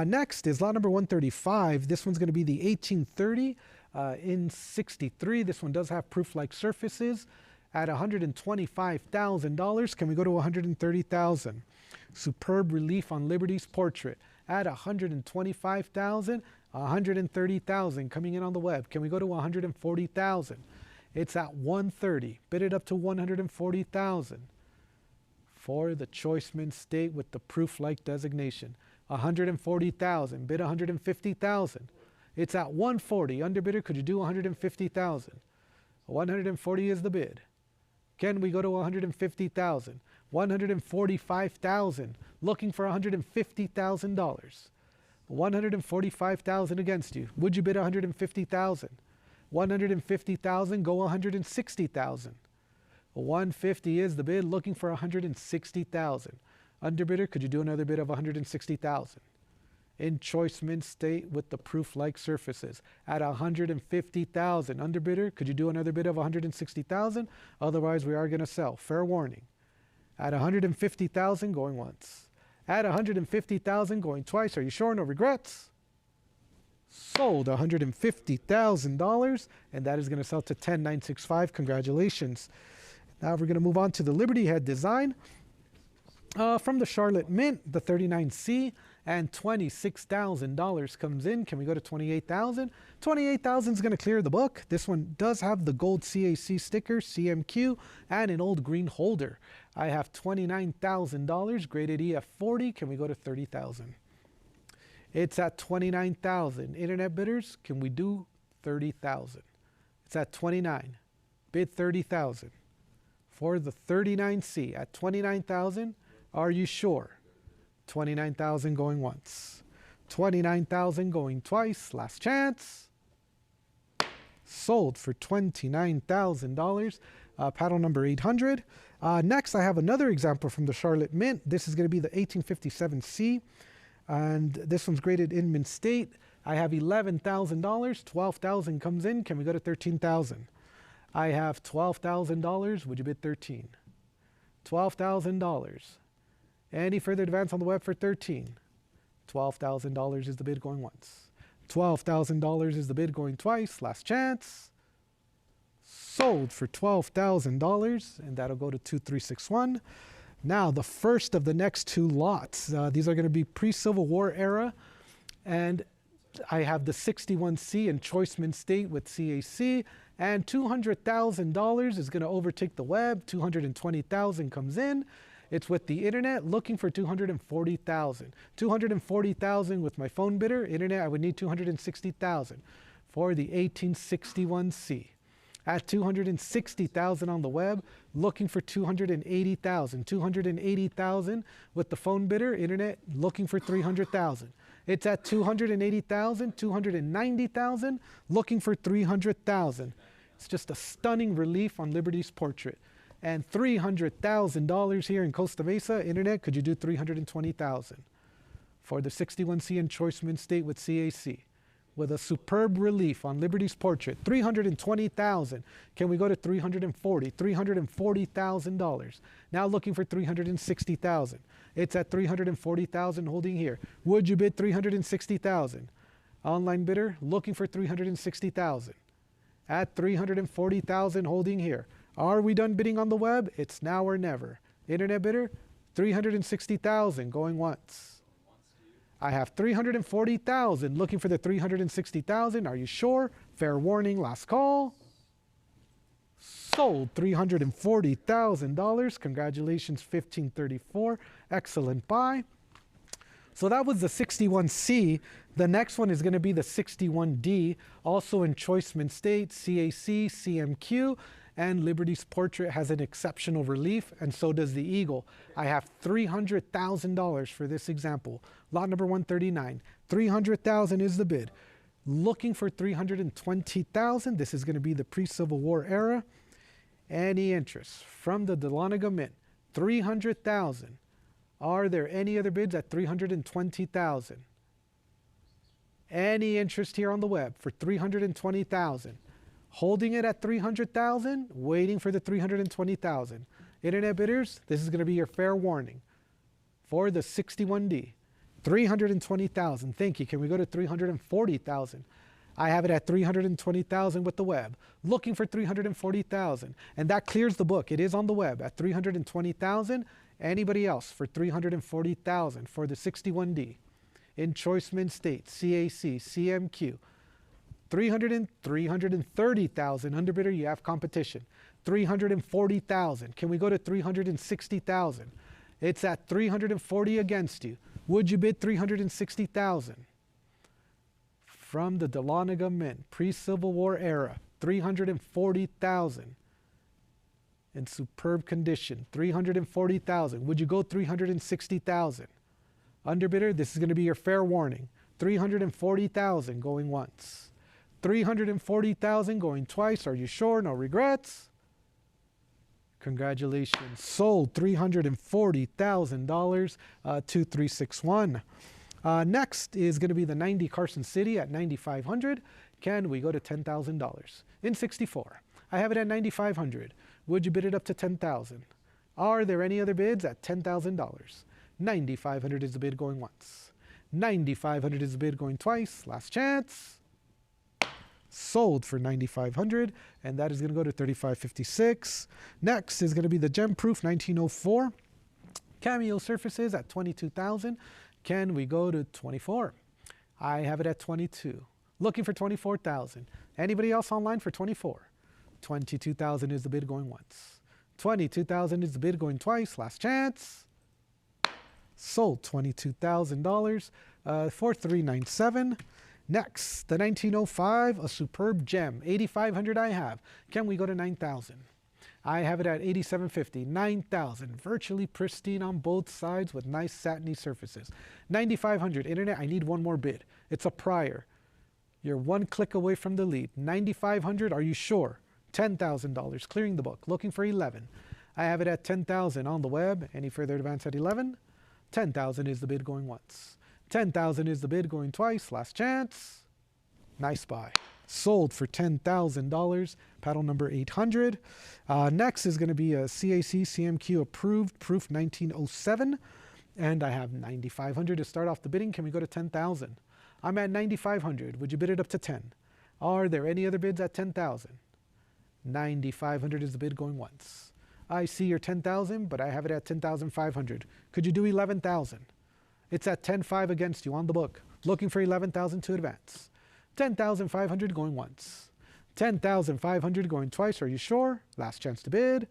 Next is lot number 135. This one's going to be the 1830 in 63. This one does have proof-like surfaces at $125,000. Can we go to 130,000? Superb relief on Liberty's portrait at $125,000, 130,000 coming in on the web. Can we go to 140,000? It's at 130. Bid it up to 140,000 for the Choiceman State with the proof-like designation. 140,000. Bid 150,000. It's at 140. Underbidder, could you do 150,000? 140 is the bid. Can we go to 150,000? 145,000. Looking for $150,000. 145,000 against you. Would you bid 150,000? 150,000. Go 160,000. 150 is the bid. Looking for 160,000. Underbidder, could you do another bid of 160,000? In choice mint state with the proof-like surfaces at 150,000. Underbidder, could you do another bid of 160,000? Otherwise, we are going to sell. Fair warning. At 150,000, going once. At 150,000, going twice. Are you sure? No regrets? Sold $150,000, and that is going to sell to 10,965. Congratulations. Now we're going to move on to the Liberty Head design. From the Charlotte Mint, the 39C, and $26,000 comes in. Can we go to 28,000? 28,000 is going to clear the book. This one does have the gold CAC sticker, CMQ, and an old green holder. I have $29,000, graded EF40. Can we go to 30,000? It's at 29,000. Internet bidders, can we do 30,000? It's at 29. Bid 30,000. For the 39C at 29,000, are you sure? 29,000 going once. 29,000 going twice. Last chance. Sold for $29,000. Paddle number 800. Next, I have another example from the Charlotte Mint. This is going to be the 1857C. And this one's graded in mint state. I have $11,000. 12,000 comes in. Can we go to 13,000? I have $12,000. Would you bid 13? $12,000. Any further advance on the web for 13? $12,000 is the bid going once. $12,000 is the bid going twice. Last chance. Sold for $12,000, and that'll go to 2361. Now, the first of the next two lots. These are going to be pre-Civil War era, and I have the 61C in choice mint state with CAC, and $200,000 is going to overtake the web. 220,000 comes in. It's with the internet, looking for 240,000. 240,000 with my phone bidder. Internet, I would need 260,000 for the 1861C. At 260,000 on the web, looking for 280,000. 280,000 with the phone bidder. Internet, looking for 300,000. It's at 280,000, 290,000, looking for 300,000. It's just a stunning relief on Liberty's portrait. And $300,000 here in Costa Mesa. Internet, could you do 320,000 for the 61C in choice mint state with CAC? With a superb relief on Liberty's portrait. 320,000. Can we go to 340? $340,000. Now looking for 360,000. It's at 340,000 holding here. Would you bid 360,000? Online bidder looking for 360,000. At 340,000 holding here. Are we done bidding on the web? It's now or never. Internet bidder, 360,000 going once. I have 340,000 looking for the 360,000. Are you sure? Fair warning, last call. Sold $340,000. Congratulations, 1534. Excellent buy. So that was the 61C. The next one is going to be the 61D, also in choice mint state, CAC, CMQ. And Liberty's portrait has an exceptional relief, and so does the eagle. I have $300,000 for this example. Lot number 139. 300,000 is the bid. Looking for 320,000. This is going to be the pre-Civil War era. Any interest from the Dahlonega Mint? 300,000. Are there any other bids at 320,000? Any interest here on the web for 320,000? Holding it at 300,000, waiting for the 320,000. Internet bidders, this is going to be your fair warning for the 61D. 320,000. Thank you. Can we go to 340,000? I have it at 320,000 with the web. Looking for 340,000. And that clears the book. It is on the web at 320,000. Anybody else for 340,000 for the 61D? In choice mint state, CAC, CMQ. 330,000. Underbidder, you have competition. 340,000. Can we go to 360,000? It's at 340 against you. Would you bid 360,000? From the Dahlonega Mint, pre-Civil War era, 340,000. In superb condition, 340,000. Would you go 360,000? Underbidder, this is going to be your fair warning. 340,000 going once. 340,000 going twice. Are you sure? No regrets? Congratulations. Sold $340,000, 2361. Next is going to be the 90 Carson City at 9,500. Can we go to $10,000? In 64. I have it at 9,500. Would you bid it up to 10,000? Are there any other bids at $10,000? 9,500 is the bid going once. 9,500 is the bid going twice. Last chance. Sold for 9,500, and that is going to go to 3556. Next is going to be the Gem Proof 1904 Cameo Surfaces at 22,000. Can we go to 24? I have it at 22. Looking for 24,000. Anybody else online for 24? 22,000 is the bid going once. 22,000 is the bid going twice. Last chance. Sold $22,000, 4397. Next, the 1905, a superb gem, 8,500 I have. Can we go to 9,000? I have it at 8,750, 9,000, virtually pristine on both sides with nice satiny surfaces. 9,500, internet, I need one more bid. It's a prior. You're one click away from the lead. 9,500, are you sure? $10,000, clearing the book, looking for 11. I have it at 10,000 on the web. Any further advance at 11? 10,000 is the bid going once. 10,000 is the bid going twice. Last chance. Nice buy. Sold for $10,000. Paddle number 800. Next is going to be a CAC CMQ approved proof 1907. And I have 9,500 to start off the bidding. Can we go to 10,000? I'm at 9,500. Would you bid it up to 10? Are there any other bids at 10,000? 9,500 is the bid going once. I see your 10,000, but I have it at 10,500. Could you do 11,000? It's at 10.5 against you on the book. Looking for 11,000 to advance. 10,500 going once. 10,500 going twice. Are you sure? Last chance to bid.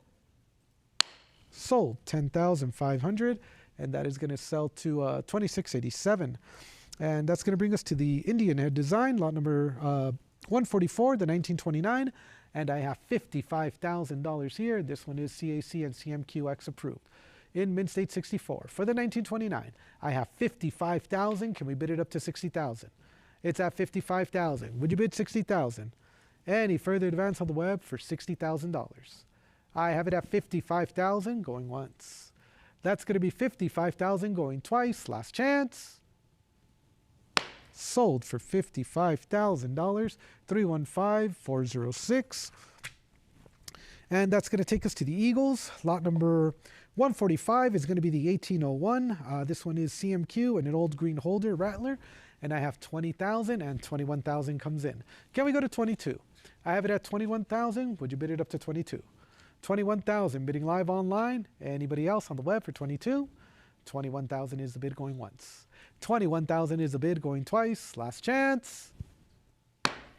Sold 10,500, and that is going to sell to 2687. And that's going to bring us to the Indian head design, lot number 144, the 1929. And I have $55,000 here. This one is CAC and CMQX approved. In Mint State 64. For the 1929, I have $55,000. Can we bid it up to $60,000? It's at $55,000. Would you bid $60,000? Any further advance on the web for $60,000? I have it at $55,000 going once. That's going to be $55,000 going twice. Last chance. Sold for $55,000, 315406. And that's going to take us to the Eagles. Lot number 145 is going to be the 1801. This one is CMQ and an old green holder, Rattler. And I have 20,000 and 21,000 comes in. Can we go to 22? I have it at 21,000. Would you bid it up to 22? 21,000 bidding live online. Anybody else on the web for 22? 21,000 is the bid going once. 21,000 is the bid going twice. Last chance.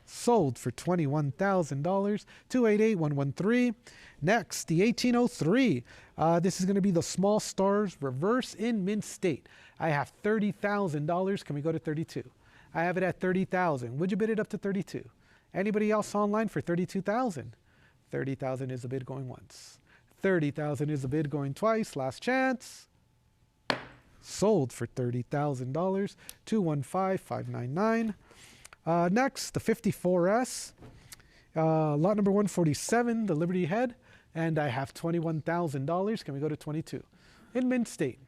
Sold for $21,000, 288113. Next, the 1803. This is going to be the Small Stars Reverse in Mint State. I have $30,000. Can we go to 32? I have it at 30,000. Would you bid it up to 32? Anybody else online for 32,000? 30,000 is the bid going once. 30,000 is the bid going twice. Last chance. Sold for $30,000, 215599. Next, the 54S, lot number 147, the Liberty Head, and I have $21,000. Can we go to 22? In Mint State.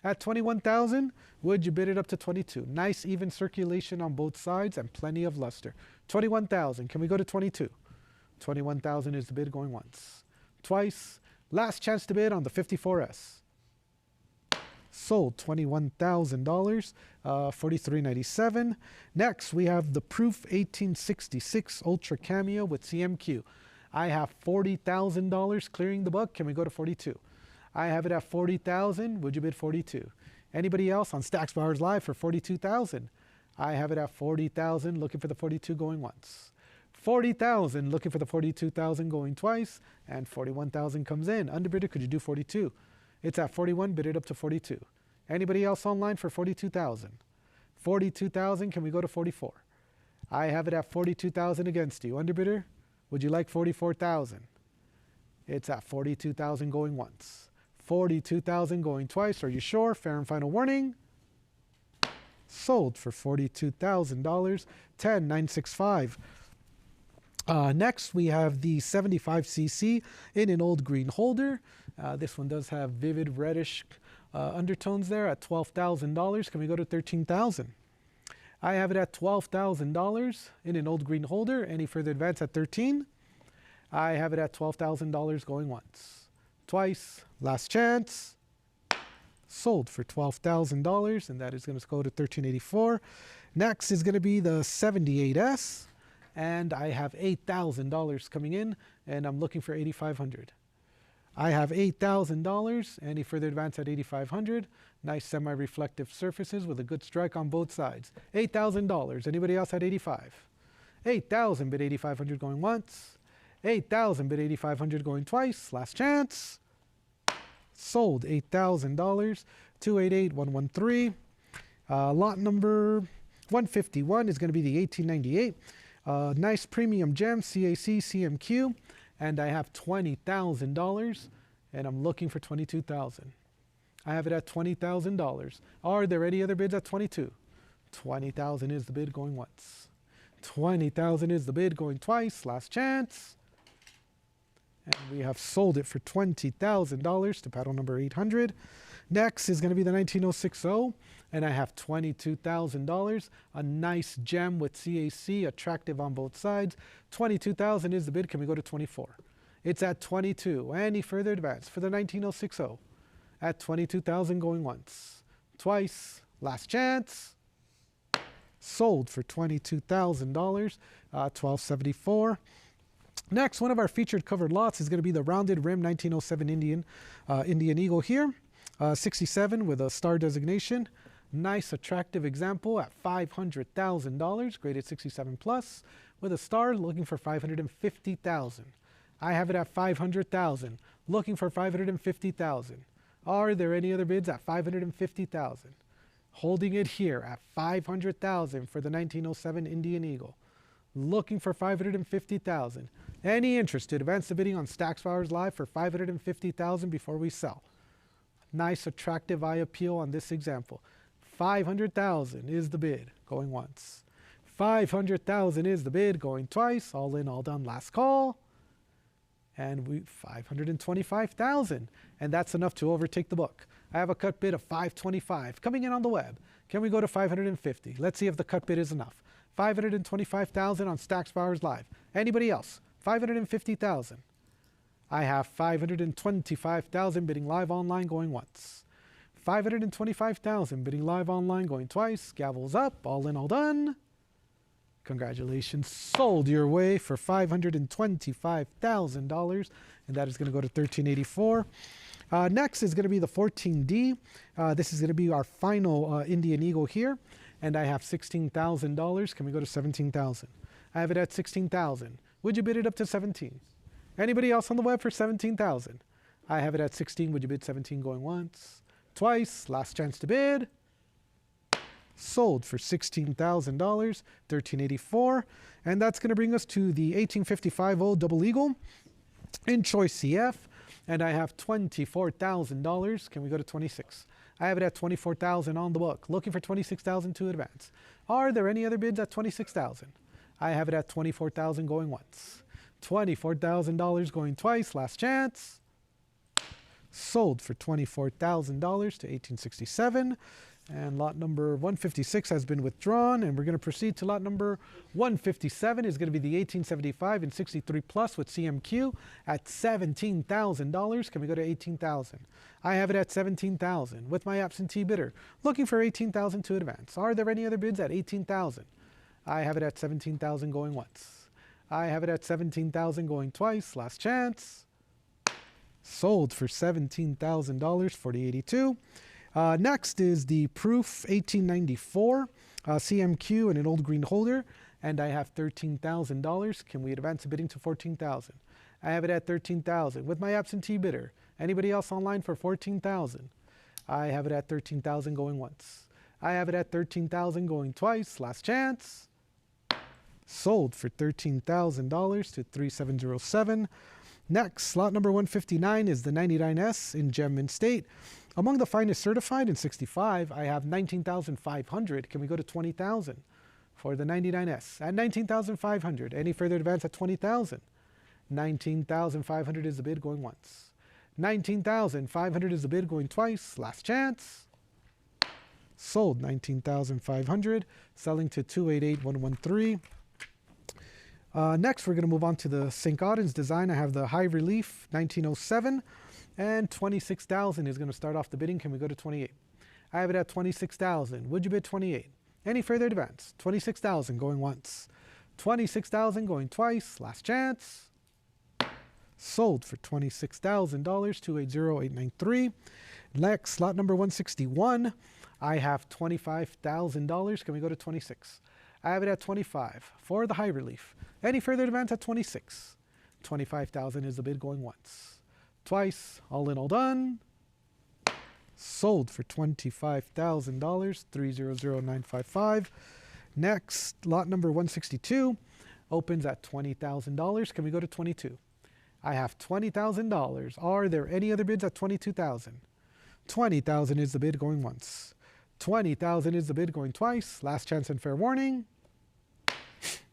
At 21,000, would you bid it up to 22? Nice even circulation on both sides and plenty of luster. 21,000. Can we go to 22? 21,000 is the bid going once. Twice. Last chance to bid on the 54S. Sold $21,000, 4397. Next, we have the Proof 1866 Ultra Cameo with CMQ. I have $40,000 clearing the book. Can we go to 42? I have it at 40,000. Would you bid 42? Anybody else on Stacks Bowers Live for 42,000? I have it at 40,000. Looking for the 42 going once. 40,000. Looking for the 42,000 going twice. And 41,000 comes in. Underbidder, could you do 42? It's at 41, bid it up to 42. Anybody else online for 42,000? 42,000, can we go to 44? I have it at 42,000 against you. Underbidder, would you like 44,000? It's at 42,000 going once. 42,000 going twice. Are you sure? Fair and final warning. Sold for $42,000, 10,965. Next, we have the 75cc in an old green holder. This one does have vivid reddish undertones there at $12,000. Can we go to $13,000? I have it at $12,000 in an old green holder. Any further advance at 13? I have it at $12,000 going once, twice, last chance. Sold for $12,000, and that is going to go to $13.84. Next is going to be the 78S, and I have $8,000 coming in, and I'm looking for $8,500. I have $8,000. Any further advance at $8,500? Nice semi-reflective surfaces with a good strike on both sides. $8,000. Anybody else at $85? $8,000, bid $8,500 going once. $8,000, bid $8,500 going twice. Last chance. Sold $8,000. 288113. Lot number 151 is going to be the 1898. Nice premium gem, CAC, CMQ. And I have $20,000, and I'm looking for $22,000. I have it at $20,000. Are there any other bids at 22? $20,000 is the bid going once. $20,000 is the bid going twice. Last chance. And we have sold it for $20,000 to paddle number 800. Next is going to be the 19060, and I have $22,000. A nice gem with CAC, attractive on both sides. $22,000 is the bid. Can we go to 24? It's at 22. Any further advance for the 19060? At 22,000 going once, twice, last chance. Sold for $22,000, $12.74. Next, one of our featured covered lots is going to be the rounded rim 1907 Indian Eagle here, 67 with a star designation. Nice, attractive example at $500,000, graded 67 plus, with a star, looking for $550,000. I have it at $500,000, looking for $550,000. Are there any other bids at $550,000? Holding it here at $500,000 for the 1907 Indian Eagle, looking for $550,000. Any interest to advance the bidding on Stack's Bowers Live for $550,000 before we sell? Nice, attractive eye appeal on this example. $500,000 is the bid going once. $500,000 is the bid going twice. All in, all done. Last call. And we $525,000, and that's enough to overtake the book. I have a cut bid of $525 coming in on the web. Can we go to $550? Let's see if the cut bid is enough. $525,000 on Stack's Bowers Live. Anybody else? $550,000. I have $525,000 bidding live online going once. $525,000 bidding live online going twice. Gavels up. All in, all done. Congratulations, sold your way for $525,000, and that is going to go to $13.84. Next is going to be the 14D. This is going to be our final Indian Eagle here, and I have $16,000. Can we go to $17,000? I have it at $16,000. Would you bid it up to $17,000? Anybody else on the web for $17,000? I have it at $16,000. Would you bid $17,000 going once, twice? Last chance to bid. Sold for $16,000, $13.84, and that's going to bring us to the 1855 old Double Eagle in Choice CF, and I have $24,000. Can we go to 26? I have it at $24,000 on the book, looking for $26,000 to advance. Are there any other bids at $26,000? I have it at $24,000 going once, $24,000 going twice. Last chance. Sold for $24,000 to 1867. And lot number 156 has been withdrawn, and we're going to proceed to lot number 157. Is going to be the 1875 and 63 plus with CMQ at $17,000. Can we go to $18,000? I have it at $17,000 with my absentee bidder, looking for $18,000 to advance. Are there any other bids at $18,000? I have it at $17,000 going once. I have it at $17,000 going twice. Last chance. Sold for $17,000, 4082. Next is the Proof 1894 CMQ in an old green holder, and I have $13,000. Can we advance the bidding to $14,000? I have it at $13,000 with my absentee bidder. Anybody else online for $14,000? I have it at $13,000 going once. I have it at $13,000 going twice. Last chance. Sold for $13,000 to 3707. Next, slot number 159 is the 99S in Gem Mint State. Among the finest certified in 65, I have 19,500. Can we go to 20,000? for the 99S at 19,500. Any further advance at 20,000? 19,500 is the bid going once. 19,500 is the bid going twice. Last chance. Sold 19,500, selling to 288,113. Next, we're going to move on to the St. Gaudens design. I have the high relief 1907, and 26,000 is going to start off the bidding. Can we go to 28? I have it at 26,000. Would you bid 28? Any further advance? 26,000 going once. 26,000 going twice. Last chance. Sold for $26,000, 280,893. Next, lot number 161. I have $25,000. Can we go to 26? I have it at 25 for the high relief. Any further advance at 26? 25,000 is the bid going once. Twice, all in, all done. Sold for $25,000, 300,955. Next, lot number 162 opens at $20,000. Can we go to 22? I have $20,000. Are there any other bids at 22,000? 20,000 is the bid going once. 20,000 is the bid going twice. Last chance and fair warning.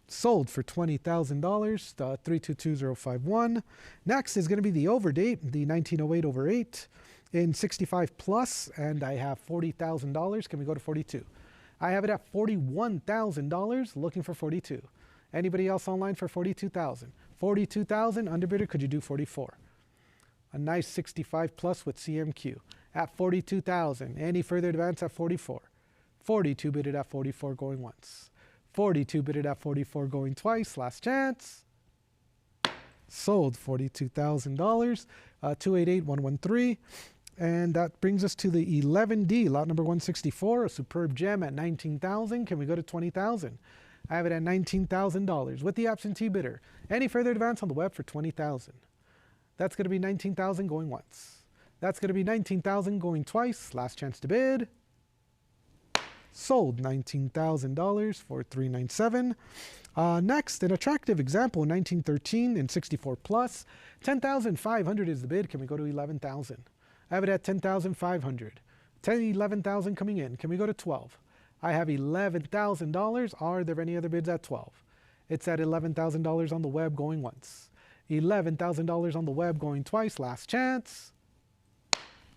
Sold for $20,000, 322051. Next is going to be the overdate, the 1908 over 8 in 65 plus, and I have $40,000. Can we go to 42? I have it at $41,000, looking for 42. Anybody else online for 42,000? 42,000, underbidder, could you do 44? A nice 65 plus with CMQ at 42,000. Any further advance at 44? 42 bidded at 44 going once. 42 bidded at 44 going twice. Last chance. Sold $42,000, 288,113. And that brings us to the 11D, lot number 164, a superb gem at 19,000. Can we go to 20,000? I have it at $19,000 with the absentee bidder. Any further advance on the web for 20,000? That's going to be 19,000 going once. That's going to be 19,000 going twice. Last chance to bid. Sold $19,000 for $397. Next, an attractive example, 1913 and 64 plus. 10,500 is the bid. Can we go to 11,000? I have it at 10,500. 11,000 coming in. Can we go to 12? I have $11,000. Are there any other bids at 12? It's at $11,000 on the web going once. $11,000 on the web going twice. Last chance.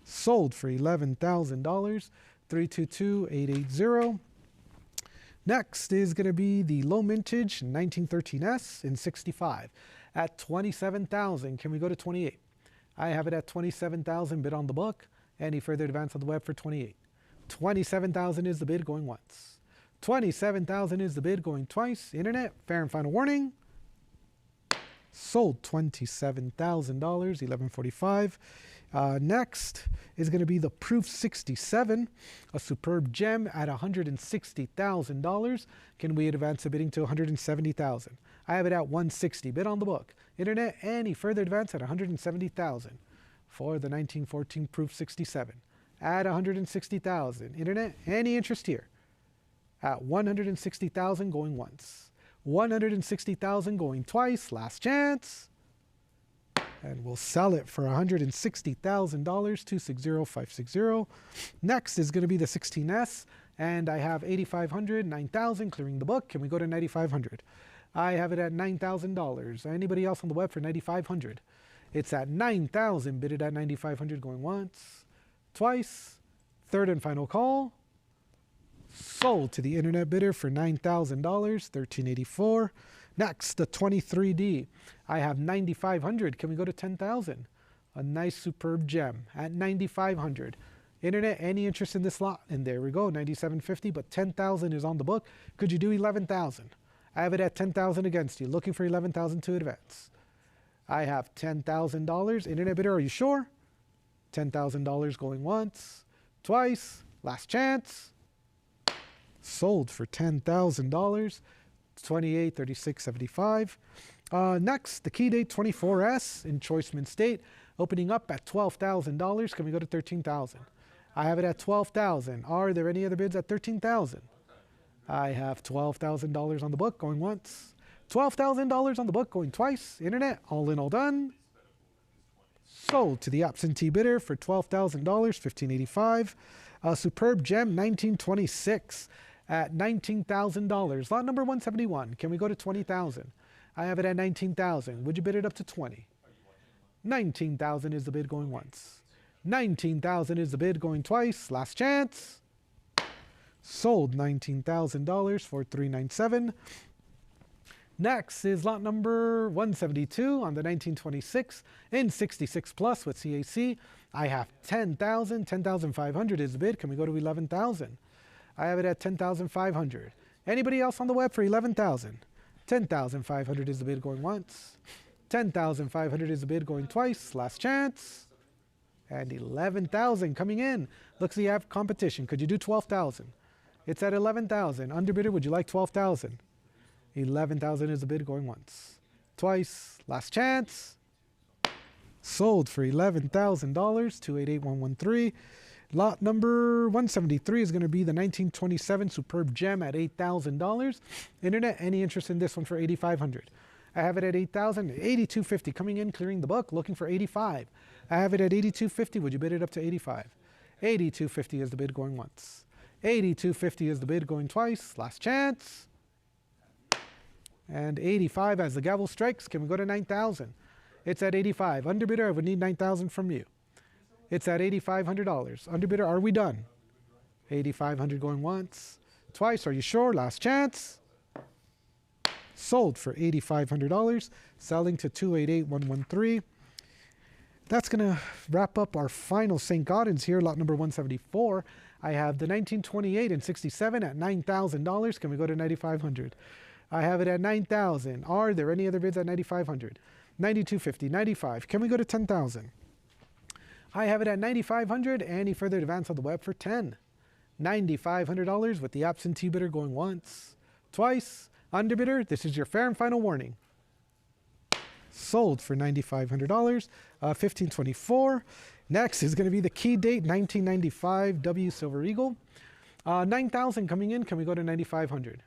Sold for $11,000, 322,880. Next is going to be the low mintage 1913S in 65 at 27,000. Can we go to 28? I have it at 27,000 bid on the book. Any further advance on the web for 28? 27,000 is the bid going once. 27,000 is the bid going twice. Internet, fair and final warning. Sold $27,000, 1145. Next is going to be the Proof 67, a superb gem at $160,000. Can we advance the bidding to 170,000? I have it at 160. Bid on the book. Internet, any further advance at 170,000 for the 1914 Proof 67 at 160,000. Internet, any interest here at 160,000 going once. 160,000 going twice. Last chance. And we'll sell it for $160,000, 260,560. Next is going to be the 16S, and I have 8,500, 9,000, clearing the book. Can we go to 9,500? I have it at $9,000. Anybody else on the web for 9,500? It's at 9,000, bidded at 9,500, going once, twice, third and final call. Sold to the internet bidder for $9,000, 1,384. Next, the 23D. I have 9,500. Can we go to 10,000? A nice superb gem at 9,500. Internet, any interest in this lot? And there we go, 9,750, but 10,000 is on the book. Could you do 11,000? I have it at 10,000 against you, looking for 11,000 to advance. I have $10,000. Internet bidder, are you sure? $10,000 going once, twice, last chance. Sold for $10,000. 2836.75. Next, the key date 24S in Choiceman State, opening up at $12,000. Can we go to 13,000? I have it at 12,000. Are there any other bids at 13,000? I have $12,000 on the book going once. $12,000 on the book going twice. Internet, all in, all done. Sold to the absentee bidder for $12,000, 1,585. Superb gem 1926. at $19,000. Lot number 171. Can we go to 20,000? I have it at 19,000. Would you bid it up to 20? 19,000 is the bid going once. 19,000 is the bid going twice. Last chance. Sold $19,000 for $397. Next is lot number 172 on the 1926 in 66 plus with CAC. I have 10,000. 10,500 is the bid. Can we go to 11,000? I have it at 10,500. Anybody else on the web for 11,000? 10,500 is the bid going once. 10,500 is the bid going twice. Last chance. And 11,000 coming in. Looks like you have competition. Could you do 12,000? It's at 11,000. Underbidder, would you like 12,000? 11,000 is the bid going once. Twice. Last chance. Sold for $11,000. 288113. Lot number 173 is going to be the 1927 Superb Gem at $8,000. Internet, any interest in this one for 8,500? I have it at 8,000. 8250 coming in, clearing the book, looking for 85. I have it at 8250. Would you bid it up to 85? 8250 is the bid going once. 8250 is the bid going twice. Last chance. And 85 as the gavel strikes. Can we go to 9,000? It's at 85. Underbidder, I would need 9,000 from you. It's at $8,500. Underbidder, are we done? 8,500 going once. Twice, are you sure? Last chance. Sold for $8,500. Selling to 288113. That's going to wrap up our final St. Gaudens here, lot number 174. I have the 1928 and 67 at $9,000. Can we go to 9,500? I have it at 9,000. Are there any other bids at 9,500? 9250, 95. Can we go to 10,000? I have it at 9,500. Any further advance on the web for 10? $9,500 with the absentee bidder going once, twice. Underbidder, this is your fair and final warning. Sold for $9,500. 1524. Next is going to be the key date 1995 W Silver Eagle. 9,000 coming in. Can we go to 9,500?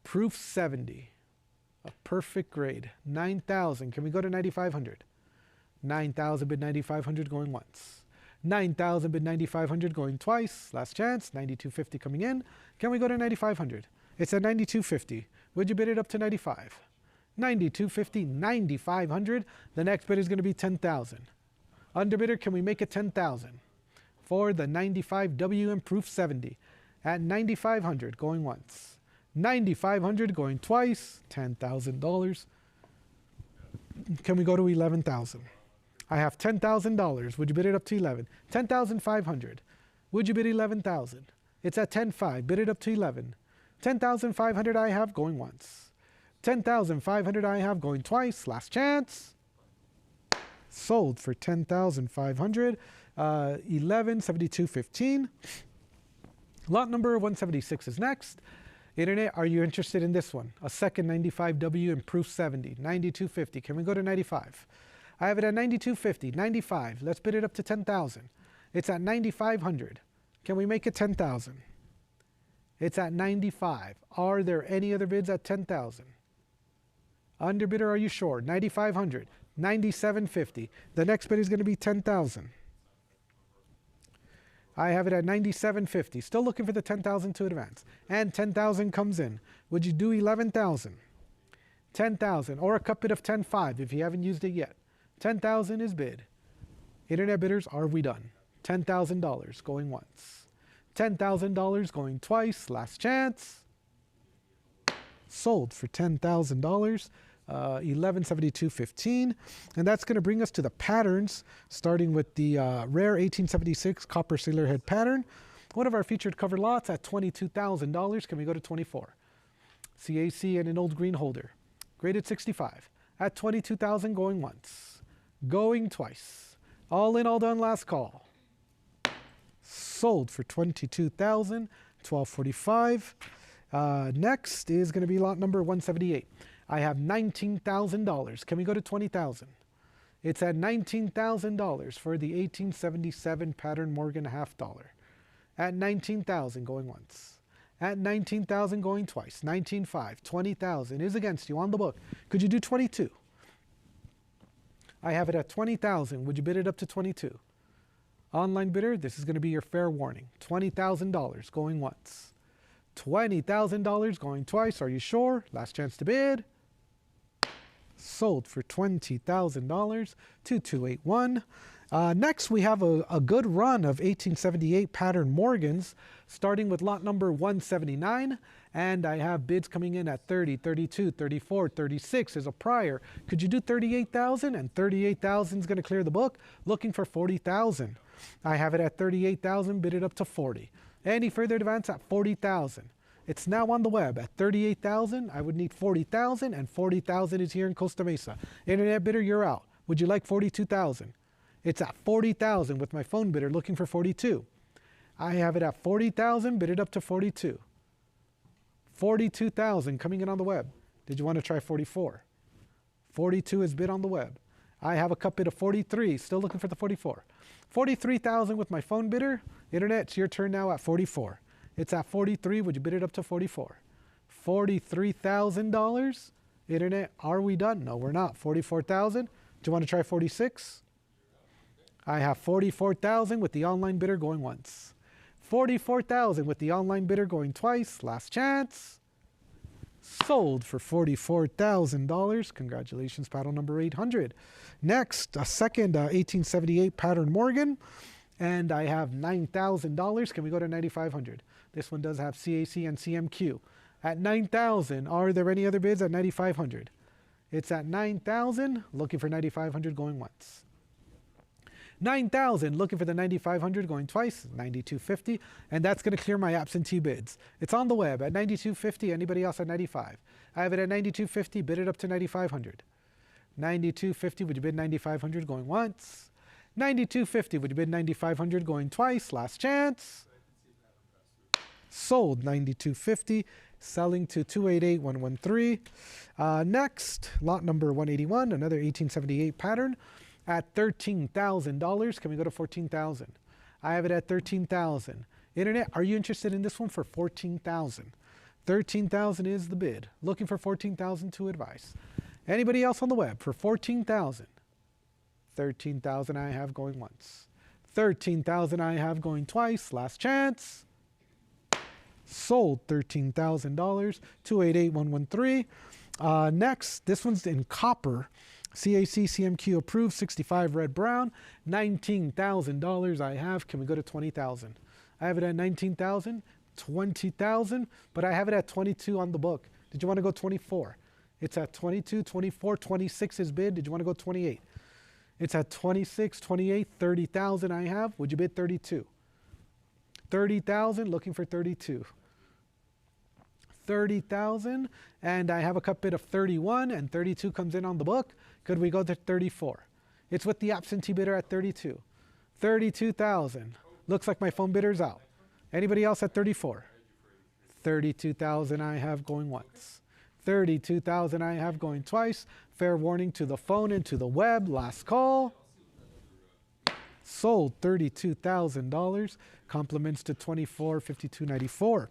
Proof 70. A perfect grade. 9,000. Can we go to 9,500? 9,000 bid 9,500 going once. 9,000 bid 9,500 going twice. Last chance. 9,250 coming in. Can we go to 9,500? It's at 9,250. Would you bid it up to 95? 9,250, 9,500. The next bid is going to be 10,000. Underbidder, can we make it 10,000 for the 95 WM Proof 70 at 9,500 going once. 9,500 going twice. $10,000. Can we go to 11,000? I have $10,000. Would you bid it up to 11? 10,500. Would you bid 11,000? It's at 10,500. Bid it up to 11. 10,500 I have going once. 10,500 I have going twice. Last chance. Sold for 10,500. 1172.15. Lot number 176 is next. Internet, are you interested in this one? A second 95W in Proof 70. 9250. Can we go to 95? I have it at 9250. 95. Let's bid it up to 10,000. It's at 9,500. Can we make it 10,000? It's at 95. Are there any other bids at 10,000? Underbidder, are you sure? 9,500. 9750. The next bid is going to be 10,000. I have it at 9750. Still looking for the 10,000 to advance. And 10,000 comes in. Would you do 11,000? 10,000 or a cut bid of 10,500 if you haven't used it yet. 10,000 is bid. Internet bidders, are we done? $10,000 going once. $10,000 going twice. Last chance. Sold for $10,000. 1172.15, and that's going to bring us to the patterns, starting with the rare 1876 copper sailor head pattern. One of our featured cover lots at $22,000. Can we go to 24? CAC and an old green holder, graded 65 at 22,000 going once, going twice. All in, all done. Last call. Sold for 22,000. 1245. Next is going to be lot number 178. I have $19,000. Can we go to 20,000? It's at $19,000 for the 1877 pattern Morgan half dollar. At 19,000 going once. At 19,000 going twice. 19,500. 20,000 is against you on the book. Could you do 22? I have it at 20,000. Would you bid it up to 22? Online bidder, this is going to be your fair warning. $20,000 going once. $20,000 going twice. Are you sure? Last chance to bid. Sold for $20,000 to 281. Next, we have a good run of 1878 pattern Morgans, starting with lot number 179. And I have bids coming in at 30, 32, 34, 36 as a prior. Could you do 38,000? And 38,000 is going to clear the book. Looking for 40,000. I have it at 38,000, bid it up to 40. Any further advance at 40,000. It's now on the web at 38,000. I would need 40,000, and 40,000 is here in Costa Mesa. Internet bidder, you're out. Would you like 42,000? It's at 40,000 with my phone bidder looking for 42. I have it at 40,000, bid it up to 42. 42,000 coming in on the web. Did you want to try 44? 42 is bid on the web. I have a cup bid of 43, still looking for the 44. 43,000 with my phone bidder. Internet, it's your turn now at 44. It's at 43, would you bid it up to 44? $43,000. Internet, are we done? No, we're not. 44,000. Do you want to try 46? I have 44,000 with the online bidder going once. 44,000 with the online bidder going twice. Last chance. Sold for $44,000. Congratulations, paddle number 800. Next, a second 1878 pattern Morgan. And I have $9,000. Can we go to 9,500? This one does have CAC and CMQ. At 9,000, are there any other bids at 9,500? It's at 9,000, looking for 9,500 going once. 9,000, looking for the 9,500 going twice, 9,250, and that's going to clear my absentee bids. It's on the web at 9,250. Anybody else at 95? I have it at 9,250. Bid it up to 9,500. 9,250. Would you bid 9,500 going once? 9,250. Would you bid 9,500 going twice? Last chance. Sold 9,250. Selling to 288,113. Next, lot number 181, another 1878 pattern. At $13,000. Can we go to 14,000? I have it at 13,000. Internet, are you interested in this one for 14,000? 13,000 is the bid. Looking for 14,000 to advise. Anybody else on the web for 14,000? 13,000 I have going once. 13,000 I have going twice. Last chance. Sold $13,000. 288,113. Next, this one's in copper. CAC, CMQ approved, 65 red brown, $19,000 I have. Can we go to 20,000? I have it at 19,000, 20,000, but I have it at 22 on the book. Did you want to go 24? It's at 22, 24, 26 is bid. Did you want to go 28? It's at 26, 28, 30,000 I have. Would you bid 32? 30,000, looking for 32. 30,000, and I have a cup bid of 31, and 32 comes in on the book. Could we go to 34? It's with the absentee bidder at 32. 32,000. Looks like my phone bidder's out. Anybody else at 34? 32,000 I have going once. 32,000 I have going twice. Fair warning to the phone and to the web. Last call. Sold $32,000. Compliments to 24,52.94.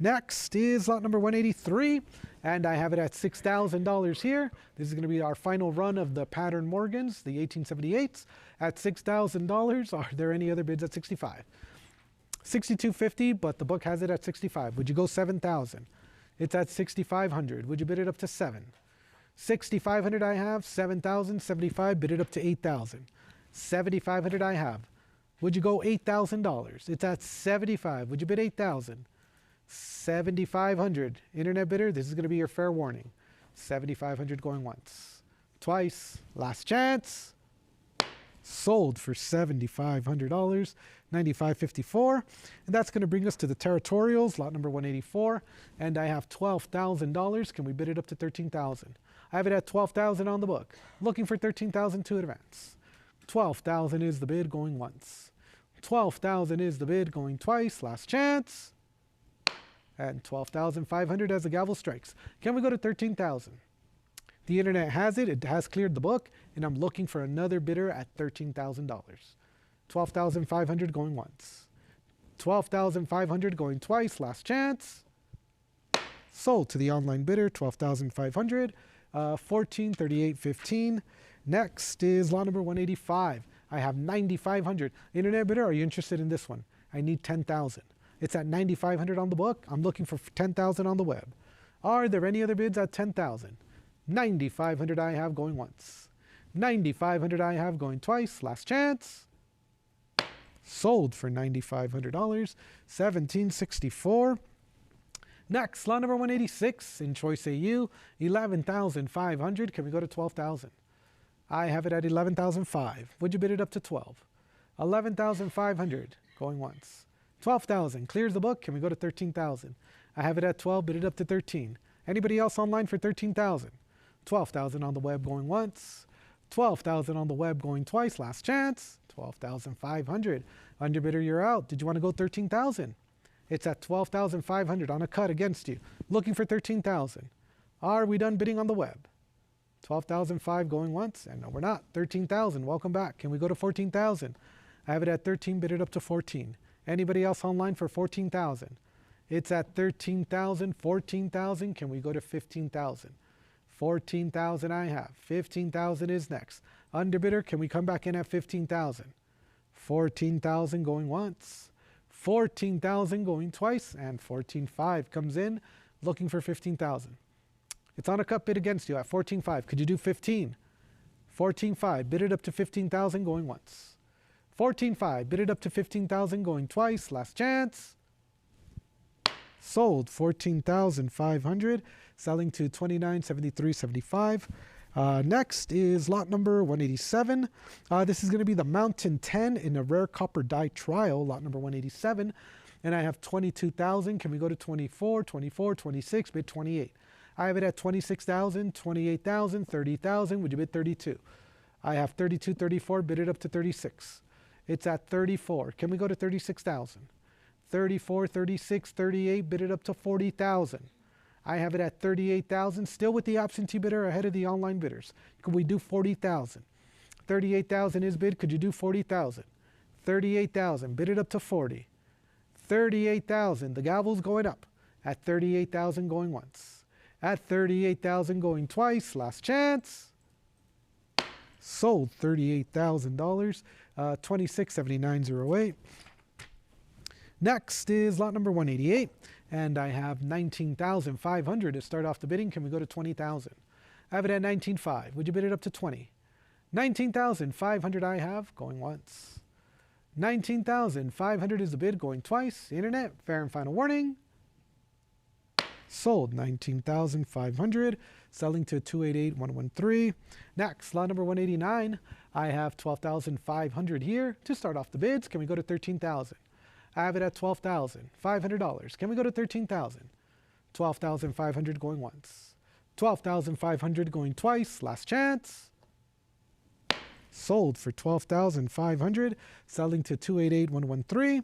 Next is lot number 183, and I have it at $6,000 here. This is going to be our final run of the pattern Morgans, the 1878s, at $6,000. Are there any other bids at 65? 6,250, but the book has it at 65. Would you go 7,000? It's at 6,500. Would you bid it up to 7? 6,500 I have, 7,000, 75, bid it up to 8,000. 7,500 I have. Would you go $8,000? It's at 75. Would you bid 8,000? 7,500. Internet bidder, this is going to be your fair warning. 7,500 going once. Twice. Last chance. Sold for $7,500. 95.54. And that's going to bring us to the Territorials, lot number 184. And I have $12,000. Can we bid it up to 13,000? I have it at 12,000 on the book. Looking for 13,000 to advance. 12,000 is the bid going once. 12,000 is the bid going twice. Last chance. And 12,500 as the gavel strikes. Can we go to 13,000? The internet has it. It has cleared the book, and I'm looking for another bidder at $13,000. 12,500 going once. 12,500 going twice. Last chance. Sold to the online bidder. 12,500. 1438.15. Next is lot number 185. I have 9,500. Internet bidder, are you interested in this one? I need 10,000. It's at 9,500 on the book. I'm looking for 10,000 on the web. Are there any other bids at 10,000? 9,500 I have going once. 9,500 I have going twice. Last chance. Sold for $9,500. 1764. Next, lot number 186 in Choice AU, 11,500. Can we go to 12,000? I have it at 11,005. Would you bid it up to 12? 11,500 going once. 12,000 clears the book. Can we go to 13,000? I have it at 12. Bid it up to 13. Anybody else online for 13,000? 12,000 on the web going once. 12,000 on the web going twice. Last chance. 12,500. Underbidder, you're out. Did you want to go 13,000? It's at 12,500 on a cut against you. Looking for 13,000. Are we done bidding on the web? 12,005 going once, and no, we're not. 13,000. Welcome back. Can we go to 14,000? I have it at 13. Bid it up to 14. Anybody else online for 14,000? It's at 13,000. 14,000. Can we go to 15,000? 14,000 I have. 15,000 is next. Underbidder, can we come back in at 15,000? 14,000 going once. 14,000 going twice, and 14,500 comes in, looking for 15,000. It's on a cut bid against you at 14,500. Could you do 15? 14,500. Bid it up to 15,000 going once. 14,500. Bid it up to 15,000 going twice. Last chance. Sold 14,500. Selling to 2973.75. Next is lot number 187. This is going to be the Mountain 10 in a rare copper die trial, lot number 187. And I have 22,000. Can we go to 24, 24, 26, bid 28? I have it at 26,000, 28,000, 30,000. Would you bid 32? I have 32, 34, bid it up to 36. It's at 34. Can we go to 36,000? 34, 36, 38, bid it up to 40,000. I have it at 38,000, still with the absentee bidder ahead of the online bidders. Could we do 40,000? 38,000 is bid. Could you do 40,000? 38,000. Bid it up to 40. 38,000. The gavel's going up. At 38,000 going once. At 38,000 going twice. Last chance. Sold $38,000. 2679.08. Next is lot number 188. And I have 19,500 to start off the bidding. Can we go to 20,000? I have it at 19,500. Would you bid it up to 20? 19,500 I have going once. 19,500 is the bid going twice. The internet, fair and final warning. Sold 19,500. Selling to 288,113. Next, lot number 189. I have 12,500 here to start off the bids. Can we go to 13,000? I have it at $12,500. Can we go to 13,000? 12,500 going once. 12,500 going twice. Last chance. Sold for 12,500. Selling to 288,113.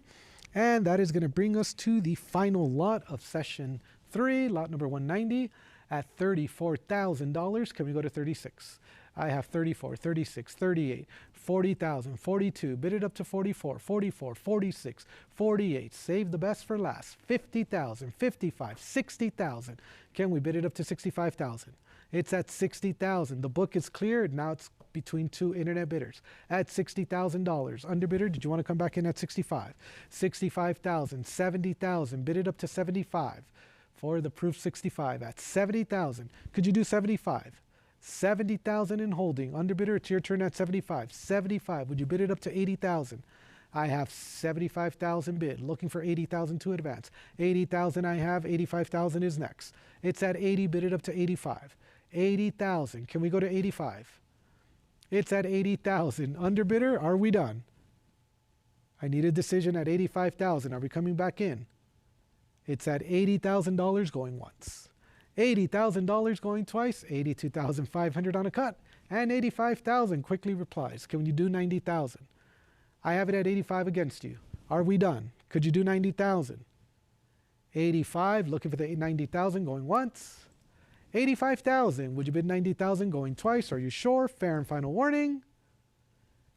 And that is going to bring us to the final lot of session 3, lot number 190 at $34,000. Can we go to 36? I have 34, 36, 38, 40,000, 42, bid it up to 44, 44, 46, 48, save the best for last, 50,000, 55, 60,000. Can we bid it up to 65,000? It's at 60,000. The book is cleared. Now it's between two internet bidders at $60,000. Underbidder, did you want to come back in at 65? 65,000, 70,000, bid it up to 75 for the proof 65 at 70,000. Could you do 75? 70,000 in holding. Underbidder, it's your turn at 75. 75. Would you bid it up to 80,000? I have 75,000 bid. Looking for 80,000 to advance. 80,000 I have. 85,000 is next. It's at 80. Bid it up to 85. 80,000. Can we go to 85? It's at 80,000. Underbidder, are we done? I need a decision at 85,000. Are we coming back in? It's at $80,000 going once. $80,000 going twice, 82,500 on a cut, and 85,000 quickly replies. Can you do 90,000? I have it at 85 against you. Are we done? Could you do 90,000? 85, looking for the 90,000 going once. 85,000, would you bid 90,000 going twice? Are you sure? Fair and final warning.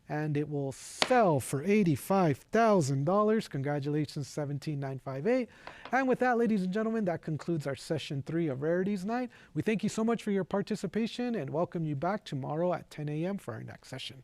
And it will sell for $85,000. Congratulations, 17,958. And with that, ladies and gentlemen, that concludes our session 3 of Rarities Night. We thank you so much for your participation and welcome you back tomorrow at 10 a.m. for our next session.